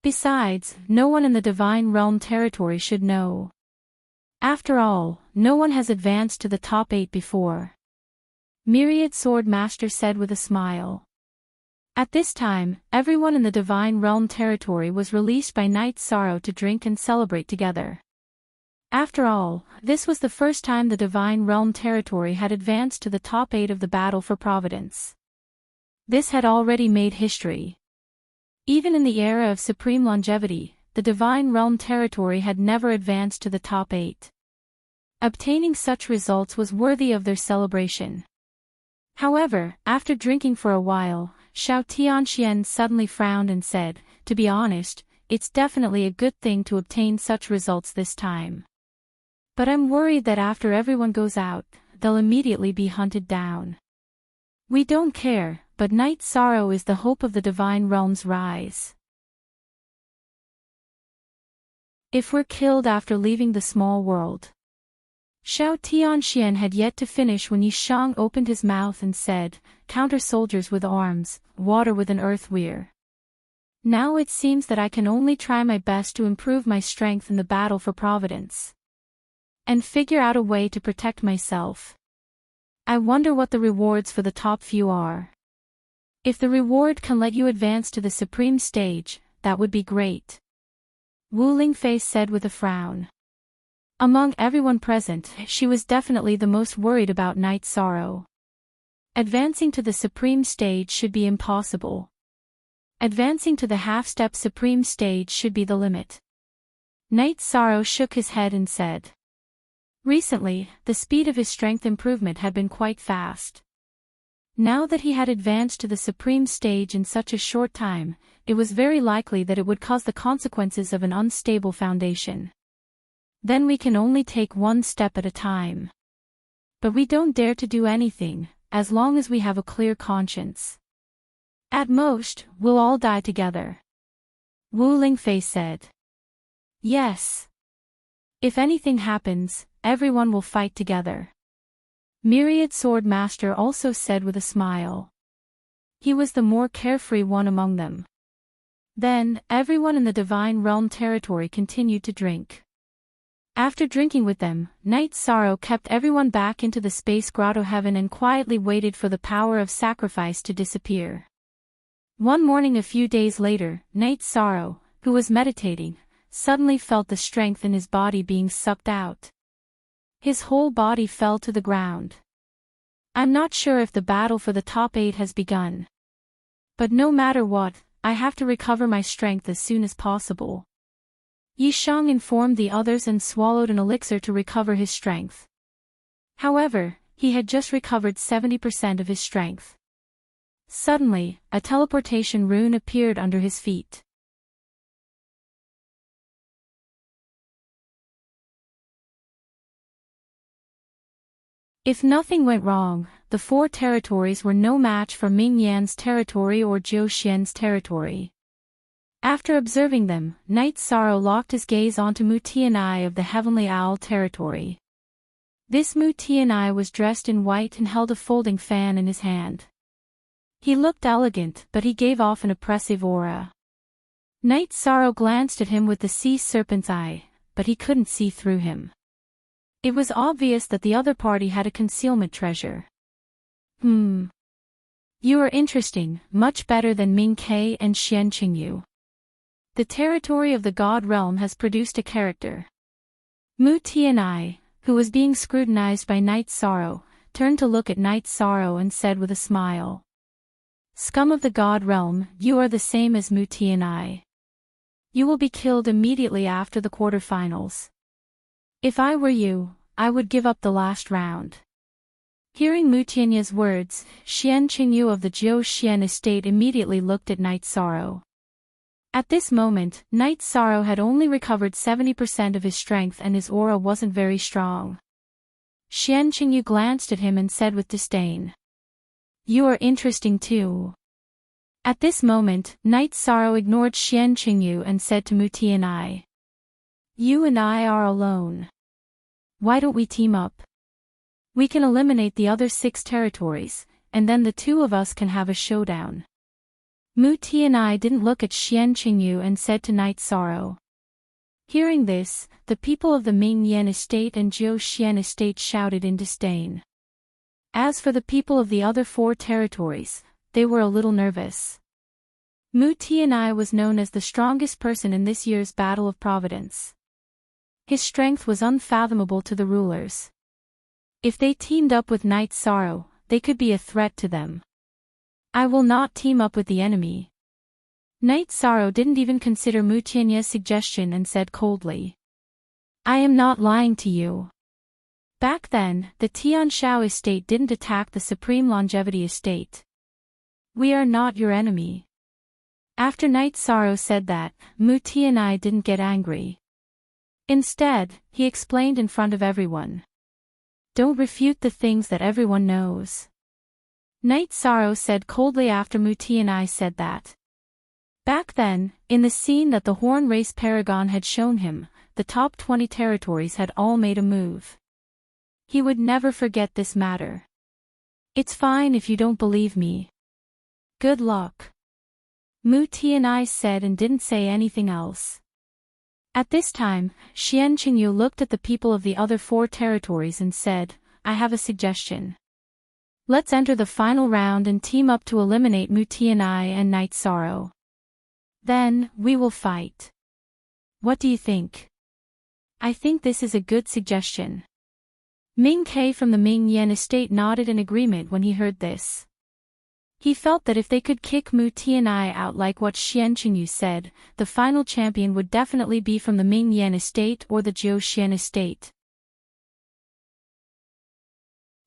Speaker 1: Besides, no one in the Divine Realm territory should know. After all, no one has advanced to the top 8 before. Myriad Sword Master said with a smile. At this time, everyone in the Divine Realm territory was released by Night Sorrow to drink and celebrate together. After all, this was the first time the Divine Realm territory had advanced to the top 8 of the Battle for Providence. This had already made history. Even in the era of supreme longevity, the Divine Realm territory had never advanced to the top 8. Obtaining such results was worthy of their celebration. However, after drinking for a while, Xiao Tianxian suddenly frowned and said, "To be honest, it's definitely a good thing to obtain such results this time. But I'm worried that after everyone goes out, they'll immediately be hunted down." We don't care, but Night Sorrow is the hope of the divine realm's rise. If we're killed after leaving the small world. Xiao Tianxian had yet to finish when Yi Shang opened his mouth and said, "Counter soldiers with arms, water with an earth weir. Now it seems that I can only try my best to improve my strength in the battle for Providence. And figure out a way to protect myself. I wonder what the rewards for the top few are. If the reward can let you advance to the supreme stage, that would be great." Wu Lingfei said with a frown. Among everyone present, she was definitely the most worried about Night Sorrow. Advancing to the supreme stage should be impossible. Advancing to the half-step supreme stage should be the limit. Night Sorrow shook his head and said. Recently, the speed of his strength improvement had been quite fast. Now that he had advanced to the supreme stage in such a short time, it was very likely that it would cause the consequences of an unstable foundation. Then we can only take one step at a time. But we don't dare to do anything, as long as we have a clear conscience. At most, we'll all die together. Wu Lingfei said. Yes. If anything happens, everyone will fight together. Myriad Sword Master also said with a smile. He was the more carefree one among them. Then, everyone in the Divine Realm territory continued to drink. After drinking with them, Night Sorrow kept everyone back into the space grotto heaven and quietly waited for the power of sacrifice to disappear. One morning a few days later, Night Sorrow, who was meditating, suddenly felt the strength in his body being sucked out. His whole body fell to the ground. I'm not sure if the battle for the top 8 has begun. But no matter what, I have to recover my strength as soon as possible. Yi Shang informed the others and swallowed an elixir to recover his strength. However, he had just recovered 70% of his strength. Suddenly, a teleportation rune appeared under his feet. If nothing went wrong, the 4 territories were no match for Ming Yan's territory or Zhou Xian's territory. After observing them, Night Sorrow locked his gaze onto Mu Tianai of the Heavenly Owl territory. This Mu Tianai was dressed in white and held a folding fan in his hand. He looked elegant, but he gave off an oppressive aura. Night Sorrow glanced at him with the sea serpent's eye, but he couldn't see through him. It was obvious that the other party had a concealment treasure. You are interesting, much better than Ming Ke and Xian Qingyu. The territory of the God Realm has produced a character. Mu Tianai, who was being scrutinized by Night Sorrow, turned to look at Night Sorrow and said with a smile. Scum of the God Realm, you are the same as Mu Tianai. You will be killed immediately after the quarterfinals. If I were you, I would give up the last round. Hearing Mu Tianya's words, Xian Qingyu of the Zhou Xian estate immediately looked at Night Sorrow. At this moment, Night Sorrow had only recovered 70% of his strength and his aura wasn't very strong. Xian Qingyu glanced at him and said with disdain. You are interesting too. At this moment, Night Sorrow ignored Xian Qingyu and said to Mu Tianai. You and I are alone. Why don't we team up? We can eliminate the other 6 territories, and then the 2 of us can have a showdown. Mu Tianai didn't look at Xian Qingyu and said to Night Sorrow. Hearing this, the people of the Ming Yan estate and Zhou Xian estate shouted in disdain. As for the people of the other 4 territories, they were a little nervous. Mu Tianai was known as the strongest person in this year's Battle of Providence. His strength was unfathomable to the rulers. If they teamed up with Night Sorrow, they could be a threat to them. I will not team up with the enemy. Night Sorrow didn't even consider Mu Tianya's suggestion and said coldly. I am not lying to you. Back then, the Tianshao estate didn't attack the Supreme Longevity estate. We are not your enemy. After Night Sorrow said that, Mu Tianai didn't get angry. Instead, he explained in front of everyone. Don't refute the things that everyone knows. Night Sorrow said coldly after Mu Tianai said that. Back then, in the scene that the Horn Race Paragon had shown him, the top 20 territories had all made a move. He would never forget this matter. It's fine if you don't believe me. Good luck. Mu Tianai said and didn't say anything else. At this time, Xian Qingyu looked at the people of the other 4 territories and said, I have a suggestion. Let's enter the final round and team up to eliminate Mu Tianai and Night Sorrow. Then, we will fight. What do you think? I think this is a good suggestion. Ming Ke from the Ming Yan estate nodded in agreement when he heard this. He felt that if they could kick Mu Tianai out like what Xian Qingyu said, the final champion would definitely be from the Ming Yan estate or the Jiu Xian estate.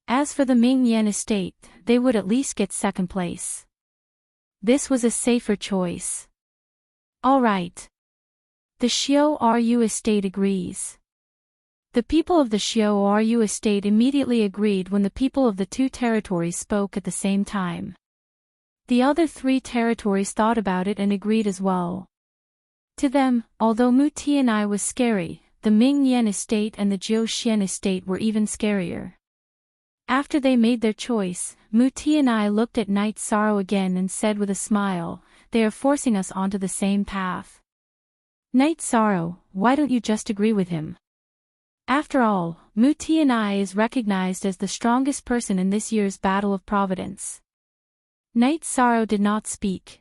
Speaker 1: As for the Ming Yan estate, they would at least get second place. This was a safer choice. Alright. The Xiu Ru estate agrees. The people of the Xiu Ru estate immediately agreed when the people of the 2 territories spoke at the same time. The other 3 territories thought about it and agreed as well. To them, although Mu Tianai was scary, the Ming Yan estate and the Jiu Xian estate were even scarier. After they made their choice, Mu Tianai looked at Night Sorrow again and said with a smile, they are forcing us onto the same path. Night Sorrow, why don't you just agree with him? After all, Mu Tianai is recognized as the strongest person in this year's Battle of Providence. Night Sorrow did not speak.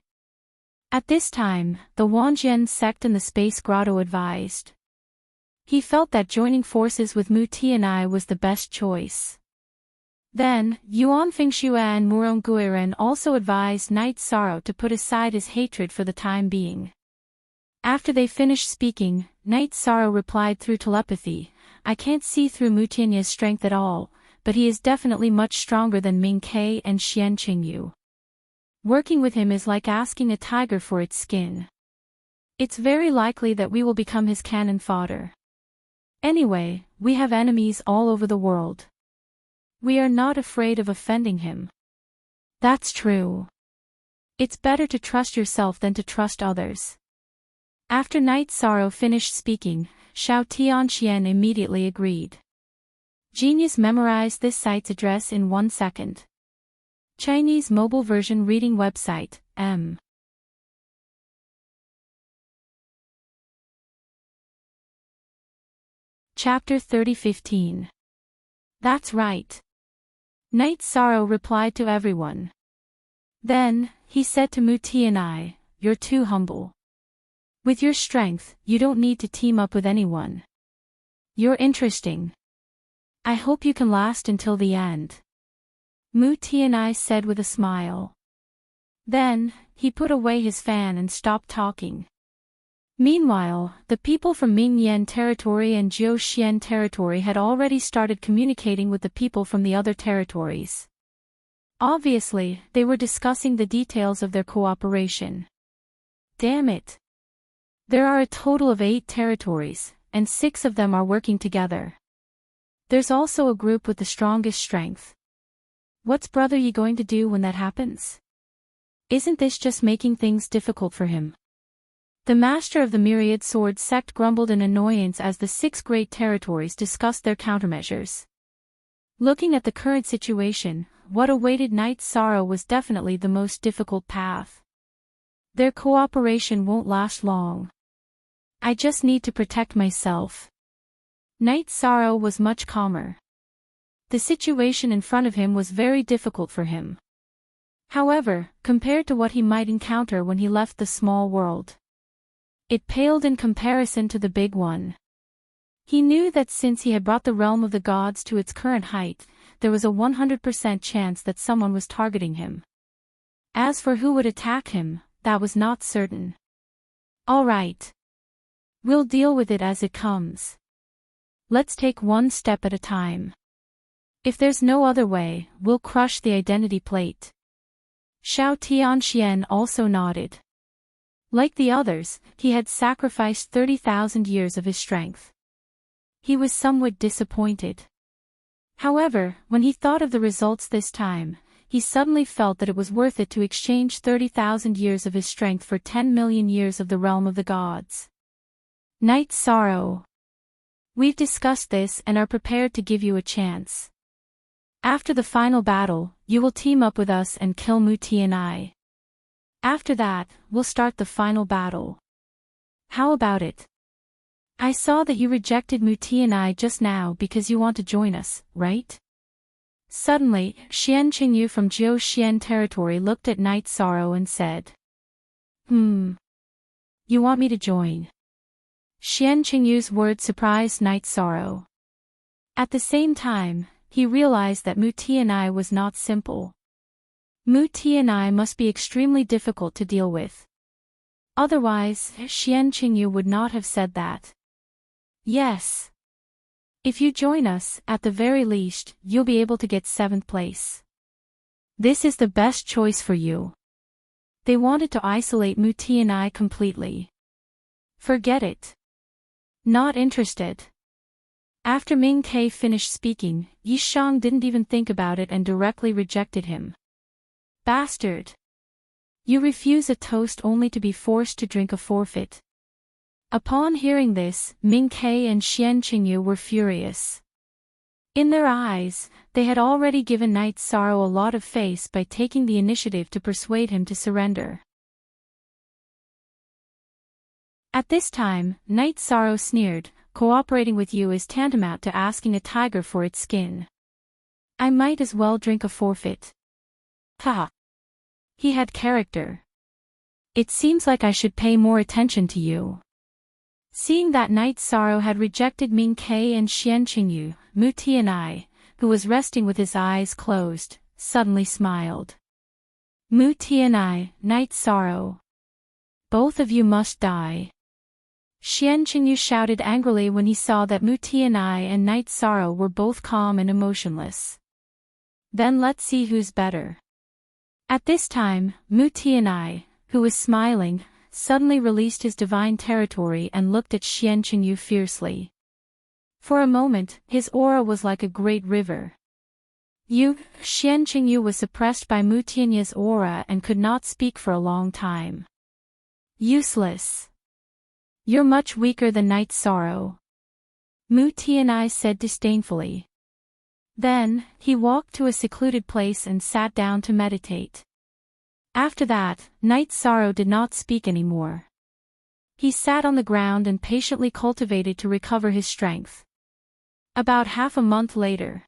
Speaker 1: At this time, the Wanjian sect and the Space Grotto advised. He felt that joining forces with Mu Tianai was the best choice. Then, Yuan Fengxue and Murong Guiren also advised Night Sorrow to put aside his hatred for the time being. After they finished speaking, Night Sorrow replied through telepathy, I can't see through Mu Tianai's strength at all, but he is definitely much stronger than Ming Ke and Xian Qingyu. Working with him is like asking a tiger for its skin. It's very likely that we will become his cannon fodder. Anyway, we have enemies all over the world. We are not afraid of offending him. That's true. It's better to trust yourself than to trust others. After Night Sorrow finished speaking, Xiao Tianxian immediately agreed. Genius memorized this site's address in 1 second. Chinese mobile version reading website, M. Chapter 30:15. That's right. Night Sorrow replied to everyone. Then, he said to Mu Tianai, you're too humble. With your strength, you don't need to team up with anyone. You're interesting. I hope you can last until the end. Mu Tianai said with a smile. Then, he put away his fan and stopped talking. Meanwhile, the people from Ming Yan territory and Jiu Xian territory had already started communicating with the people from the other territories. Obviously, they were discussing the details of their cooperation. Damn it. There are a total of 8 territories, and 6 of them are working together. There's also a group with the strongest strength. What's Brother Yi going to do when that happens? Isn't this just making things difficult for him? The master of the Myriad Sword sect grumbled in annoyance as the 6 great territories discussed their countermeasures. Looking at the current situation, what awaited Night Sorrow was definitely the most difficult path. Their cooperation won't last long. I just need to protect myself. Night Sorrow was much calmer. The situation in front of him was very difficult for him. However, compared to what he might encounter when he left the small world, it paled in comparison to the big one. He knew that since he had brought the realm of the gods to its current height, there was a 100% chance that someone was targeting him. As for who would attack him, that was not certain. All right. We'll deal with it as it comes. Let's take one step at a time. If there's no other way, we'll crush the identity plate. Xiao Tianxian also nodded. Like the others, he had sacrificed 30,000 years of his strength. He was somewhat disappointed. However, when he thought of the results this time, he suddenly felt that it was worth it to exchange 30,000 years of his strength for 10 million years of the realm of the gods. Night Sorrow. We've discussed this and are prepared to give you a chance. After the final battle, you will team up with us and kill Muti and I. After that, we'll start the final battle. How about it? I saw that you rejected Muti and I just now because you want to join us, right? Suddenly, Xian Qingyu from Jiu Xian territory looked at Night Sorrow and said. You want me to join? Xian Qingyu's words surprised Night Sorrow. At the same time, he realized that Muti and I was not simple. Muti and I must be extremely difficult to deal with. Otherwise, Xian Qingyu would not have said that. Yes. If you join us, at the very least, you'll be able to get 7th place. This is the best choice for you. They wanted to isolate Muti and I completely. Forget it. Not interested. After Ming Ke finished speaking, Yi Shang didn't even think about it and directly rejected him. Bastard. You refuse a toast only to be forced to drink a forfeit. Upon hearing this, Ming Ke and Xian Qingyu were furious. In their eyes, they had already given Night Sorrow a lot of face by taking the initiative to persuade him to surrender. At this time, Night Sorrow sneered, cooperating with you is tantamount to asking a tiger for its skin. I might as well drink a forfeit. Haha. He had character. It seems like I should pay more attention to you. Seeing that Night Sorrow had rejected Ming Ke and Xian Qingyu, Muti and I, who was resting with his eyes closed, suddenly smiled. Muti and I, Night Sorrow. Both of you must die. Xian Qingyu shouted angrily when he saw that Muti and I and Night Sorrow were both calm and emotionless. Then let's see who's better. At this time, Muti and I, who was smiling, suddenly released his divine territory and looked at Xian Qingyu fiercely. For a moment, his aura was like a great river. Xian Qingyu was suppressed by Mutianya's aura and could not speak for a long time. Useless. You're much weaker than Night Sorrow. Mutianya said disdainfully. Then, he walked to a secluded place and sat down to meditate. After that, Night Sorrow did not speak anymore. He sat on the ground and patiently cultivated to recover his strength. About half a month later,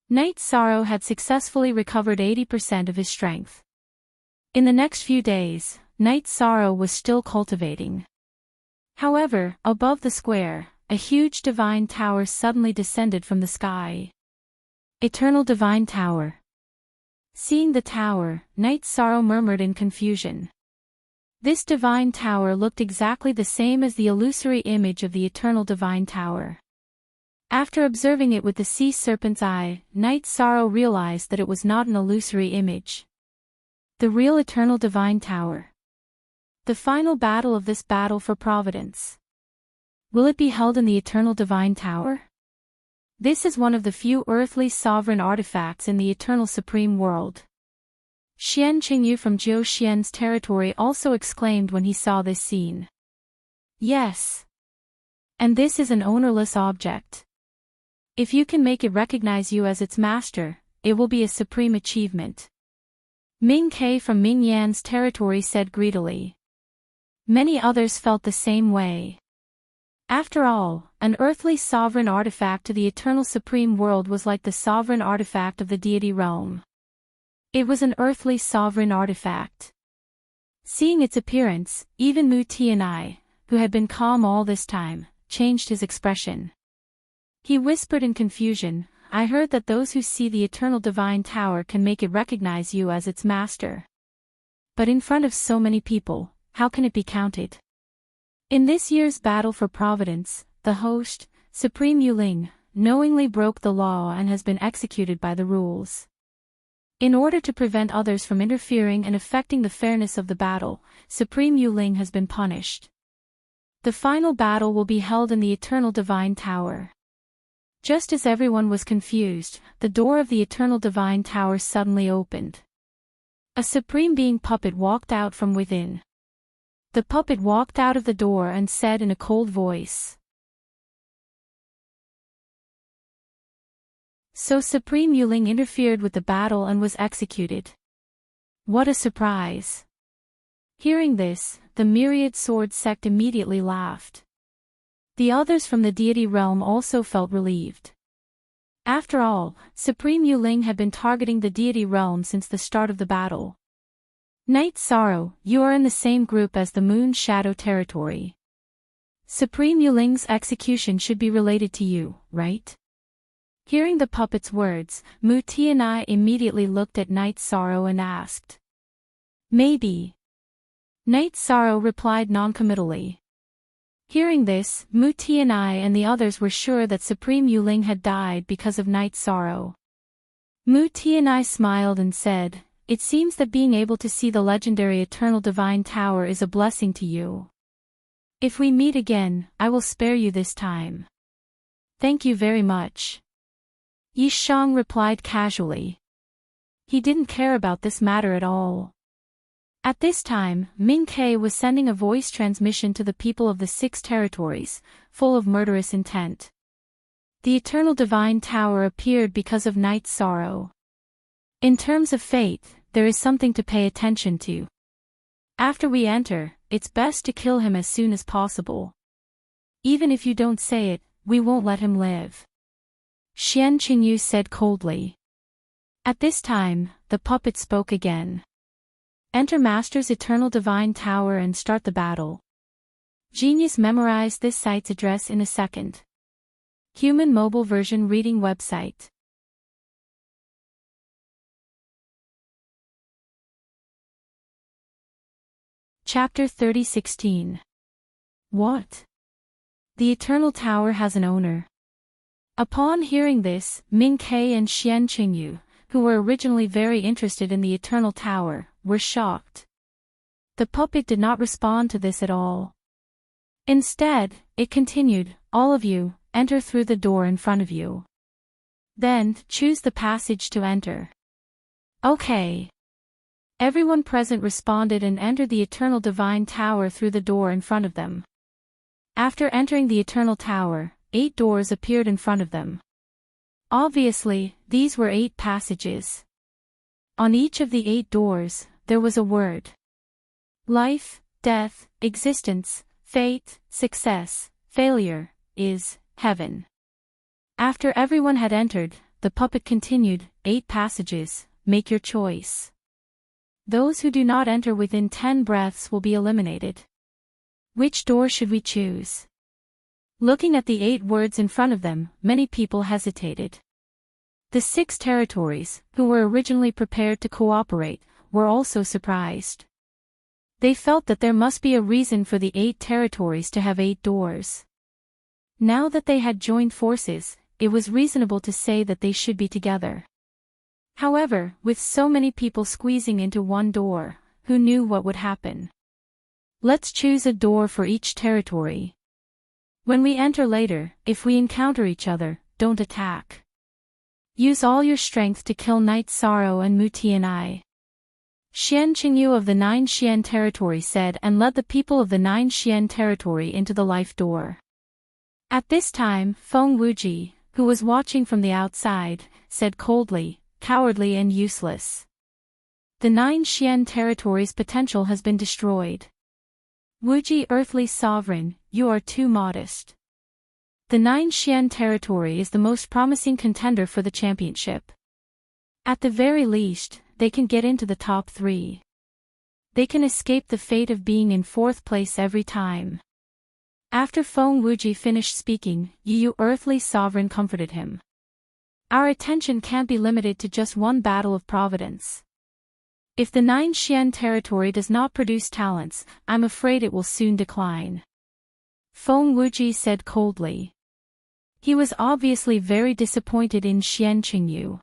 Speaker 1: Night Sorrow had successfully recovered 80% of his strength. In the next few days, Night Sorrow was still cultivating. However, above the square, a huge divine tower suddenly descended from the sky. Eternal Divine Tower. Seeing the tower, Night Sorrow murmured in confusion. This divine tower looked exactly the same as the illusory image of the Eternal Divine Tower. After observing it with the sea serpent's eye, Night Sorrow realized that it was not an illusory image. The real Eternal Divine Tower. The final battle of this battle for Providence. Will it be held in the Eternal Divine Tower? This is one of the few earthly sovereign artifacts in the Eternal Supreme World. Xian Qingyu from Jiu Xian's territory also exclaimed when he saw this scene. Yes. And this is an ownerless object. If you can make it recognize you as its master, it will be a supreme achievement. Ming Ke from Ming Yan's territory said greedily. Many others felt the same way. After all, an earthly sovereign artifact to the Eternal Supreme World was like the sovereign artifact of the deity realm. It was an earthly sovereign artifact. Seeing its appearance, even Muti and I, who had been calm all this time, changed his expression. He whispered in confusion, I heard that those who see the Eternal Divine Tower can make it recognize you as its master. But in front of so many people, how can it be counted? In this year's battle for Providence, the host, Supreme Yuling, knowingly broke the law and has been executed by the rules. In order to prevent others from interfering and affecting the fairness of the battle, Supreme Yuling has been punished. The final battle will be held in the Eternal Divine Tower. Just as everyone was confused, the door of the Eternal Divine Tower suddenly opened. A Supreme Being puppet walked out from within. The puppet walked out of the door and said in a cold voice, "So Supreme Yuling interfered with the battle and was executed. What a surprise." Hearing this, the Myriad Sword sect immediately laughed. The others from the deity realm also felt relieved. After all, Supreme Yuling had been targeting the deity realm since the start of the battle. Night Sorrow, you are in the same group as the Moon Shadow territory. Supreme Yuling's execution should be related to you, right? Hearing the puppet's words, Mu Tianai immediately looked at Night Sorrow and asked, "Maybe." Night Sorrow replied noncommittally. Hearing this, Mu Tianai and the others were sure that Supreme Yuling had died because of Night Sorrow. Mu Tianai smiled and said, "It seems that being able to see the legendary Eternal Divine Tower is a blessing to you. If we meet again, I will spare you this time." "Thank you very much." Yi Shang replied casually. He didn't care about this matter at all. At this time, Ming Ke was sending a voice transmission to the people of the 6 territories, full of murderous intent. The Eternal Divine Tower appeared because of Night Sorrow. In terms of fate, there is something to pay attention to. After we enter, it's best to kill him as soon as possible. Even if you don't say it, we won't let him live. Xian Qingyu said coldly. At this time, the puppet spoke again. Enter Master's Eternal Divine Tower and start the battle. Genius memorized this site's address in a second. Human mobile version reading website. Chapter 30:16. What? The Eternal Tower has an owner. Upon hearing this, Ming Ke and Xian Qingyu, who were originally very interested in the Eternal Tower, were shocked. The puppet did not respond to this at all. Instead, it continued, "All of you, enter through the door in front of you. Then, choose the passage to enter." "Okay." Everyone present responded and entered the Eternal Divine Tower through the door in front of them. After entering the Eternal Tower, 8 doors appeared in front of them. Obviously, these were 8 passages. On each of the 8 doors, there was a word. Life, death, existence, fate, success, failure, is, heaven. After everyone had entered, the puppet continued, 8 passages, make your choice. Those who do not enter within 10 breaths will be eliminated. Which door should we choose? Looking at the 8 words in front of them, many people hesitated. The 6 territories, who were originally prepared to cooperate, were also surprised. They felt that there must be a reason for the 8 territories to have 8 doors. Now that they had joined forces, it was reasonable to say that they should be together. However, with so many people squeezing into one door, who knew what would happen? Let's choose a door for each territory. When we enter later, if we encounter each other, don't attack. Use all your strength to kill Night Sorrow and Mu Tianai. Xian Qingyu of the 9 Xian territory said and led the people of the 9 Xian territory into the life door. At this time, Feng Wuji, who was watching from the outside, said coldly, "Cowardly and useless. The 9 Xian territory's potential has been destroyed. Wuji Earthly Sovereign, you are too modest. The 9 Xian territory is the most promising contender for the championship. At the very least, they can get into the top 3. They can escape the fate of being in 4th place every time." After Feng Wuji finished speaking, Yu Earthly Sovereign comforted him. "Our attention can't be limited to just one battle of providence. If the 9 Xian territory does not produce talents, I'm afraid it will soon decline." Feng Wuji said coldly. He was obviously very disappointed in Xian Qingyu.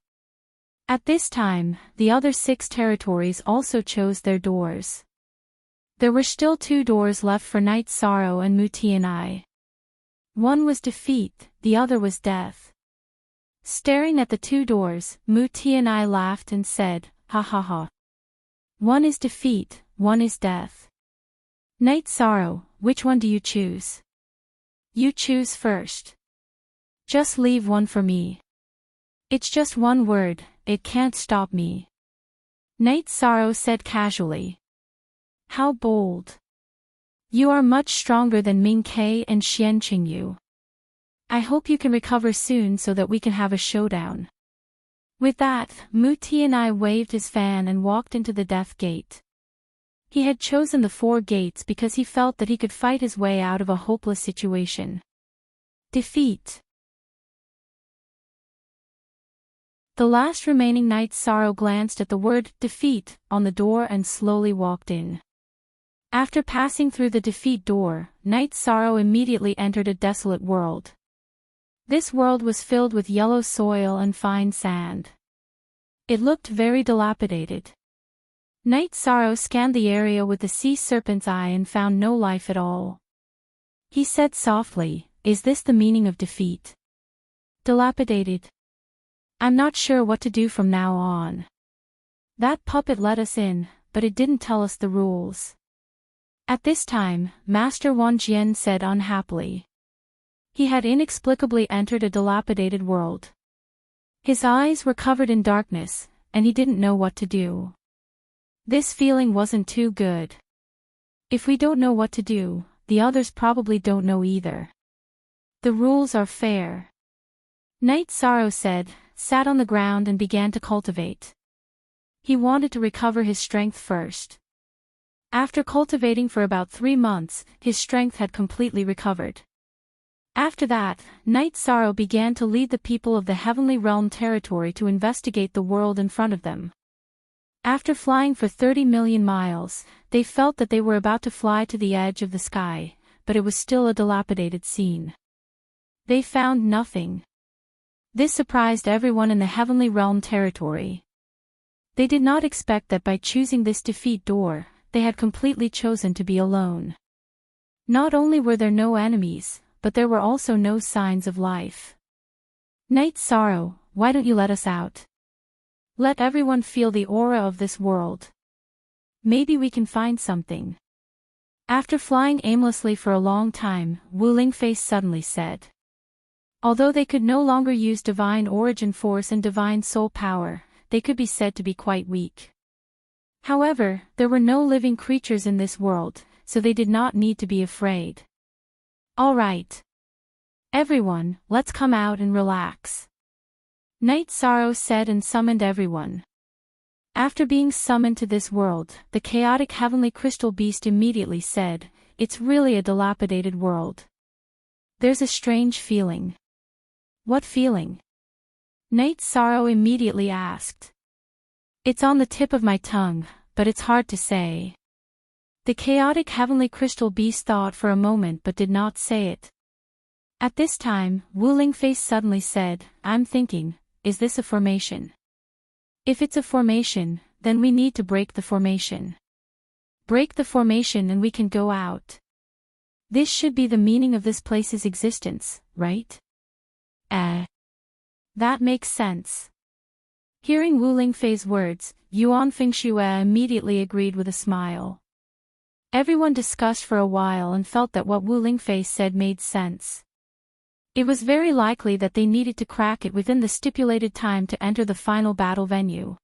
Speaker 1: At this time, the other 6 territories also chose their doors. There were still 2 doors left for Night Sorrow and Mu Tianai. One was defeat, the other was death. Staring at the two doors, Muti and I laughed and said, "Ha ha ha. One is defeat, one is death. Night Sorrow, which one do you choose? You choose first. Just leave one for me. It's just one word, it can't stop me." Night Sorrow said casually. "How bold. You are much stronger than Ming Ke and Xian Qingyu. I hope you can recover soon so that we can have a showdown." With that, Muti and I waved his fan and walked into the Death Gate. He had chosen the 4 gates because he felt that he could fight his way out of a hopeless situation. Defeat. The last remaining Night Sorrow glanced at the word defeat on the door and slowly walked in. After passing through the defeat door, Night Sorrow immediately entered a desolate world. This world was filled with yellow soil and fine sand. It looked very dilapidated. Night Sorrow scanned the area with the sea serpent's eye and found no life at all. He said softly, "Is this the meaning of defeat? Dilapidated? I'm not sure what to do from now on. That puppet let us in, but it didn't tell us the rules." At this time, Master Wan Jian said unhappily. He had inexplicably entered a dilapidated world. His eyes were covered in darkness, and he didn't know what to do. This feeling wasn't too good. If we don't know what to do, the others probably don't know either. The rules are fair. Night Sorrow said, sat on the ground and began to cultivate. He wanted to recover his strength first. After cultivating for about 3 months, his strength had completely recovered. After that, Night Sorrow began to lead the people of the Heavenly Realm territory to investigate the world in front of them. After flying for 30 million miles, they felt that they were about to fly to the edge of the sky, but it was still a dilapidated scene. They found nothing. This surprised everyone in the Heavenly Realm territory. They did not expect that by choosing this defeat door, they had completely chosen to be alone. Not only were there no enemies, but there were also no signs of life. Night Sorrow, why don't you let us out? Let everyone feel the aura of this world. Maybe we can find something. After flying aimlessly for a long time, Wu Lingfei suddenly said. Although they could no longer use divine origin force and divine soul power, they could be said to be quite weak. However, there were no living creatures in this world, so they did not need to be afraid. All right. Everyone, let's come out and relax. Night Sorrow said and summoned everyone. After being summoned to this world, the chaotic heavenly crystal beast immediately said, "It's really a dilapidated world. There's a strange feeling." What feeling? Night Sorrow immediately asked. It's on the tip of my tongue, but it's hard to say. The chaotic heavenly crystal beast thought for a moment but did not say it. At this time, Wu Lingfei suddenly said, I'm thinking, is this a formation? If it's a formation, then we need to break the formation. Break the formation and we can go out. This should be the meaning of this place's existence, right? That makes sense. Hearing Wu Lingfei's words, Yuan Fengxue immediately agreed with a smile. Everyone discussed for a while and felt that what Wu Lingfei said made sense. It was very likely that they needed to crack it within the stipulated time to enter the final battle venue.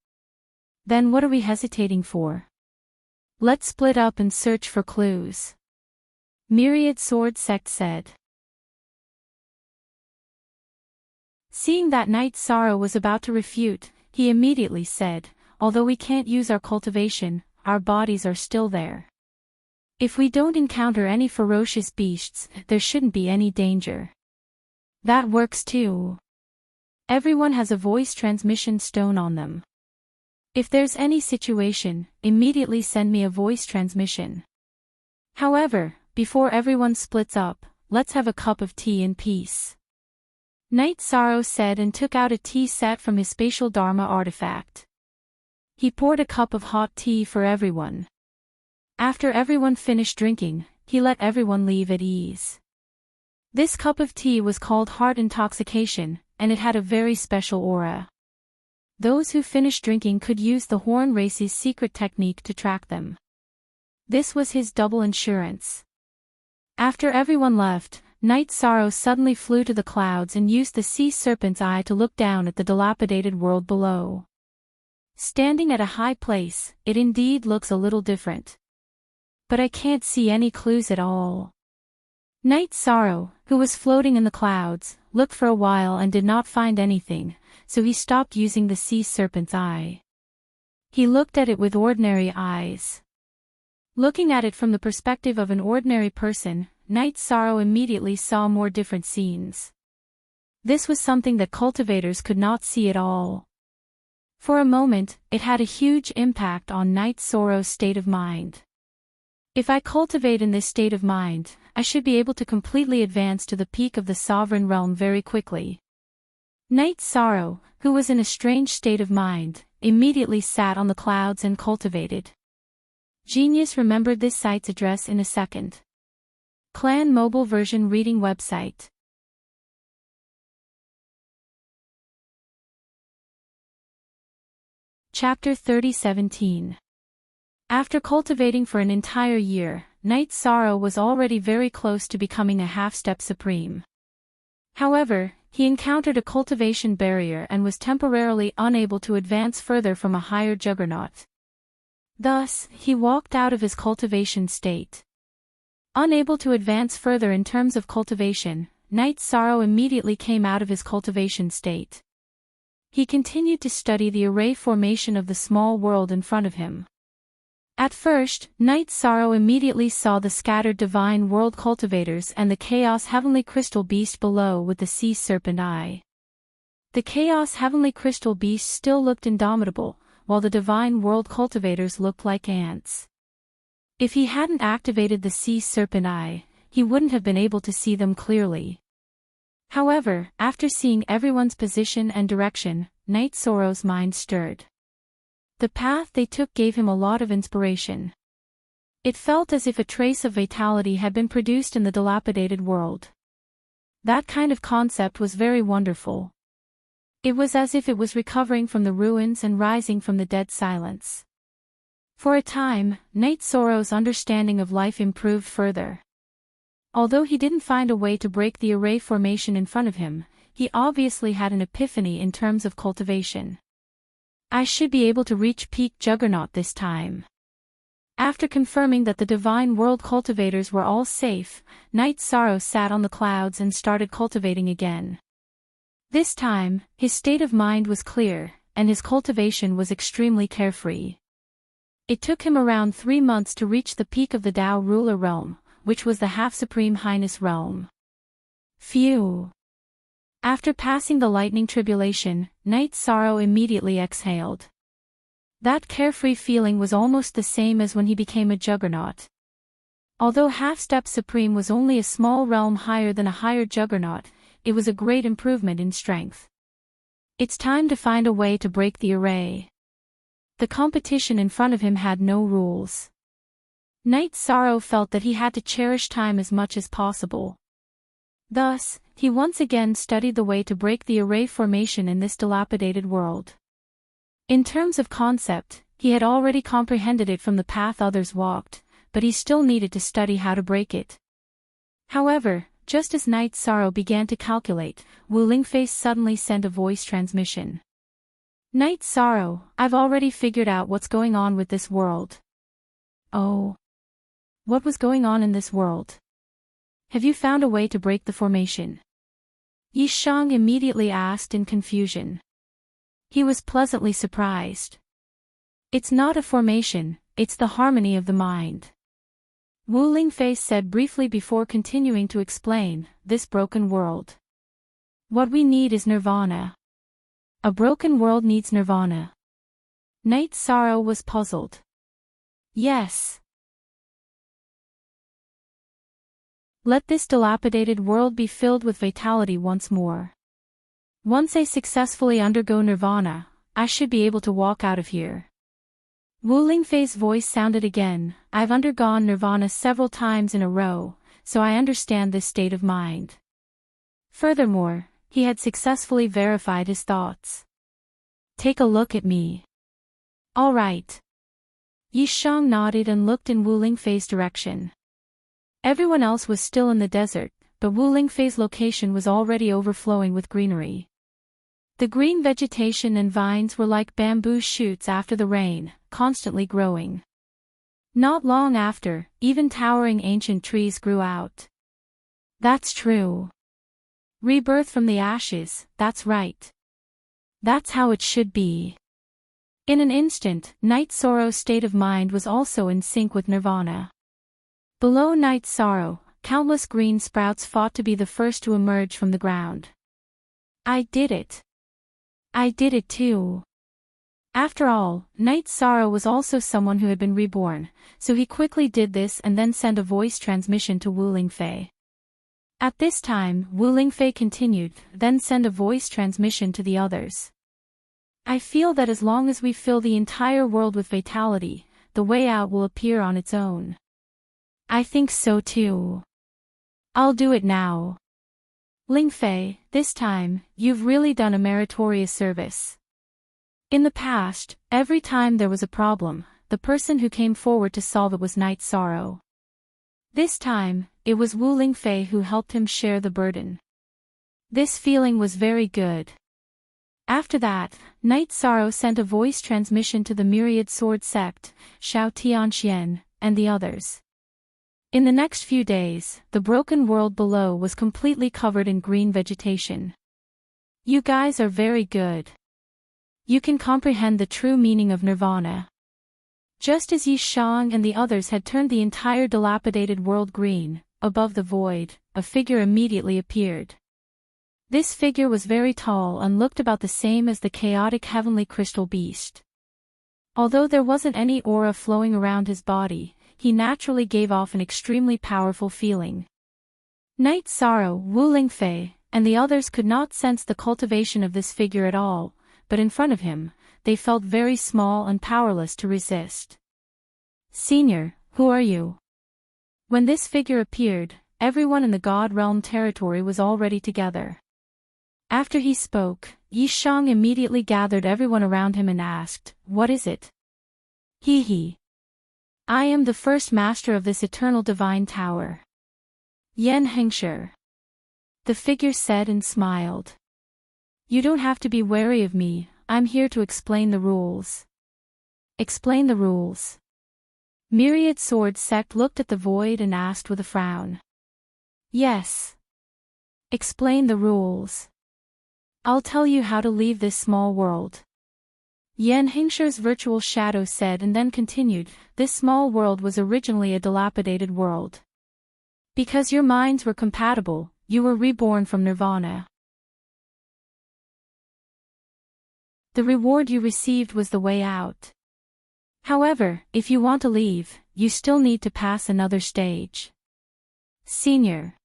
Speaker 1: Then what are we hesitating for? Let's split up and search for clues. Myriad Sword Sect said. Seeing that Night Sorrow was about to refute, he immediately said, although we can't use our cultivation, our bodies are still there. If we don't encounter any ferocious beasts, there shouldn't be any danger. That works too. Everyone has a voice transmission stone on them. If there's any situation, immediately send me a voice transmission. However, before everyone splits up, let's have a cup of tea in peace. Night Sorrow said and took out a tea set from his spatial Dharma artifact. He poured a cup of hot tea for everyone. After everyone finished drinking, he let everyone leave at ease. This cup of tea was called heart intoxication, and it had a very special aura. Those who finished drinking could use the horn race's secret technique to track them. This was his double insurance. After everyone left, Night Sorrow suddenly flew to the clouds and used the sea serpent's eye to look down at the dilapidated world below. Standing at a high place, it indeed looks a little different. But I can't see any clues at all. Night Sorrow, who was floating in the clouds, looked for a while and did not find anything, so he stopped using the sea serpent's eye. He looked at it with ordinary eyes. Looking at it from the perspective of an ordinary person, Night Sorrow immediately saw more different scenes. This was something that cultivators could not see at all. For a moment, it had a huge impact on Night Sorrow's state of mind. If I cultivate in this state of mind, I should be able to completely advance to the peak of the sovereign realm very quickly. Night Sorrow, who was in a strange state of mind, immediately sat on the clouds and cultivated. Genius remembered this site's address in a second. Clan mobile version reading website. Chapter 30:17. After cultivating for an entire year, Night Sorrow was already very close to becoming a half-step supreme. However, he encountered a cultivation barrier and was temporarily unable to advance further from a higher juggernaut. Thus, he walked out of his cultivation state. Unable to advance further in terms of cultivation, Night Sorrow immediately came out of his cultivation state. He continued to study the array formation of the small world in front of him. At first, Night Sorrow immediately saw the scattered divine world cultivators and the Chaos Heavenly Crystal Beast below with the sea serpent eye. The Chaos Heavenly Crystal Beast still looked indomitable, while the divine world cultivators looked like ants. If he hadn't activated the sea serpent eye, he wouldn't have been able to see them clearly. However, after seeing everyone's position and direction, Night Sorrow's mind stirred. The path they took gave him a lot of inspiration. It felt as if a trace of vitality had been produced in the dilapidated world. That kind of concept was very wonderful. It was as if it was recovering from the ruins and rising from the dead silence. For a time, Night Sorrow's understanding of life improved further. Although he didn't find a way to break the array formation in front of him, he obviously had an epiphany in terms of cultivation. I should be able to reach peak juggernaut this time. After confirming that the divine world cultivators were all safe, Night Sorrow sat on the clouds and started cultivating again. This time, his state of mind was clear, and his cultivation was extremely carefree. It took him around 3 months to reach the peak of the Tao ruler realm, which was the half-supreme highness realm. Phew! After passing the lightning tribulation, Night Sorrow immediately exhaled. That carefree feeling was almost the same as when he became a juggernaut. Although half-step supreme was only a small realm higher than a higher juggernaut, it was a great improvement in strength. It's time to find a way to break the array. The competition in front of him had no rules. Night Sorrow felt that he had to cherish time as much as possible. Thus, he once again studied the way to break the array formation in this dilapidated world. In terms of concept, he had already comprehended it from the path others walked, but he still needed to study how to break it. However, just as Night Sorrow began to calculate, Wu Lingface suddenly sent a voice transmission. Night Sorrow, I've already figured out what's going on with this world. Oh. What was going on in this world? Have you found a way to break the formation? Yi Shang immediately asked in confusion. He was pleasantly surprised. It's not a formation, it's the harmony of the mind. Wu Lingface said briefly before continuing to explain, this broken world. What we need is nirvana. A broken world needs nirvana. Night Sorrow was puzzled. Yes. Let this dilapidated world be filled with vitality once more. Once I successfully undergo nirvana, I should be able to walk out of here. Wu Lingfei's voice sounded again. I've undergone nirvana several times in a row, so I understand this state of mind. Furthermore, he had successfully verified his thoughts. Take a look at me. All right. Yi Shang nodded and looked in Wu Lingfei's direction. Everyone else was still in the desert, but Wu Lingfei's location was already overflowing with greenery. The green vegetation and vines were like bamboo shoots after the rain, constantly growing. Not long after, even towering ancient trees grew out. That's true. Rebirth from the ashes, that's right. That's how it should be. In an instant, Night Sorrow's state of mind was also in sync with Nirvana. Below Night Sorrow, countless green sprouts fought to be the first to emerge from the ground. I did it. I did it too. After all, Night Sorrow was also someone who had been reborn, so he quickly did this and then sent a voice transmission to Wu Lingfei. At this time, Wu Lingfei continued, then send a voice transmission to the others. I feel that as long as we fill the entire world with vitality, the way out will appear on its own. I think so too. I'll do it now. Lingfei, this time, you've really done a meritorious service. In the past, every time there was a problem, the person who came forward to solve it was Night Sorrow. This time, it was Wu Lingfei who helped him share the burden. This feeling was very good. After that, Night Sorrow sent a voice transmission to the Myriad Sword Sect, Shao Tianxian, and the others. In the next few days, the broken world below was completely covered in green vegetation. You guys are very good. You can comprehend the true meaning of Nirvana. Just as Yi Shang and the others had turned the entire dilapidated world green, above the void, a figure immediately appeared. This figure was very tall and looked about the same as the chaotic heavenly crystal beast. Although there wasn't any aura flowing around his body, he naturally gave off an extremely powerful feeling. Night Sorrow, Wu Lingfei, and the others could not sense the cultivation of this figure at all, but in front of him, they felt very small and powerless to resist. Senior, who are you? When this figure appeared, everyone in the God Realm territory was already together. After he spoke, Yi Shang immediately gathered everyone around him and asked, "What is it?" He. I am the first master of this eternal divine tower. Yan Hengshi. The figure said and smiled. You don't have to be wary of me, I'm here to explain the rules. Explain the rules. Myriad Sword Sect looked at the void and asked with a frown. Yes. Explain the rules. I'll tell you how to leave this small world. Yan Hengshi's virtual shadow said and then continued, this small world was originally a dilapidated world. Because your minds were compatible, you were reborn from Nirvana. The reward you received was the way out. However, if you want to leave, you still need to pass another stage. Senior.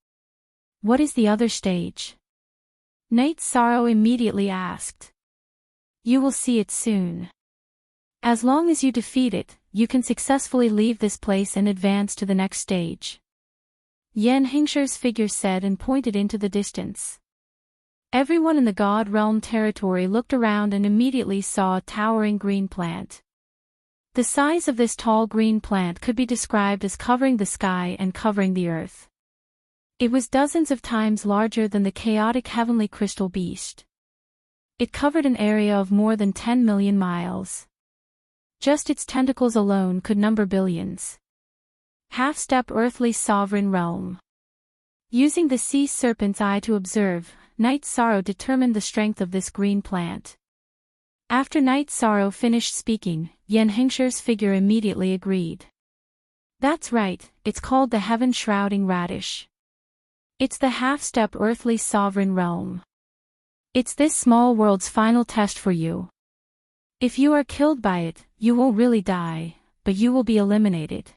Speaker 1: What is the other stage? Night Sorrow immediately asked. You will see it soon. As long as you defeat it, you can successfully leave this place and advance to the next stage. Yan Hengshi's figure said and pointed into the distance. Everyone in the God Realm territory looked around and immediately saw a towering green plant. The size of this tall green plant could be described as covering the sky and covering the earth. It was dozens of times larger than the chaotic heavenly crystal beast. It covered an area of more than 10 million miles. Just its tentacles alone could number billions. Half-step earthly sovereign realm. Using the sea serpent's eye to observe, Night Sorrow determined the strength of this green plant. After Night Sorrow finished speaking, Yan Hengshi's figure immediately agreed. That's right, it's called the Heaven-Shrouding Radish. It's the half-step earthly sovereign realm. It's this small world's final test for you. If you are killed by it, you won't really die, but you will be eliminated.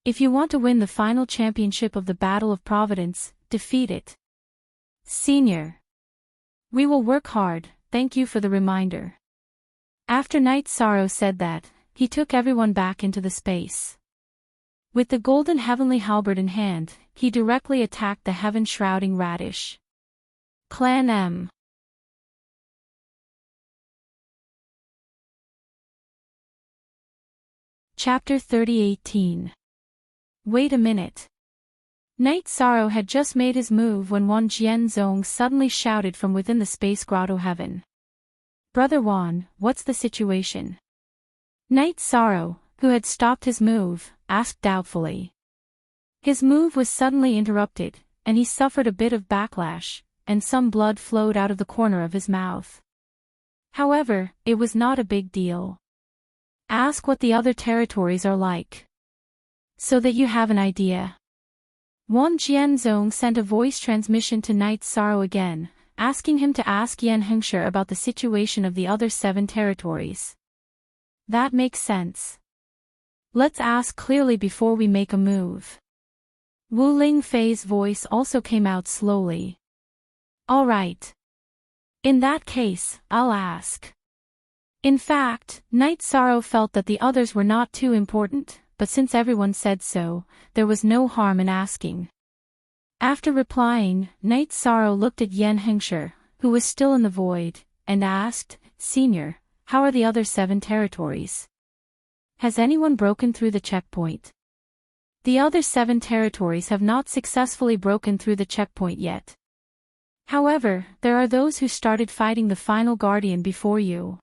Speaker 1: If you want to win the final championship of the Battle of Providence, defeat it. Senior. We will work hard, thank you for the reminder. After Night Sorrow said that, he took everyone back into the space. With the golden heavenly halberd in hand, he directly attacked the heaven-shrouding radish. Clan M. Chapter 30:18. Wait a minute. Night Sorrow had just made his move when Wan Jianzong suddenly shouted from within the space grotto heaven. Brother Wan, what's the situation? Night Sorrow, who had stopped his move, asked doubtfully. His move was suddenly interrupted, and he suffered a bit of backlash, and some blood flowed out of the corner of his mouth. However, it was not a big deal. Ask what the other territories are like, so that you have an idea. Wan Jianzong sent a voice transmission to Night Sorrow again, asking him to ask Yan Hengshe about the situation of the other 7 territories. That makes sense. Let's ask clearly before we make a move. Wu Lingfei's voice also came out slowly. All right. In that case, I'll ask. In fact, Night Sorrow felt that the others were not too important, but since everyone said so, there was no harm in asking. After replying, Night Sorrow looked at Yan Hengshe, who was still in the void, and asked, Senior, how are the other 7 territories? Has anyone broken through the checkpoint? The other 7 territories have not successfully broken through the checkpoint yet. However, there are those who started fighting the final guardian before you.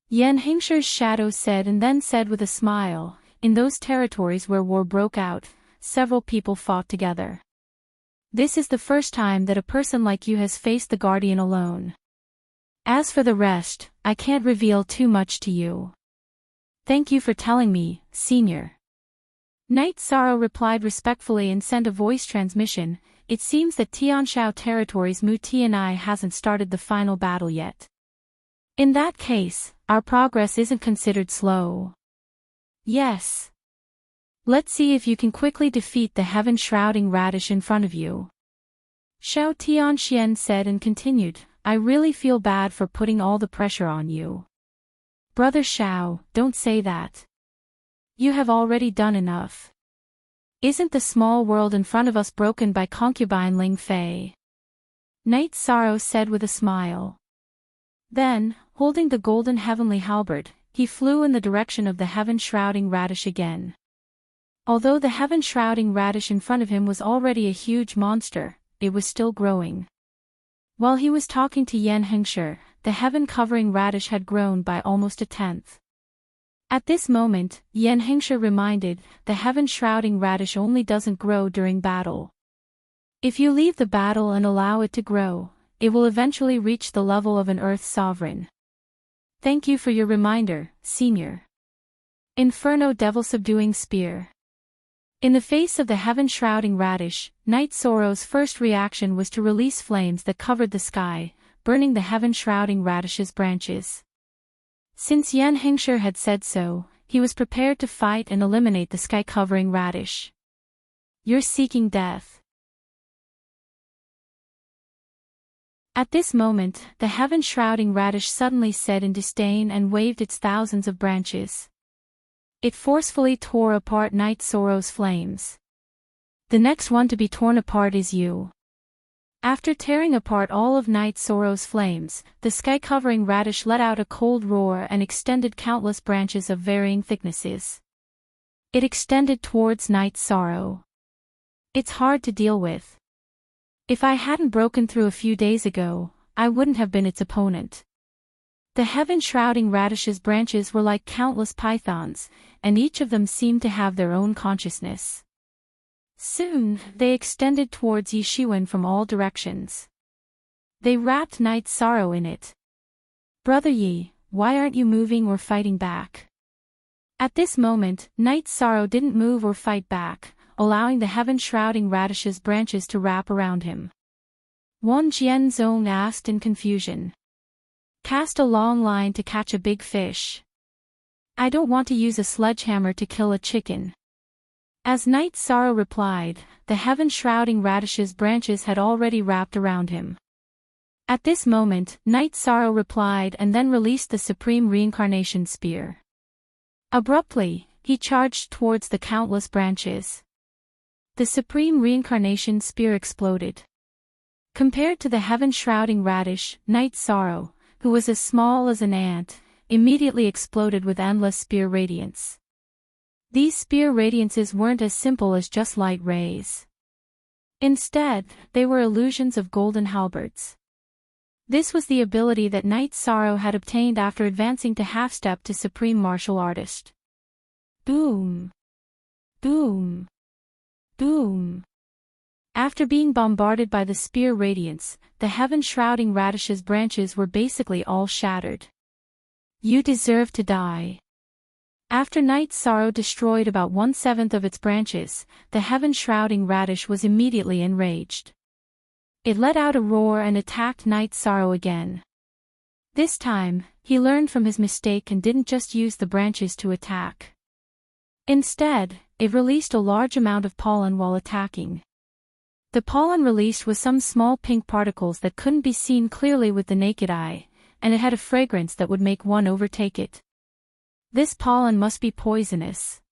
Speaker 1: Yan Hengshe's shadow said, and then said with a smile, in those territories where war broke out, several people fought together. This is the first time that a person like you has faced the guardian alone. As for the rest, I can't reveal too much to you. Thank you for telling me, Senior. Night Sorrow replied respectfully and sent a voice transmission. It seems that Tianshao territory's Mu Tianai hasn't started the final battle yet. In that case, our progress isn't considered slow. Yes. Let's see if you can quickly defeat the heaven-shrouding radish in front of you. Xiao Tianxian said and continued, I really feel bad for putting all the pressure on you. Brother Xiao, don't say that. You have already done enough. Isn't the small world in front of us broken by concubine Ling Fei? Night Sorrow said with a smile. Then, holding the golden heavenly halberd, he flew in the direction of the heaven-shrouding radish again. Although the heaven-shrouding radish in front of him was already a huge monster, it was still growing. While he was talking to Yan Hengshe, the heaven-covering radish had grown by almost 1/10. At this moment, Yan Hengshe reminded, the heaven-shrouding radish only doesn't grow during battle. If you leave the battle and allow it to grow, it will eventually reach the level of an Earth sovereign. Thank you for your reminder, Senior. Inferno Devil Subduing Spear. In the face of the heaven-shrouding radish, Night Sorrow's first reaction was to release flames that covered the sky, burning the heaven-shrouding radish's branches. Since Yan Hengshe had said so, he was prepared to fight and eliminate the sky-covering radish. You're seeking death. At this moment, the heaven-shrouding radish suddenly said in disdain and waved its thousands of branches. It forcefully tore apart Night Sorrow's flames. The next one to be torn apart is you. After tearing apart all of Night Sorrow's flames, the sky-covering radish let out a cold roar and extended countless branches of varying thicknesses. It extended towards Night Sorrow. It's hard to deal with. If I hadn't broken through a few days ago, I wouldn't have been its opponent. The heaven-shrouding radish's branches were like countless pythons, and each of them seemed to have their own consciousness. Soon, they extended towards Yi Shiwen from all directions. They wrapped Night Sorrow in it. Brother Yi, why aren't you moving or fighting back? At this moment, Night Sorrow didn't move or fight back, allowing the heaven-shrouding radish's branches to wrap around him. Wan Jianzong asked in confusion. Cast a long line to catch a big fish. I don't want to use a sledgehammer to kill a chicken. As Night Sorrow replied, the heaven-shrouding radish's branches had already wrapped around him. At this moment, Night Sorrow replied and then released the Supreme Reincarnation Spear. Abruptly, he charged towards the countless branches. The Supreme Reincarnation Spear exploded. Compared to the heaven-shrouding radish, Night Sorrow, who was as small as an ant, immediately exploded with endless spear radiance. These spear radiances weren't as simple as just light rays. Instead, they were illusions of golden halberds. This was the ability that Night Sorrow had obtained after advancing to half-step to Supreme Martial Artist. Boom! Boom! Boom! After being bombarded by the spear radiance, the heaven-shrouding radish's branches were basically all shattered. You deserve to die. After Night Sorrow destroyed about 1/7 of its branches, the heaven-shrouding radish was immediately enraged. It let out a roar and attacked Night Sorrow again. This time, he learned from his mistake and didn't just use the branches to attack. Instead, it released a large amount of pollen while attacking. The pollen released was some small pink particles that couldn't be seen clearly with the naked eye, and it had a fragrance that would make one overtake it. This pollen must be poisonous.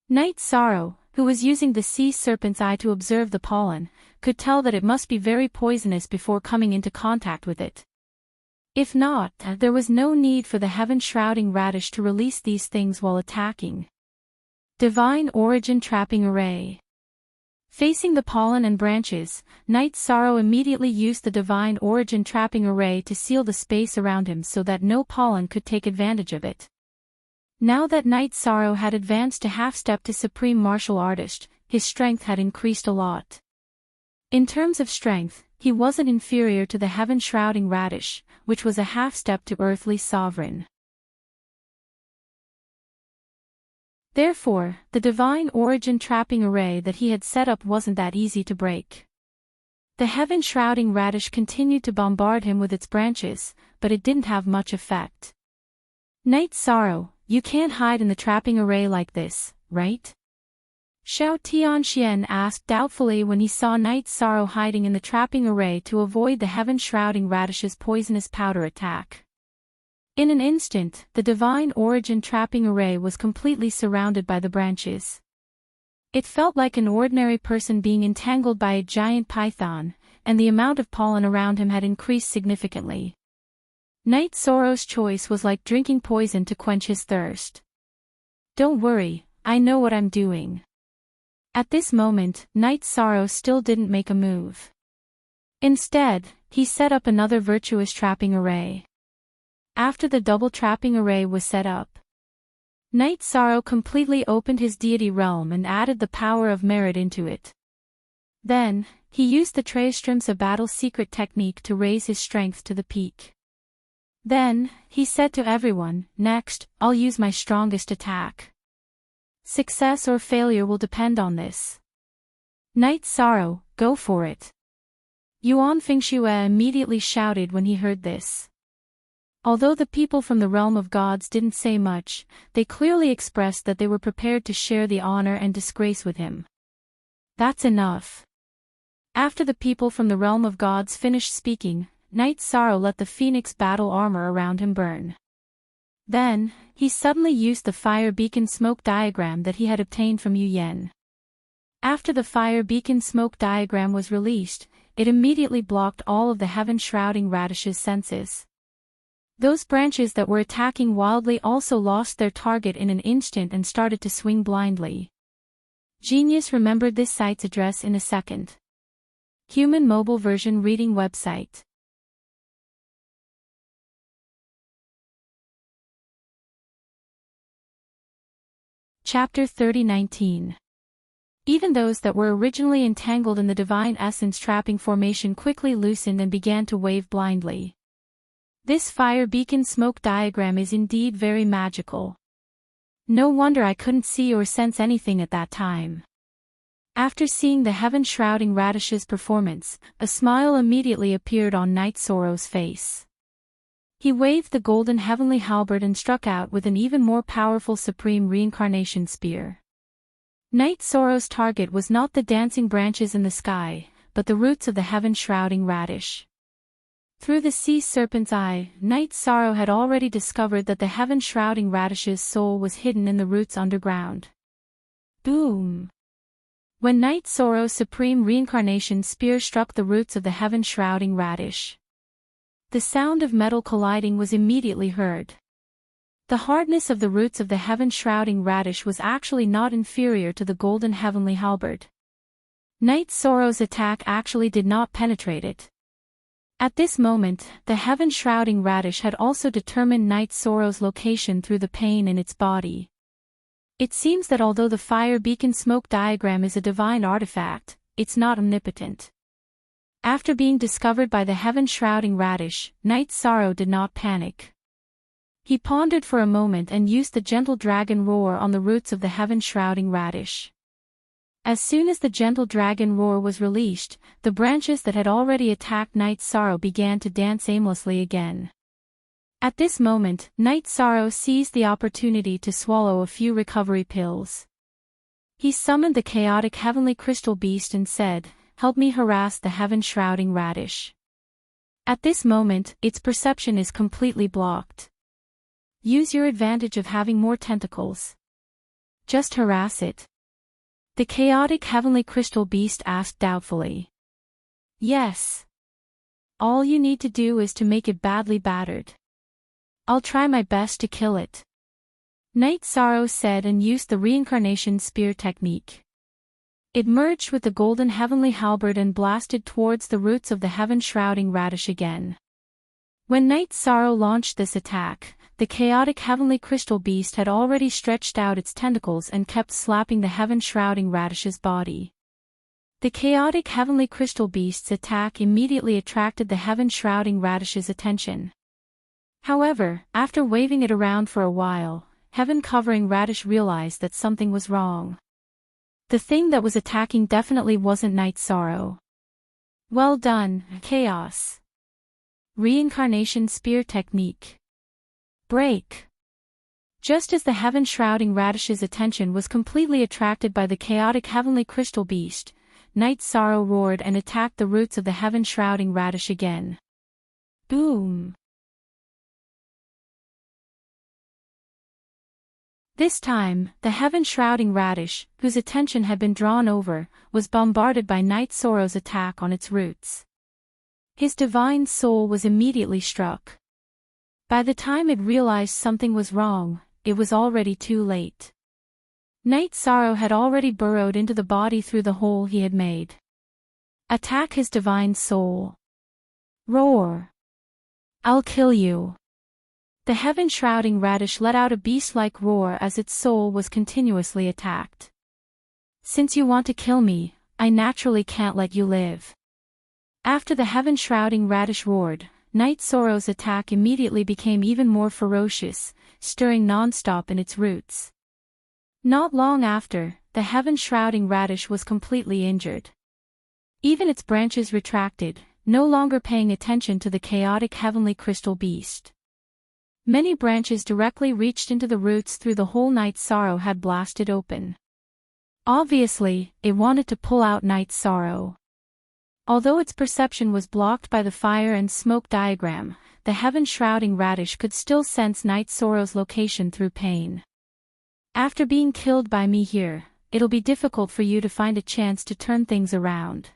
Speaker 1: Night Sorrow, who was using the sea serpent's eye to observe the pollen, could tell that it must be very poisonous before coming into contact with it. If not, there was no need for the heaven-shrouding radish to release these things while attacking. Divine Origin Trapping Array. Facing the pollen and branches, Night Sorrow immediately used the Divine Origin Trapping Array to seal the space around him so that no pollen could take advantage of it. Now that Night Sorrow had advanced to half-step to Supreme Martial Artist, his strength had increased a lot. In terms of strength, he wasn't inferior to the heaven-shrouding radish, which was a half-step to earthly sovereign. Therefore, the Divine Origin Trapping Array that he had set up wasn't that easy to break. The heaven-shrouding radish continued to bombard him with its branches, but it didn't have much effect. Night Sorrow, you can't hide in the trapping array like this, right? Xiao Tianxian asked doubtfully when he saw Night Sorrow hiding in the trapping array to avoid the heaven-shrouding radish's poisonous powder attack. In an instant, the Divine Origin Trapping Array was completely surrounded by the branches. It felt like an ordinary person being entangled by a giant python, and the amount of pollen around him had increased significantly. Night Sorrow's choice was like drinking poison to quench his thirst. Don't worry, I know what I'm doing. At this moment, Night Sorrow still didn't make a move. Instead, he set up another virtuous trapping array. After the double trapping array was set up, Night Sorrow completely opened his deity realm and added the power of merit into it. Then, he used the Traystrumsa battle secret technique to raise his strength to the peak. Then, he said to everyone, "Next, I'll use my strongest attack. Success or failure will depend on this. Night Sorrow, go for it." Yuan Fengxue immediately shouted when he heard this. Although the people from the realm of gods didn't say much, they clearly expressed that they were prepared to share the honor and disgrace with him. That's enough. After the people from the realm of gods finished speaking, Night Sorrow let the phoenix battle armor around him burn. Then, he suddenly used the fire beacon smoke diagram that he had obtained from Yu Yen. After the fire beacon smoke diagram was released, it immediately blocked all of the heaven-shrouding radish's senses. Those branches that were attacking wildly also lost their target in an instant and started to swing blindly. Genius remembered this site's address in a second. Human mobile version reading website. Chapter 30:19. Even those that were originally entangled in the divine essence trapping formation quickly loosened and began to wave blindly. This fire beacon smoke diagram is indeed very magical. No wonder I couldn't see or sense anything at that time. After seeing the heaven-shrouding radish's performance, a smile immediately appeared on Night Sorrow's face. He waved the golden heavenly halberd and struck out with an even more powerful supreme reincarnation spear. Night Sorrow's target was not the dancing branches in the sky, but the roots of the heaven-shrouding radish. Through the sea serpent's eye, Night Sorrow had already discovered that the heaven-shrouding radish's soul was hidden in the roots underground. Boom! when Night Sorrow's supreme reincarnation spear struck the roots of the heaven-shrouding radish. The sound of metal colliding was immediately heard. The hardness of the roots of the heaven-shrouding radish was actually not inferior to the golden heavenly halberd. Night Sorrow's attack actually did not penetrate it. At this moment, the heaven-shrouding radish had also determined Night Sorrow's location through the pain in its body. It seems that although the fire beacon smoke diagram is a divine artifact, it's not omnipotent. After being discovered by the heaven-shrouding radish, Night Sorrow did not panic. He pondered for a moment and used the gentle dragon roar on the roots of the heaven-shrouding radish. As soon as the gentle dragon roar was released, the branches that had already attacked Night Sorrow began to dance aimlessly again. At this moment, Night Sorrow seized the opportunity to swallow a few recovery pills. He summoned the chaotic heavenly crystal beast and said, "Help me harass the heaven-shrouding radish." At this moment, its perception is completely blocked. Use your advantage of having more tentacles. Just harass it. The chaotic heavenly crystal beast asked doubtfully. Yes. All you need to do is to make it badly battered. I'll try my best to kill it. Night Sorrow said and used the reincarnation spear technique. It merged with the golden heavenly halberd and blasted towards the roots of the heaven-shrouding radish again. When Night Sorrow launched this attack, the chaotic heavenly crystal beast had already stretched out its tentacles and kept slapping the heaven-shrouding radish's body. The chaotic heavenly crystal beast's attack immediately attracted the heaven-shrouding radish's attention. However, after waving it around for a while, heaven-covering radish realized that something was wrong. The thing that was attacking definitely wasn't Night Sorrow. Well done, Chaos. Reincarnation spear technique. Break. Just as the heaven-shrouding radish's attention was completely attracted by the chaotic heavenly crystal beast, Night Sorrow roared and attacked the roots of the heaven-shrouding radish again. Boom. This time, the heaven-shrouding radish, whose attention had been drawn over, was bombarded by Night Sorrow's attack on its roots. His divine soul was immediately struck. By the time it realized something was wrong, it was already too late. Night Sorrow had already burrowed into the body through the hole he had made. Attack his divine soul. Roar. I'll kill you. The heaven-shrouding radish let out a beast-like roar as its soul was continuously attacked. Since you want to kill me, I naturally can't let you live. After the heaven-shrouding radish roared, Night Sorrow's attack immediately became even more ferocious, stirring non-stop in its roots. Not long after, the heaven-shrouding radish was completely injured. Even its branches retracted, no longer paying attention to the chaotic heavenly crystal beast. Many branches directly reached into the roots through the hole Night Sorrow had blasted open. Obviously, it wanted to pull out Night Sorrow. Although its perception was blocked by the fire and smoke diagram, the heaven-shrouding radish could still sense Night Sorrow's location through pain. After being killed by me here, it'll be difficult for you to find a chance to turn things around.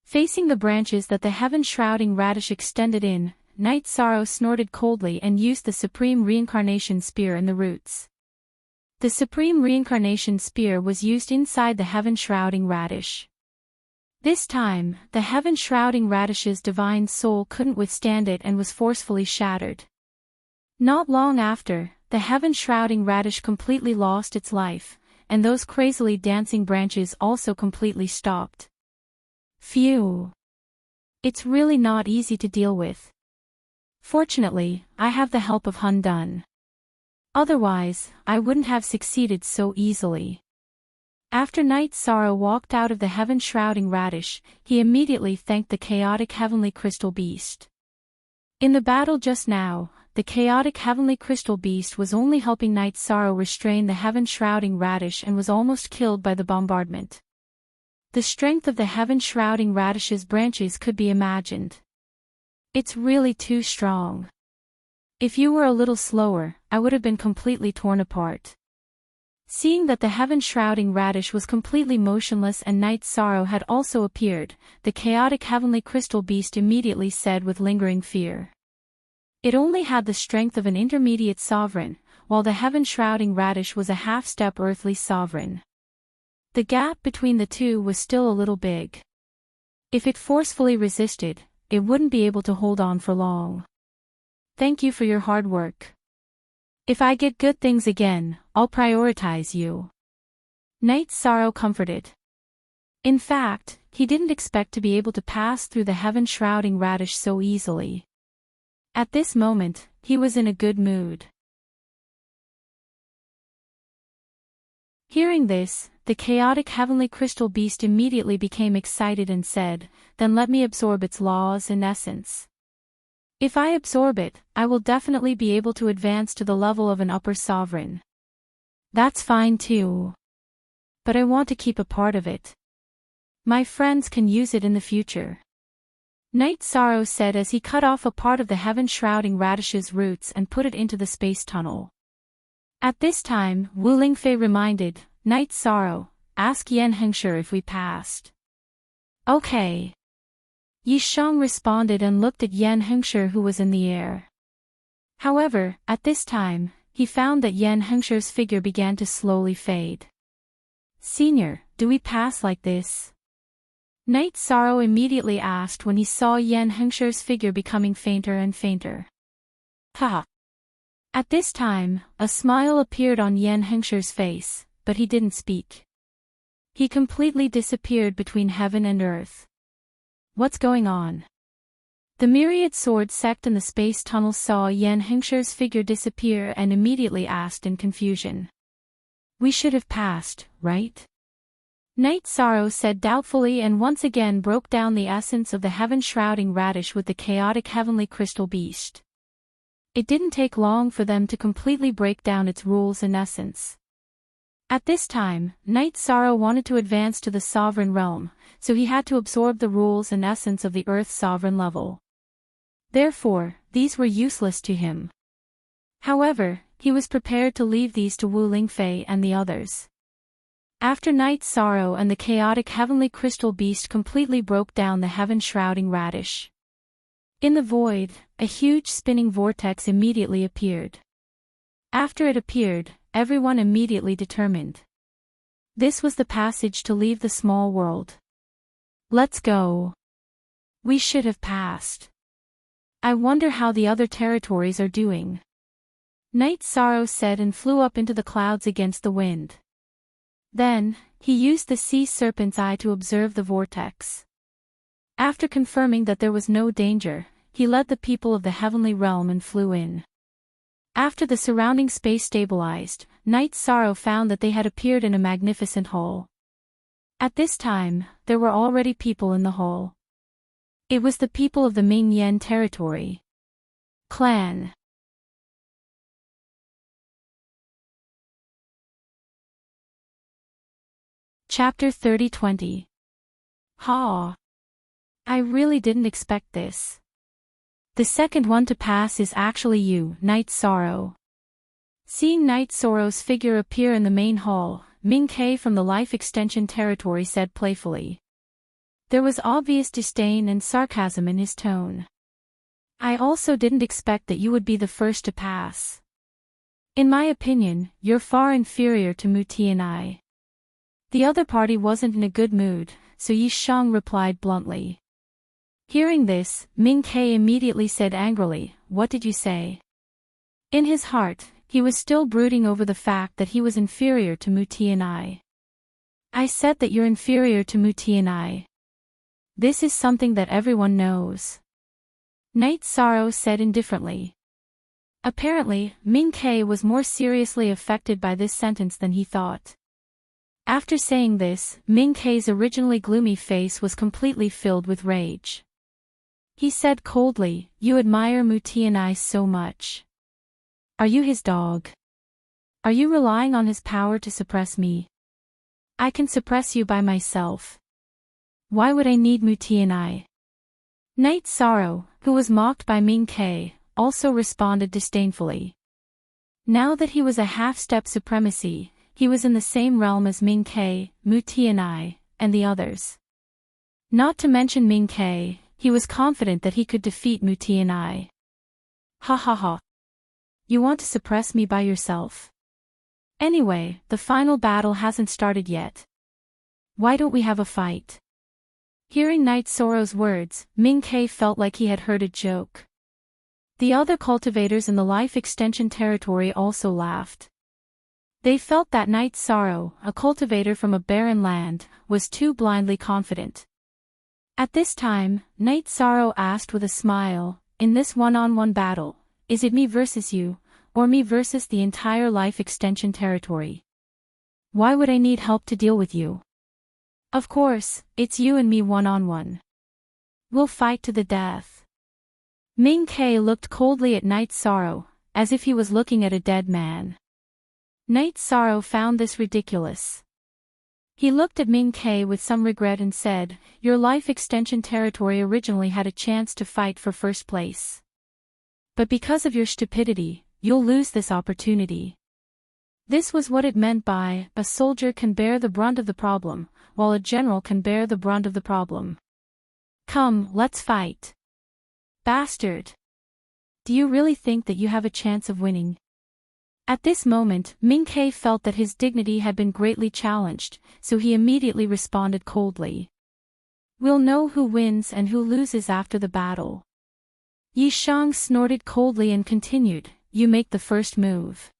Speaker 1: Facing the branches that the heaven-shrouding radish extended in, Night Sorrow snorted coldly and used the Supreme Reincarnation Spear in the roots. The Supreme Reincarnation Spear was used inside the heaven-shrouding radish. This time, the heaven-shrouding radish's divine soul couldn't withstand it and was forcefully shattered. Not long after, the heaven-shrouding radish completely lost its life, and those crazily dancing branches also completely stopped. Phew. It's really not easy to deal with. Fortunately, I have the help of Hundun. Otherwise, I wouldn't have succeeded so easily. After Night Sorrow walked out of the heaven-shrouding radish, he immediately thanked the chaotic heavenly crystal beast. In the battle just now, the chaotic heavenly crystal beast was only helping Night Sorrow restrain the heaven-shrouding radish and was almost killed by the bombardment. The strength of the heaven-shrouding radish's branches could be imagined. It's really too strong. If you were a little slower, I would have been completely torn apart. Seeing that the heaven-shrouding radish was completely motionless and Night Sorrow had also appeared, the chaotic heavenly crystal beast immediately said with lingering fear. It only had the strength of an intermediate sovereign, while the heaven-shrouding radish was a half-step earthly sovereign. The gap between the two was still a little big. If it forcefully resisted, it wouldn't be able to hold on for long. Thank you for your hard work. If I get good things again, I'll prioritize you. Night Sorrow comforted. In fact, he didn't expect to be able to pass through the heaven-shrouding radish so easily. At this moment, he was in a good mood. Hearing this, the chaotic heavenly crystal beast immediately became excited and said, "Then let me absorb its laws and essence. If I absorb it, I will definitely be able to advance to the level of an upper sovereign. That's fine too. But I want to keep a part of it. My friends can use it in the future." Night Sorrow said as he cut off a part of the heaven-shrouding radish's roots and put it into the space tunnel. At this time, Wu Lingfei reminded, "Night Sorrow, ask Yan Hengshi if we passed." "Okay." Yi Shang responded and looked at Yan Hengshi who was in the air. However, at this time, he found that Yan Hengshi's figure began to slowly fade. "Senior, do we pass like this?" Night Sorrow immediately asked when he saw Yan Hengshi's figure becoming fainter and fainter. Ha! At this time, a smile appeared on Yan Hengshi's face, but he didn't speak. He completely disappeared between heaven and earth. What's going on? The myriad sword sect in the space tunnel saw Yan Hengshi's figure disappear and immediately asked in confusion. "We should have passed, right?" Night Sorrow said doubtfully and once again broke down the essence of the heaven-shrouding radish with the chaotic heavenly crystal beast. It didn't take long for them to completely break down its rules and essence. At this time, Night Sorrow wanted to advance to the sovereign realm, so he had to absorb the rules and essence of the Earth sovereign level. Therefore, these were useless to him. However, he was prepared to leave these to Wu Lingfei and the others. After Night Sorrow and the chaotic heavenly crystal beast completely broke down the heaven-shrouding radish. In the void, a huge spinning vortex immediately appeared. After it appeared, everyone immediately determined. This was the passage to leave the small world. Let's go. We should have passed. I wonder how the other territories are doing. Night Sorrow said and flew up into the clouds against the wind. Then, he used the sea serpent's eye to observe the vortex. After confirming that there was no danger, he led the people of the heavenly realm and flew in. After the surrounding space stabilized, Night Sorrow found that they had appeared in a magnificent hall. At this time, there were already people in the hall. It was the people of the Ming Yen territory. Clan. Chapter 30-20. Ha! I really didn't expect this. The second one to pass is actually you, Night Sorrow. Seeing Night Sorrow's figure appear in the main hall, Ming Kei from the Life Extension territory said playfully. There was obvious disdain and sarcasm in his tone. I also didn't expect that you would be the first to pass. In my opinion, you're far inferior to Muti and I. The other party wasn't in a good mood, so Yi Shang replied bluntly. Hearing this, Ming Kei immediately said angrily, "What did you say?" In his heart, he was still brooding over the fact that he was inferior to Muti and I. I said that you're inferior to Muti and I. This is something that everyone knows. Night Sorrow said indifferently. Apparently, Ming Kei was more seriously affected by this sentence than he thought. After saying this, Ming Kei's originally gloomy face was completely filled with rage. He said coldly, "You admire Muti and I so much. Are you his dog? Are you relying on his power to suppress me? I can suppress you by myself. Why would I need Muti and I?" Night Sorrow, who was mocked by Ming Kei, also responded disdainfully. Now that he was a half-step supremacy, he was in the same realm as Ming Ke, Mu Tianai, and the others. Not to mention Ming Ke, he was confident that he could defeat Mu Tianai. Ha ha ha. You want to suppress me by yourself? Anyway, the final battle hasn't started yet. Why don't we have a fight? Hearing Night Sorrow's words, Ming Ke felt like he had heard a joke. The other cultivators in the life extension territory also laughed. They felt that Night Sorrow, a cultivator from a barren land, was too blindly confident. At this time, Night Sorrow asked with a smile, "In this one-on-one battle, is it me versus you, or me versus the entire life extension territory? Why would I need help to deal with you? Of course, it's you and me one-on-one. We'll fight to the death." Ming Ke looked coldly at Night Sorrow, as if he was looking at a dead man. Night Sorrow found this ridiculous. He looked at Ming Ke with some regret and said, "Your life extension territory originally had a chance to fight for first place. But because of your stupidity, you'll lose this opportunity." This was what it meant by, a soldier can bear the brunt of the problem, while a general can bear the brunt of the problem. Come, let's fight. Bastard. Do you really think that you have a chance of winning? At this moment, Ming Ke felt that his dignity had been greatly challenged, so he immediately responded coldly. "We'll know who wins and who loses after the battle." Yi Shang snorted coldly and continued, "You make the first move.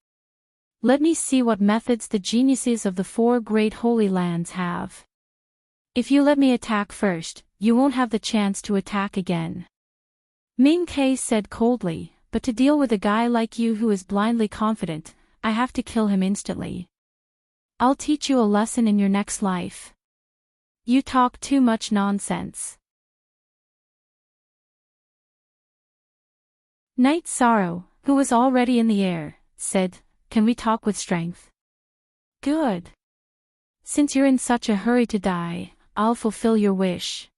Speaker 1: Let me see what methods the geniuses of the 4 great holy lands have. If you let me attack first, you won't have the chance to attack again." Ming Ke said coldly, "But to deal with a guy like you who is blindly confident, I have to kill him instantly. I'll teach you a lesson in your next life. You talk too much nonsense." Night Sorrow, who was already in the air, said, "Can we talk with strength?" "Good. Since you're in such a hurry to die, I'll fulfill your wish.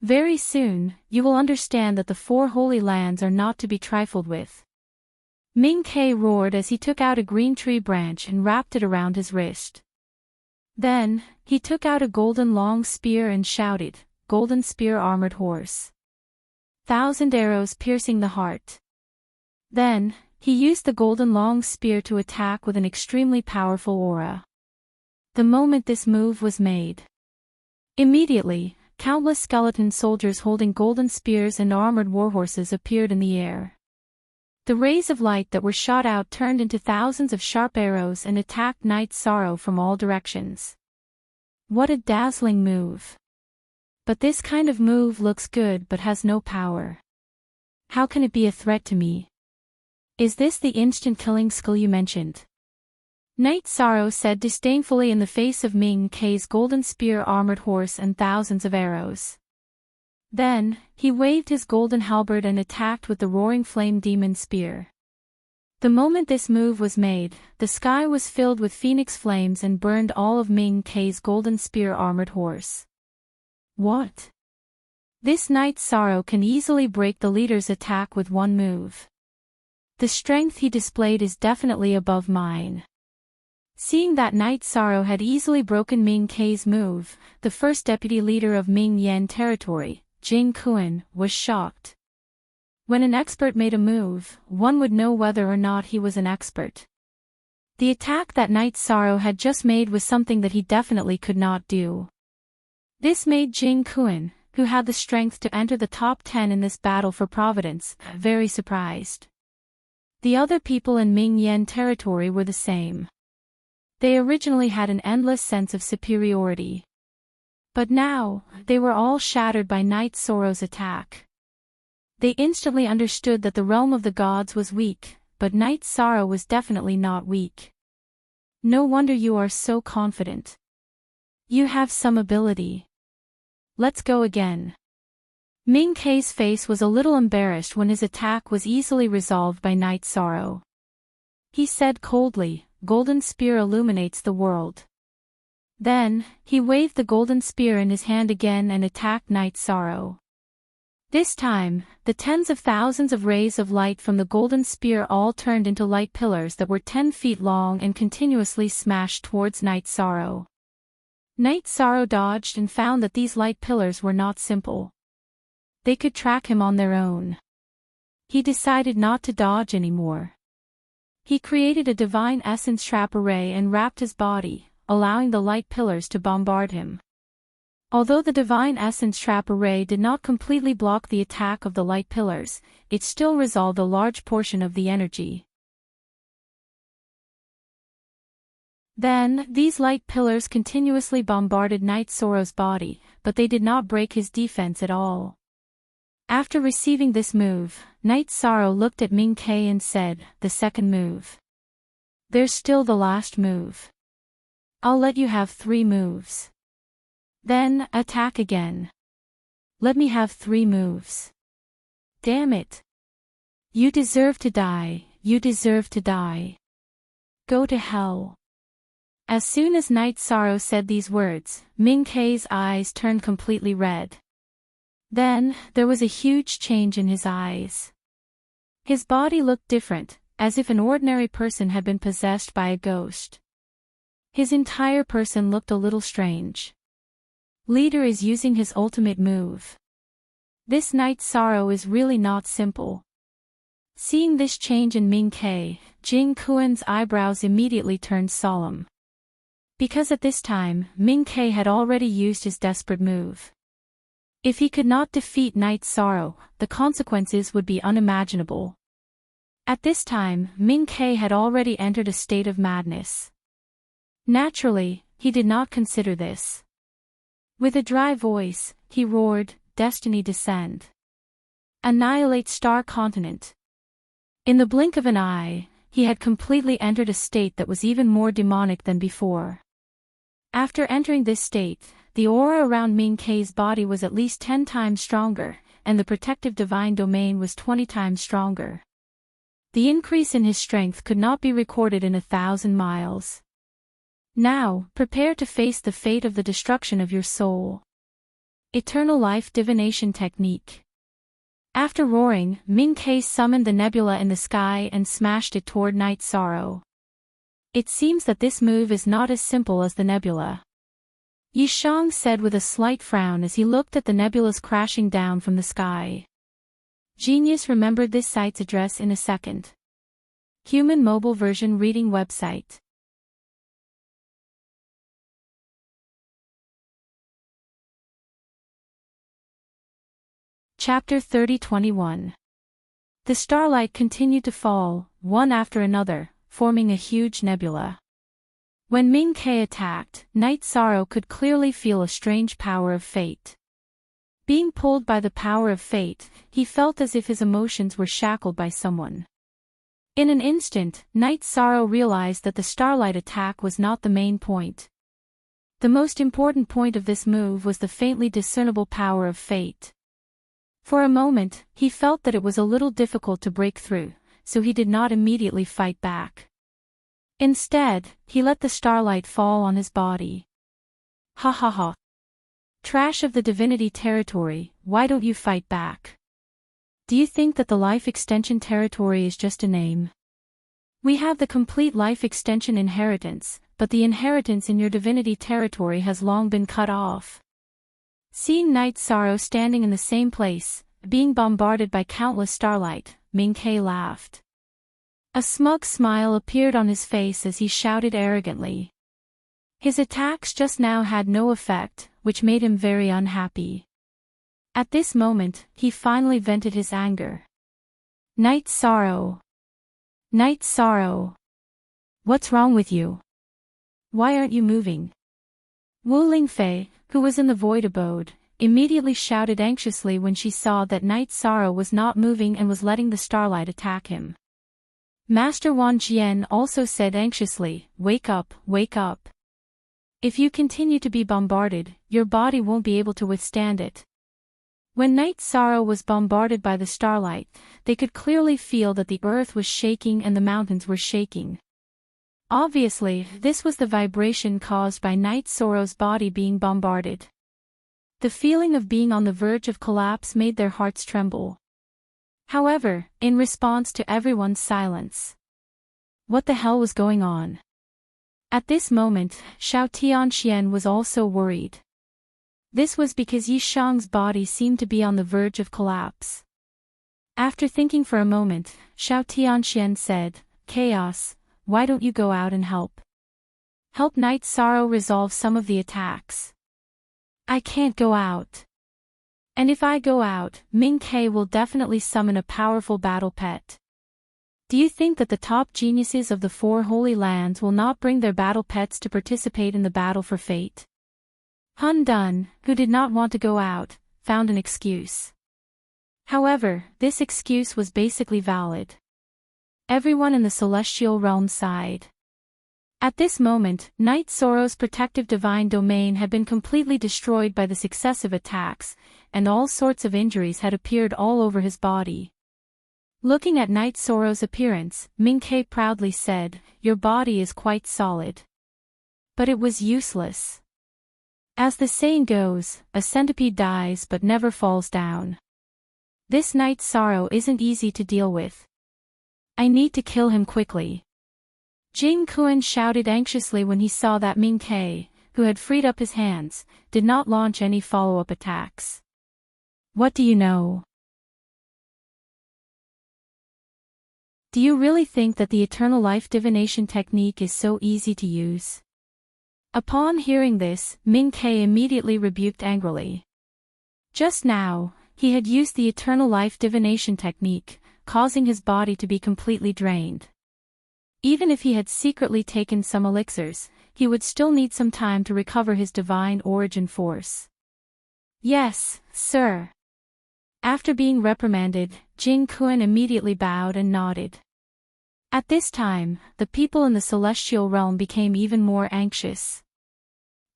Speaker 1: Very soon, you will understand that the 4 holy lands are not to be trifled with." Ming Ke roared as he took out a green tree branch and wrapped it around his wrist. Then, he took out a golden long spear and shouted, "Golden spear armored horse. 1,000 arrows piercing the heart." Then, he used the golden long spear to attack with an extremely powerful aura. The moment this move was made, immediately, countless skeleton soldiers holding golden spears and armored warhorses appeared in the air. The rays of light that were shot out turned into thousands of sharp arrows and attacked Night Sorrow from all directions. What a dazzling move! But this kind of move looks good but has no power. How can it be a threat to me? Is this the instant killing skill you mentioned? Night Sorrow said disdainfully in the face of Ming Ke's golden spear armored horse and thousands of arrows. Then, he waved his golden halberd and attacked with the roaring flame demon spear. The moment this move was made, the sky was filled with phoenix flames and burned all of Ming Ke's golden spear armored horse. What? This Night Sorrow can easily break the leader's attack with one move. The strength he displayed is definitely above mine. Seeing that Night Sorrow had easily broken Ming Ke's move, the first deputy leader of Ming Yan territory, Jing Kuan, was shocked. When an expert made a move, one would know whether or not he was an expert. The attack that Night Sorrow had just made was something that he definitely could not do. This made Jing Kuan, who had the strength to enter the top 10 in this battle for Providence, very surprised. The other people in Ming Yan territory were the same. They originally had an endless sense of superiority. But now, they were all shattered by Night Sorrow's attack. They instantly understood that the realm of the gods was weak, but Night Sorrow was definitely not weak. No wonder you are so confident. You have some ability. Let's go again. Ming Ke's face was a little embarrassed when his attack was easily resolved by Night Sorrow. He said coldly, "Golden spear illuminates the world." Then, he waved the golden spear in his hand again and attacked Night Sorrow. This time, the tens of thousands of rays of light from the golden spear all turned into light pillars that were 10 feet long and continuously smashed towards Night Sorrow. Night Sorrow dodged and found that these light pillars were not simple. They could track him on their own. He decided not to dodge anymore. He created a divine essence trap array and wrapped his body, allowing the light pillars to bombard him. Although the divine essence trap array did not completely block the attack of the light pillars, it still resolved a large portion of the energy. Then, these light pillars continuously bombarded Night Sorrow's body, but they did not break his defense at all. After receiving this move, Night Sorrow looked at Ming Kei and said, "The second move. There's still the last move. I'll let you have 3 moves. Then, attack again. Let me have 3 moves. Damn it. You deserve to die, you deserve to die. Go to hell." As soon as Night Sorrow said these words, Ming Kei's eyes turned completely red. Then, there was a huge change in his eyes. His body looked different, as if an ordinary person had been possessed by a ghost. His entire person looked a little strange. Leader is using his ultimate move. This Night Sorrow is really not simple. Seeing this change in Ming Kei, Jing Kuan's eyebrows immediately turned solemn. Because at this time, Ming Kei had already used his desperate move. If he could not defeat Night Sorrow, the consequences would be unimaginable. At this time, Ming Kei had already entered a state of madness. Naturally, he did not consider this. With a dry voice, he roared, "Destiny descend. Annihilate Star Continent." In the blink of an eye, he had completely entered a state that was even more demonic than before. After entering this state, the aura around Ming Kei's body was at least 10 times stronger, and the protective divine domain was 20 times stronger. The increase in his strength could not be recorded in 1,000 miles. Now, prepare to face the fate of the destruction of your soul. Eternal Life Divination Technique. After roaring, Ming Kei summoned the nebula in the sky and smashed it toward Night Sorrow. It seems that this move is not as simple as the nebula. Yishang said with a slight frown as he looked at the nebulas crashing down from the sky. Genius remembered this site's address in a second. Human Mobile Version Reading Website. Chapter 30-21. The starlight continued to fall, one after another, forming a huge nebula. When Ming Kei attacked, Night Sorrow could clearly feel a strange power of fate. Being pulled by the power of fate, he felt as if his emotions were shackled by someone. In an instant, Night Sorrow realized that the starlight attack was not the main point. The most important point of this move was the faintly discernible power of fate. For a moment, he felt that it was a little difficult to break through, so he did not immediately fight back. Instead, he let the starlight fall on his body. Ha ha ha. Trash of the divinity territory, why don't you fight back? Do you think that the life extension territory is just a name? We have the complete life extension inheritance, but the inheritance in your divinity territory has long been cut off. Seeing Night Sorrow standing in the same place, being bombarded by countless starlight, Ming Kei laughed. A smug smile appeared on his face as he shouted arrogantly. His attacks just now had no effect, which made him very unhappy. At this moment, he finally vented his anger. Night Sorrow. Night Sorrow. What's wrong with you? Why aren't you moving? Wu Lingfei, who was in the void abode, immediately shouted anxiously when she saw that Night Sorrow was not moving and was letting the starlight attack him. Master Wan Jian also said anxiously, wake up, wake up. If you continue to be bombarded, your body won't be able to withstand it. When Night Sorrow was bombarded by the starlight, they could clearly feel that the earth was shaking and the mountains were shaking. Obviously, this was the vibration caused by Night Sorrow's body being bombarded. The feeling of being on the verge of collapse made their hearts tremble. However, in response to everyone's silence, what the hell was going on? At this moment, Xiao Tianxian was also worried. This was because Yi Shang's body seemed to be on the verge of collapse. After thinking for a moment, Xiao Tianxian said, "Chaos, why don't you go out and help? Help Night Sorrow resolve some of the attacks." "I can't go out. And if I go out, Ming Ke will definitely summon a powerful battle pet. Do you think that the top geniuses of the four holy lands will not bring their battle pets to participate in the battle for fate?" Hun Dun, who did not want to go out, found an excuse. However, this excuse was basically valid. Everyone in the celestial realm sighed. At this moment, Night Sorrow's protective divine domain had been completely destroyed by the successive attacks, and all sorts of injuries had appeared all over his body. Looking at Night Sorrow's appearance, Ming Ke proudly said, "Your body is quite solid." But it was useless. As the saying goes, a centipede dies but never falls down. This Night Sorrow isn't easy to deal with. I need to kill him quickly. Jing Kuan shouted anxiously when he saw that Ming Ke, who had freed up his hands, did not launch any follow-up attacks. What do you know? Do you really think that the eternal life divination technique is so easy to use? Upon hearing this, Ming Ke immediately rebuked angrily. Just now, he had used the eternal life divination technique, causing his body to be completely drained. Even if he had secretly taken some elixirs, he would still need some time to recover his divine origin force. "Yes, sir." After being reprimanded, Jing Kuan immediately bowed and nodded. At this time, the people in the celestial realm became even more anxious.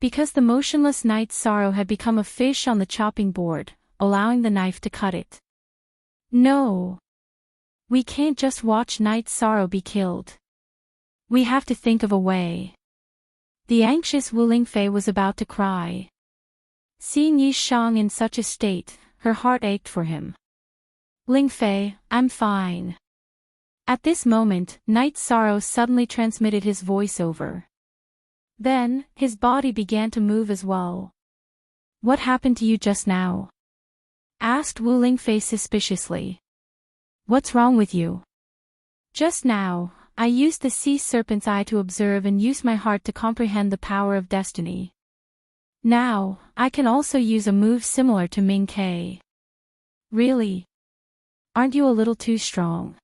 Speaker 1: Because the motionless Night Sorrow had become a fish on the chopping board, allowing the knife to cut it. No. We can't just watch Night Sorrow be killed. We have to think of a way. The anxious Wu Lingfei was about to cry. Seeing Yi Shang in such a state, her heart ached for him. "Lingfei, I'm fine." At this moment, Night Sorrow suddenly transmitted his voice over. Then, his body began to move as well. "What happened to you just now?" asked Wu Lingfei suspiciously. "What's wrong with you?" "Just now, I used the sea serpent's eye to observe and use my heart to comprehend the power of destiny. Now, I can also use a move similar to Ming Ke." "Really? Aren't you a little too strong?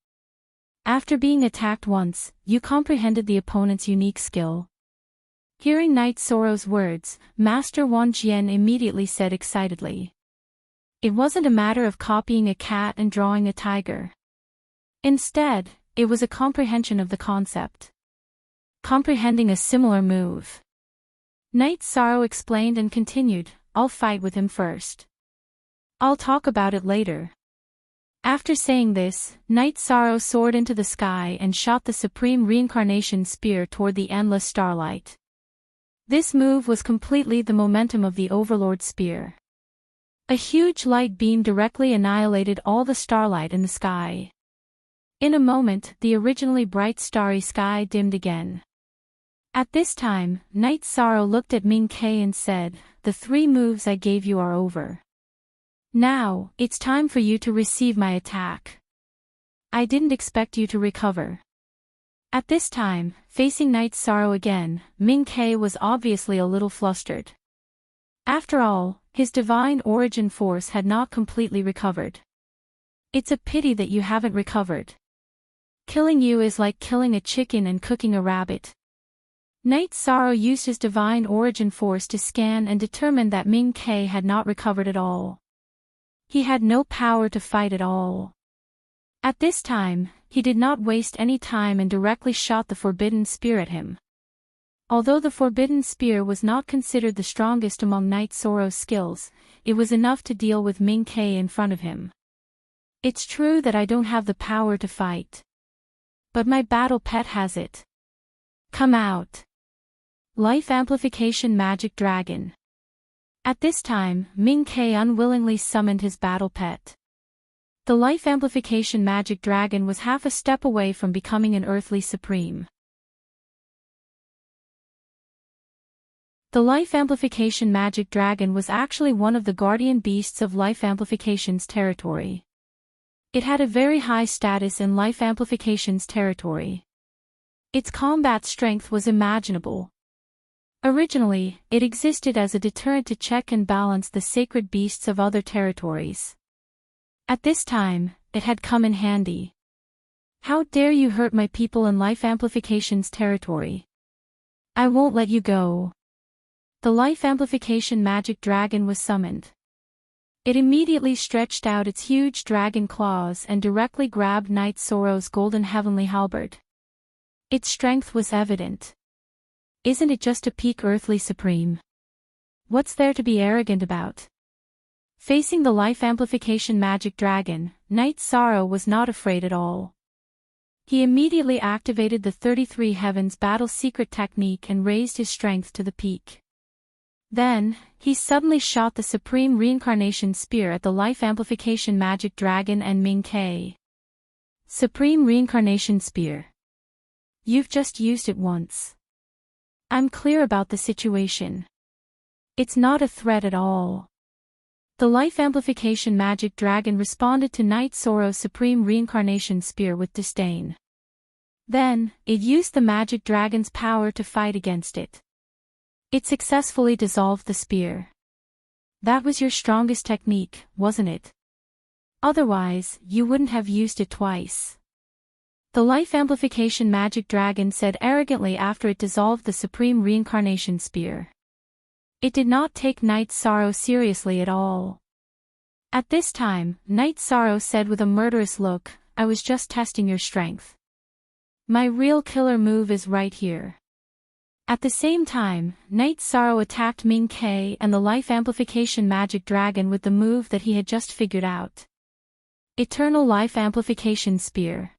Speaker 1: After being attacked once, you comprehended the opponent's unique skill." Hearing Night Sorrow's words, Master Wan Jian immediately said excitedly. It wasn't a matter of copying a cat and drawing a tiger. Instead, it was a comprehension of the concept. Comprehending a similar move. Night Sorrow explained and continued, "I'll fight with him first. I'll talk about it later." After saying this, Night Sorrow soared into the sky and shot the Supreme Reincarnation Spear toward the endless starlight. This move was completely the momentum of the Overlord Spear. A huge light beam directly annihilated all the starlight in the sky. In a moment, the originally bright starry sky dimmed again. At this time, Night Sorrow looked at Ming Ke and said, "The 3 moves I gave you are over. Now, it's time for you to receive my attack. I didn't expect you to recover." At this time, facing Night Sorrow again, Ming Ke was obviously a little flustered. After all, his divine origin force had not completely recovered. "It's a pity that you haven't recovered. Killing you is like killing a chicken and cooking a rabbit." Night Sorrow used his divine origin force to scan and determine that Ming Ke had not recovered at all. He had no power to fight at all. At this time, he did not waste any time and directly shot the Forbidden Spear at him. Although the Forbidden Spear was not considered the strongest among Night Sorrow's skills, it was enough to deal with Ming Ke in front of him. "It's true that I don't have the power to fight. But my battle pet has it. Come out. Life Amplification Magic Dragon." At this time, Ming Ke unwillingly summoned his battle pet. The life amplification magic dragon was half a step away from becoming an earthly supreme. The life amplification magic dragon was actually one of the guardian beasts of life amplification's territory. It had a very high status in life amplification's territory. Its combat strength was imaginable. Originally, it existed as a deterrent to check and balance the sacred beasts of other territories. At this time, it had come in handy. How dare you hurt my people in life amplification's territory? I won't let you go. The life amplification magic dragon was summoned. It immediately stretched out its huge dragon claws and directly grabbed Knight Sorrow's golden heavenly halberd. Its strength was evident. Isn't it just a peak earthly supreme? What's there to be arrogant about? Facing the life amplification magic dragon, Knight Sorrow was not afraid at all. He immediately activated the 33 Heavens battle secret technique and raised his strength to the peak. Then, he suddenly shot the Supreme Reincarnation Spear at the Life Amplification Magic Dragon and Ming Ke. Supreme Reincarnation Spear. You've just used it once. I'm clear about the situation. It's not a threat at all. The Life Amplification Magic Dragon responded to Knight Sorrow's Supreme Reincarnation Spear with disdain. Then, it used the Magic Dragon's power to fight against it. It successfully dissolved the spear. That was your strongest technique, wasn't it? Otherwise, you wouldn't have used it twice. The Life Amplification Magic Dragon said arrogantly after it dissolved the Supreme Reincarnation Spear. It did not take Knight Sorrow seriously at all. At this time, Knight Sorrow said with a murderous look, I was just testing your strength. My real killer move is right here. At the same time, Knight Sorrow attacked Ming Ke and the Life Amplification Magic Dragon with the move that he had just figured out. Eternal Life Amplification Spear.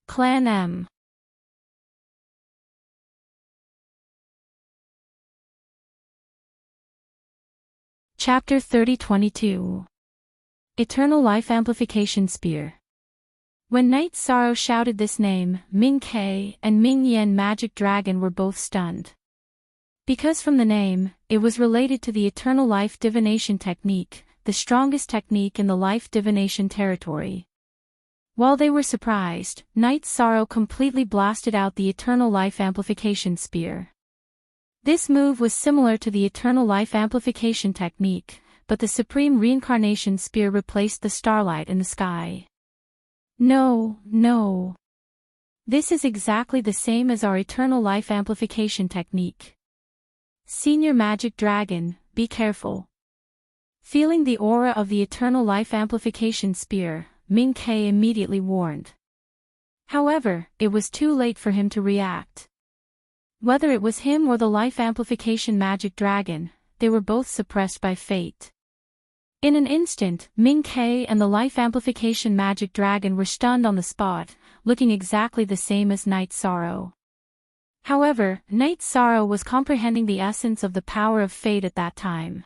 Speaker 1: Clan M. Chapter 30-22. Eternal Life Amplification Spear. When Knight Sorrow shouted this name, Ming Ke and Ming Yen Magic Dragon were both stunned. Because from the name, it was related to the Eternal Life Divination Technique, the strongest technique in the Life Divination territory. While they were surprised, Knight Sorrow completely blasted out the Eternal Life Amplification Spear. This move was similar to the Eternal Life Amplification Technique, but the Supreme Reincarnation Spear replaced the starlight in the sky. No. This is exactly the same as our Eternal Life Amplification Technique. Senior Magic Dragon, be careful. Feeling the aura of the Eternal Life Amplification Spear, Ming Ke immediately warned. However, it was too late for him to react. Whether it was him or the Life Amplification Magic Dragon, they were both suppressed by fate. In an instant, Ming Ke and the Life Amplification Magic Dragon were stunned on the spot, looking exactly the same as Knight Sorrow. However, Knight Sorrow was comprehending the essence of the power of fate at that time.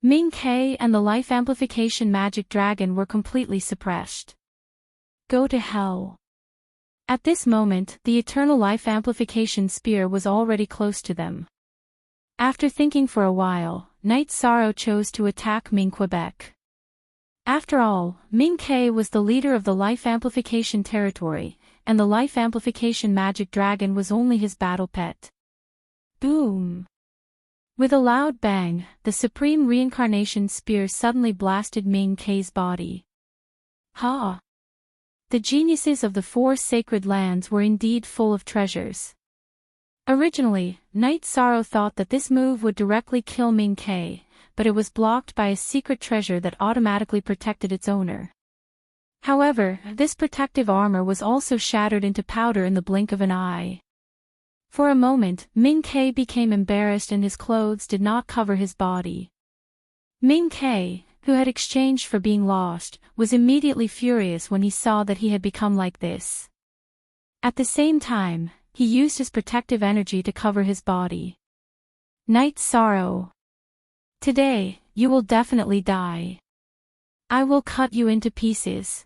Speaker 1: Ming Ke and the Life Amplification Magic Dragon were completely suppressed. Go to hell. At this moment, the Eternal Life Amplification Spear was already close to them. After thinking for a while, Knight Sorrow chose to attack Ming Quebec. After all, Ming Ke was the leader of the Life Amplification territory, and the Life Amplification Magic Dragon was only his battle pet. Boom! With a loud bang, the Supreme Reincarnation Spear suddenly blasted Ming Ke's body. Ha! The geniuses of the 4 sacred lands were indeed full of treasures. Originally, Knight Sorrow thought that this move would directly kill Ming Ke, but it was blocked by a secret treasure that automatically protected its owner. However, this protective armor was also shattered into powder in the blink of an eye. For a moment, Ming Ke became embarrassed and his clothes did not cover his body. Ming Ke, who had exchanged for being lost, was immediately furious when he saw that he had become like this. At the same time, he used his protective energy to cover his body. Knight Sorrow. Today, you will definitely die. I will cut you into pieces.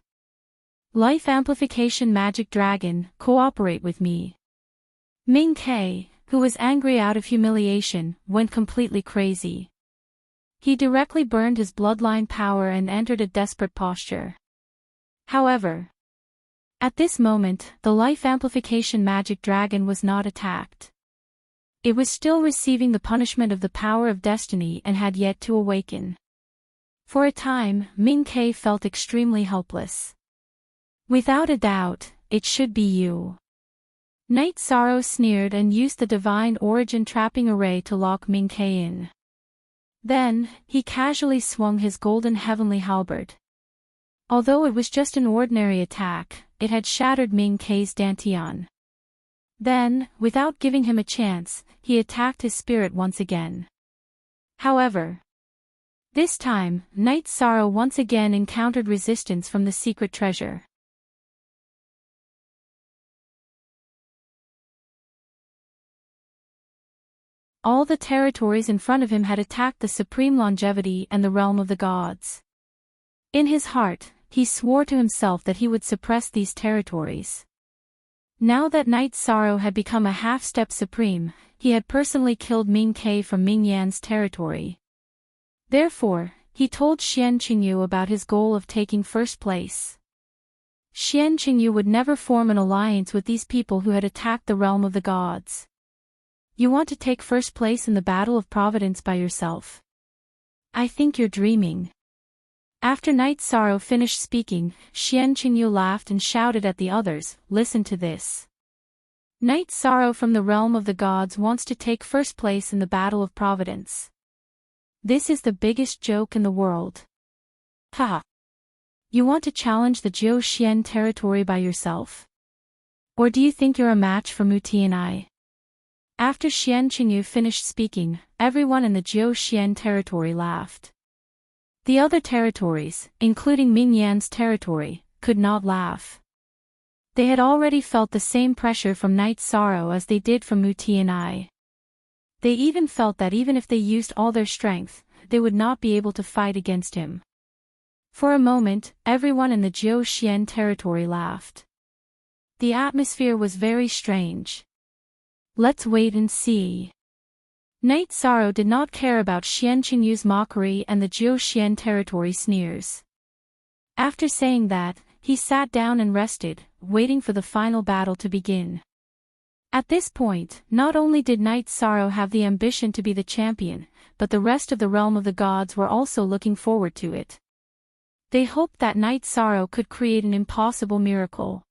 Speaker 1: Life Amplification Magic Dragon, cooperate with me. Ming Ke, who was angry out of humiliation, went completely crazy. He directly burned his bloodline power and entered a desperate posture. However, at this moment, the Life Amplification Magic Dragon was not attacked. It was still receiving the punishment of the power of destiny and had yet to awaken. For a time, Ming Ke felt extremely helpless. Without a doubt, it should be you. Night Sorrow sneered and used the Divine Origin trapping array to lock Ming Ke in. Then, he casually swung his golden heavenly halberd. Although it was just an ordinary attack, it had shattered Ming Ke's dantian. Then, without giving him a chance, he attacked his spirit once again. However, this time, Night Sorrow once again encountered resistance from the secret treasure. All the territories in front of him had attacked the supreme longevity and the realm of the gods. In his heart, he swore to himself that he would suppress these territories. Now that Night Sorrow had become a half-step supreme, he had personally killed Ming Ke from Ming Yan's territory. Therefore, he told Xian Qingyu about his goal of taking first place. Xian Qingyu would never form an alliance with these people who had attacked the realm of the gods. You want to take first place in the battle of Providence by yourself? I think you're dreaming. After Night Sorrow finished speaking, Xian Qingyu laughed and shouted at the others, "Listen to this. Night Sorrow from the realm of the gods wants to take first place in the battle of Providence. This is the biggest joke in the world. Haha. You want to challenge the Jiu Xian territory by yourself? Or do you think you're a match for Muti and I?" After Xian Qingyu finished speaking, everyone in the Jiu Xian territory laughed. The other territories, including Ming Yan's territory, could not laugh. They had already felt the same pressure from Night Sorrow as they did from Muti and I. They even felt that even if they used all their strength, they would not be able to fight against him. For a moment, everyone in the Jiu Xian territory laughed. The atmosphere was very strange. Let's wait and see. Night Sorrow did not care about Xian Qingyu's mockery and the Jiu Xian territory sneers. After saying that, he sat down and rested, waiting for the final battle to begin. At this point, not only did Night Sorrow have the ambition to be the champion, but the rest of the realm of the gods were also looking forward to it. They hoped that Night Sorrow could create an impossible miracle.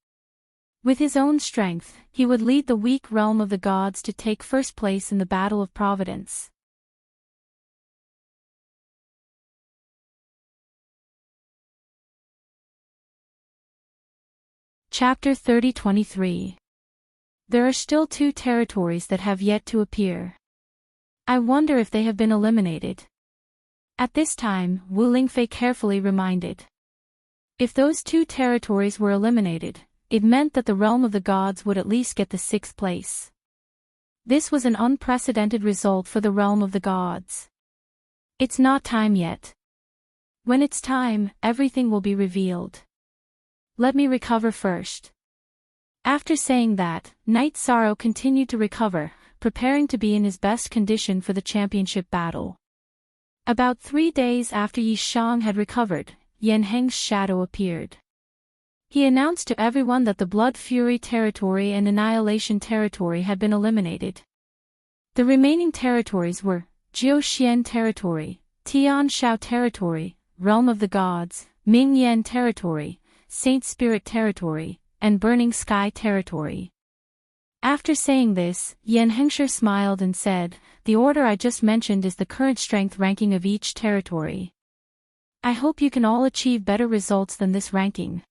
Speaker 1: With his own strength, he would lead the weak realm of the gods to take first place in the Battle of Providence. Chapter 30-23. There are still 2 territories that have yet to appear. I wonder if they have been eliminated. At this time, Wu Lingfei carefully reminded. If those 2 territories were eliminated, it meant that the realm of the gods would at least get the 6th place. This was an unprecedented result for the realm of the gods. It's not time yet. When it's time, everything will be revealed. Let me recover first. After saying that, Night Sorrow continued to recover, preparing to be in his best condition for the championship battle. About 3 days after Yi Shang had recovered, Yan Heng's shadow appeared. He announced to everyone that the Blood Fury territory and Annihilation territory had been eliminated. The remaining territories were Jiu Xian territory, Tian Shao territory, Realm of the Gods, Ming Yan territory, Saint Spirit territory, and Burning Sky territory. After saying this, Yan Hengshi smiled and said, "The order I just mentioned is the current strength ranking of each territory. I hope you can all achieve better results than this ranking.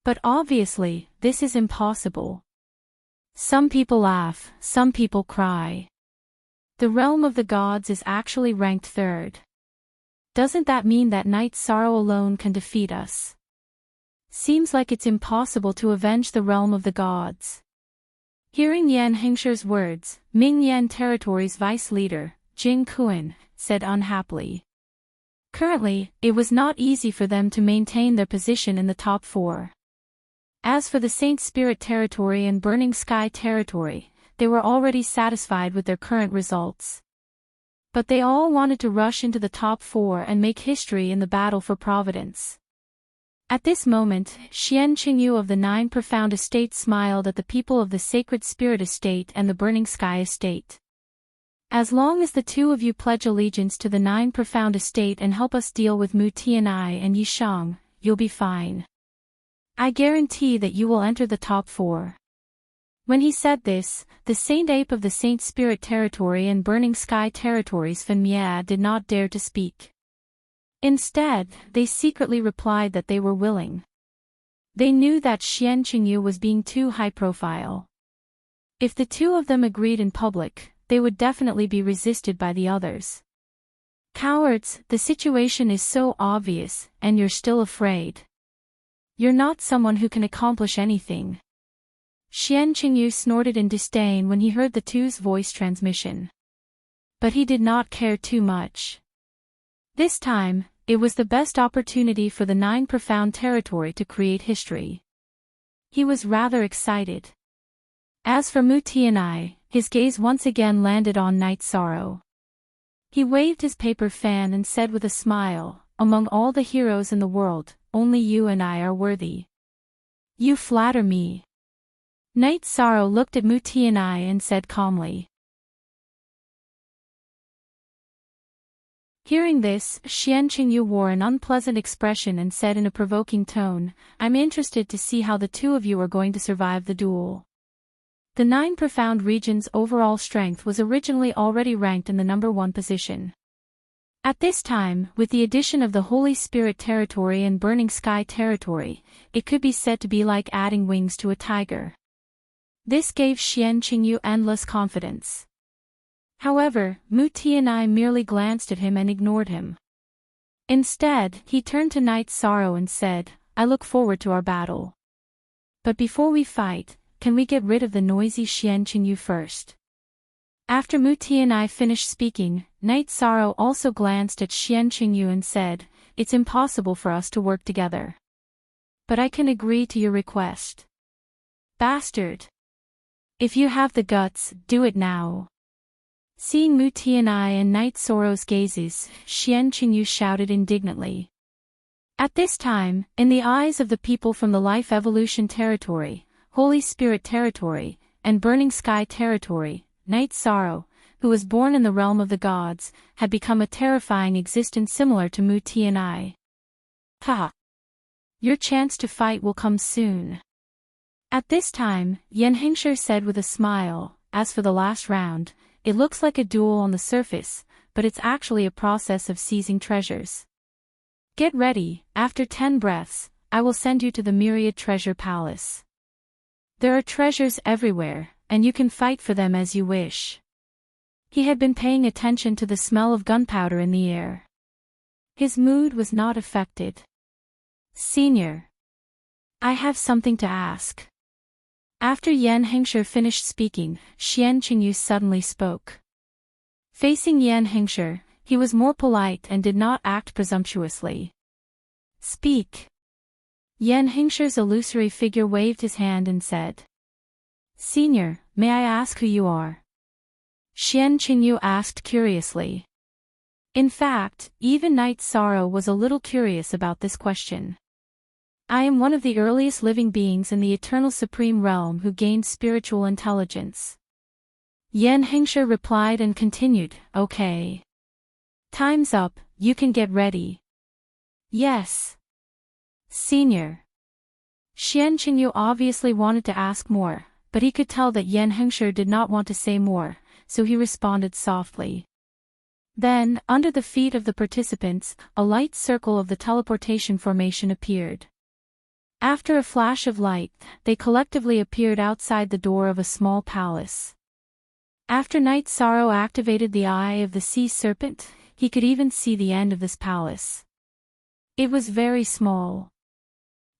Speaker 1: But obviously, this is impossible." Some people laugh, some people cry. The realm of the gods is actually ranked 3rd. Doesn't that mean that Night Sorrow alone can defeat us? Seems like it's impossible to avenge the realm of the gods. Hearing Yan Hengshi's words, Ming Yan territory's vice leader, Jing Kuan, said unhappily. Currently, it was not easy for them to maintain their position in the top 4. As for the Saint Spirit territory and Burning Sky territory, they were already satisfied with their current results. But they all wanted to rush into the top 4 and make history in the battle for Providence. At this moment, Xian Qingyu of the 9 Profound Estate smiled at the people of the Sacred Spirit Estate and the Burning Sky Estate. As long as the 2 of you pledge allegiance to the 9 Profound Estate and help us deal with Mu Tianai and Yishang, you'll be fine. I guarantee that you will enter the top 4. When he said this, the Saint Ape of the Saint Spirit territory and Burning Sky territories Fan Mia did not dare to speak. Instead, they secretly replied that they were willing. They knew that Xian Qingyu was being too high profile. If the 2 of them agreed in public, they would definitely be resisted by the others. Cowards, the situation is so obvious, and you're still afraid. You're not someone who can accomplish anything. Xian Qingyu snorted in disdain when he heard the 2's voice transmission. But he did not care too much. This time, it was the best opportunity for the 9 Profound territory to create history. He was rather excited. As for Mu Tianai, his gaze once again landed on Night Sorrow. He waved his paper fan and said with a smile, "Among all the heroes in the world, only you and I are worthy. You flatter me." Night Sorrow looked at Mu Tianai and said calmly. Hearing this, Xian Qingyu wore an unpleasant expression and said in a provoking tone, "I'm interested to see how the 2 of you are going to survive the duel." The 9 Profound region's overall strength was originally already ranked in the number 1 position. At this time, with the addition of the Holy Spirit territory and Burning Sky territory, it could be said to be like adding wings to a tiger. This gave Xian Qingyu endless confidence. However, Mu Tianai merely glanced at him and ignored him. Instead, he turned to Night Sorrow and said, "I look forward to our battle. But before we fight, can we get rid of the noisy Xian Qingyu first?" After Mu Tianai finished speaking, Night Sorrow also glanced at Xian Qingyu and said, "It's impossible for us to work together. But I can agree to your request." "Bastard! If you have the guts, do it now." Seeing Mu Tianai and Night Sorrow's gazes, Xian Qingyu shouted indignantly. At this time, in the eyes of the people from the Life Evolution territory, Holy Spirit territory, and Burning Sky territory, Night Sorrow, who was born in the realm of the gods, had become a terrifying existence similar to Mu Tianai. "Ha! Your chance to fight will come soon." At this time, Yan Hengshi said with a smile, "As for the last round, it looks like a duel on the surface, but it's actually a process of seizing treasures. Get ready, after 10 breaths, I will send you to the Myriad Treasure Palace. There are treasures everywhere, and you can fight for them as you wish." He had been paying attention to the smell of gunpowder in the air. His mood was not affected. "Senior, I have something to ask." After Yan Hengshi finished speaking, Xian Qingyu suddenly spoke. Facing Yan Hengshi, he was more polite and did not act presumptuously. "Speak." Yan Hengshi's illusory figure waved his hand and said. "Senior, may I ask who you are?" Xian Qingyu asked curiously. In fact, even Night Sorrow was a little curious about this question. "I am one of the earliest living beings in the Eternal Supreme Realm who gained spiritual intelligence." Yan Hengshi replied and continued, "Okay. Time's up, you can get ready." "Yes. Senior." Xian Qingyu obviously wanted to ask more, but he could tell that Yan Hengshi did not want to say more, so he responded softly. Then, under the feet of the participants, a light circle of the teleportation formation appeared. After a flash of light, they collectively appeared outside the door of a small palace. After Night Sorrow activated the Eye of the Sea Serpent, he could even see the end of this palace. It was very small.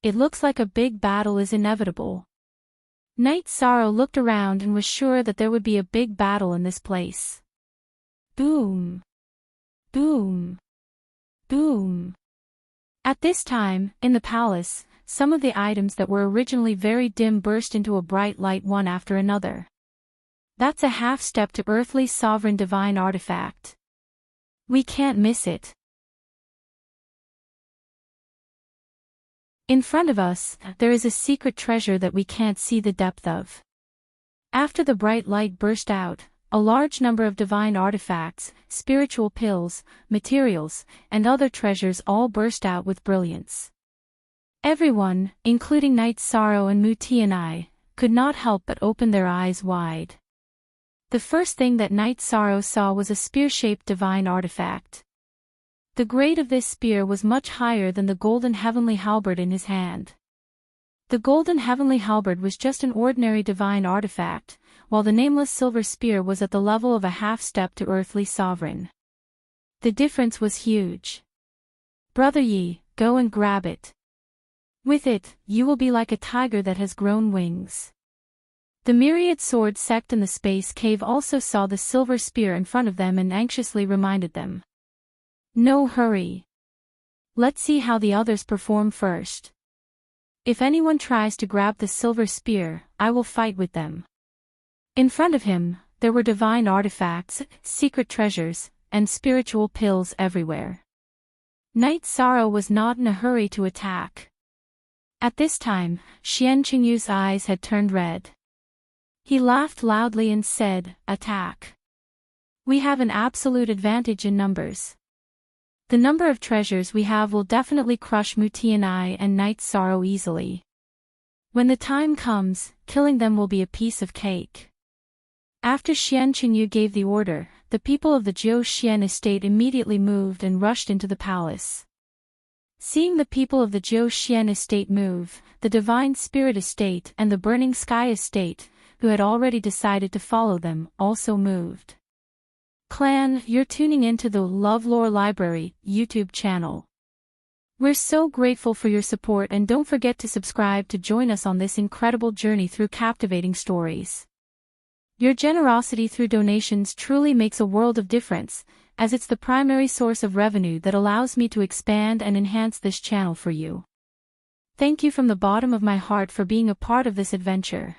Speaker 1: "It looks like a big battle is inevitable." Night Sorrow looked around and was sure that there would be a big battle in this place. Boom! Boom! Boom! At this time, in the palace, some of the items that were originally very dim burst into a bright light one after another. That's a half-step to earthly sovereign divine artifact. We can't miss it. In front of us, there is a secret treasure that we can't see the depth of. After the bright light burst out, a large number of divine artifacts, spiritual pills, materials, and other treasures all burst out with brilliance. Everyone, including Knight Sorrow and Muti and I, could not help but open their eyes wide. The first thing that Knight Sorrow saw was a spear-shaped divine artifact. The grade of this spear was much higher than the golden heavenly halberd in his hand. The golden heavenly halberd was just an ordinary divine artifact, while the nameless silver spear was at the level of a half-step to earthly sovereign. The difference was huge. Brother Yi, go and grab it. With it, you will be like a tiger that has grown wings. The myriad sword sect in the space cave also saw the silver spear in front of them and anxiously reminded them. No hurry. Let's see how the others perform first. If anyone tries to grab the silver spear, I will fight with them. In front of him, there were divine artifacts, secret treasures, and spiritual pills everywhere. Knight Sorrow was not in a hurry to attack. At this time, Xian Qingyu's eyes had turned red. He laughed loudly and said, "Attack. We have an absolute advantage in numbers. The number of treasures we have will definitely crush Muti and I and Knight Sorrow easily. When the time comes, killing them will be a piece of cake." After Xian Qingyu gave the order, the people of the Jiu Xian estate immediately moved and rushed into the palace. Seeing the people of the Jiu Xian estate move, the Divine Spirit estate and the Burning Sky estate, who had already decided to follow them, also moved. Clan, you're tuning into the LoveLore Library YouTube channel. We're so grateful for your support, and don't forget to subscribe to join us on this incredible journey through captivating stories. Your generosity through donations truly makes a world of difference, as it's the primary source of revenue that allows me to expand and enhance this channel for you. Thank you from the bottom of my heart for being a part of this adventure.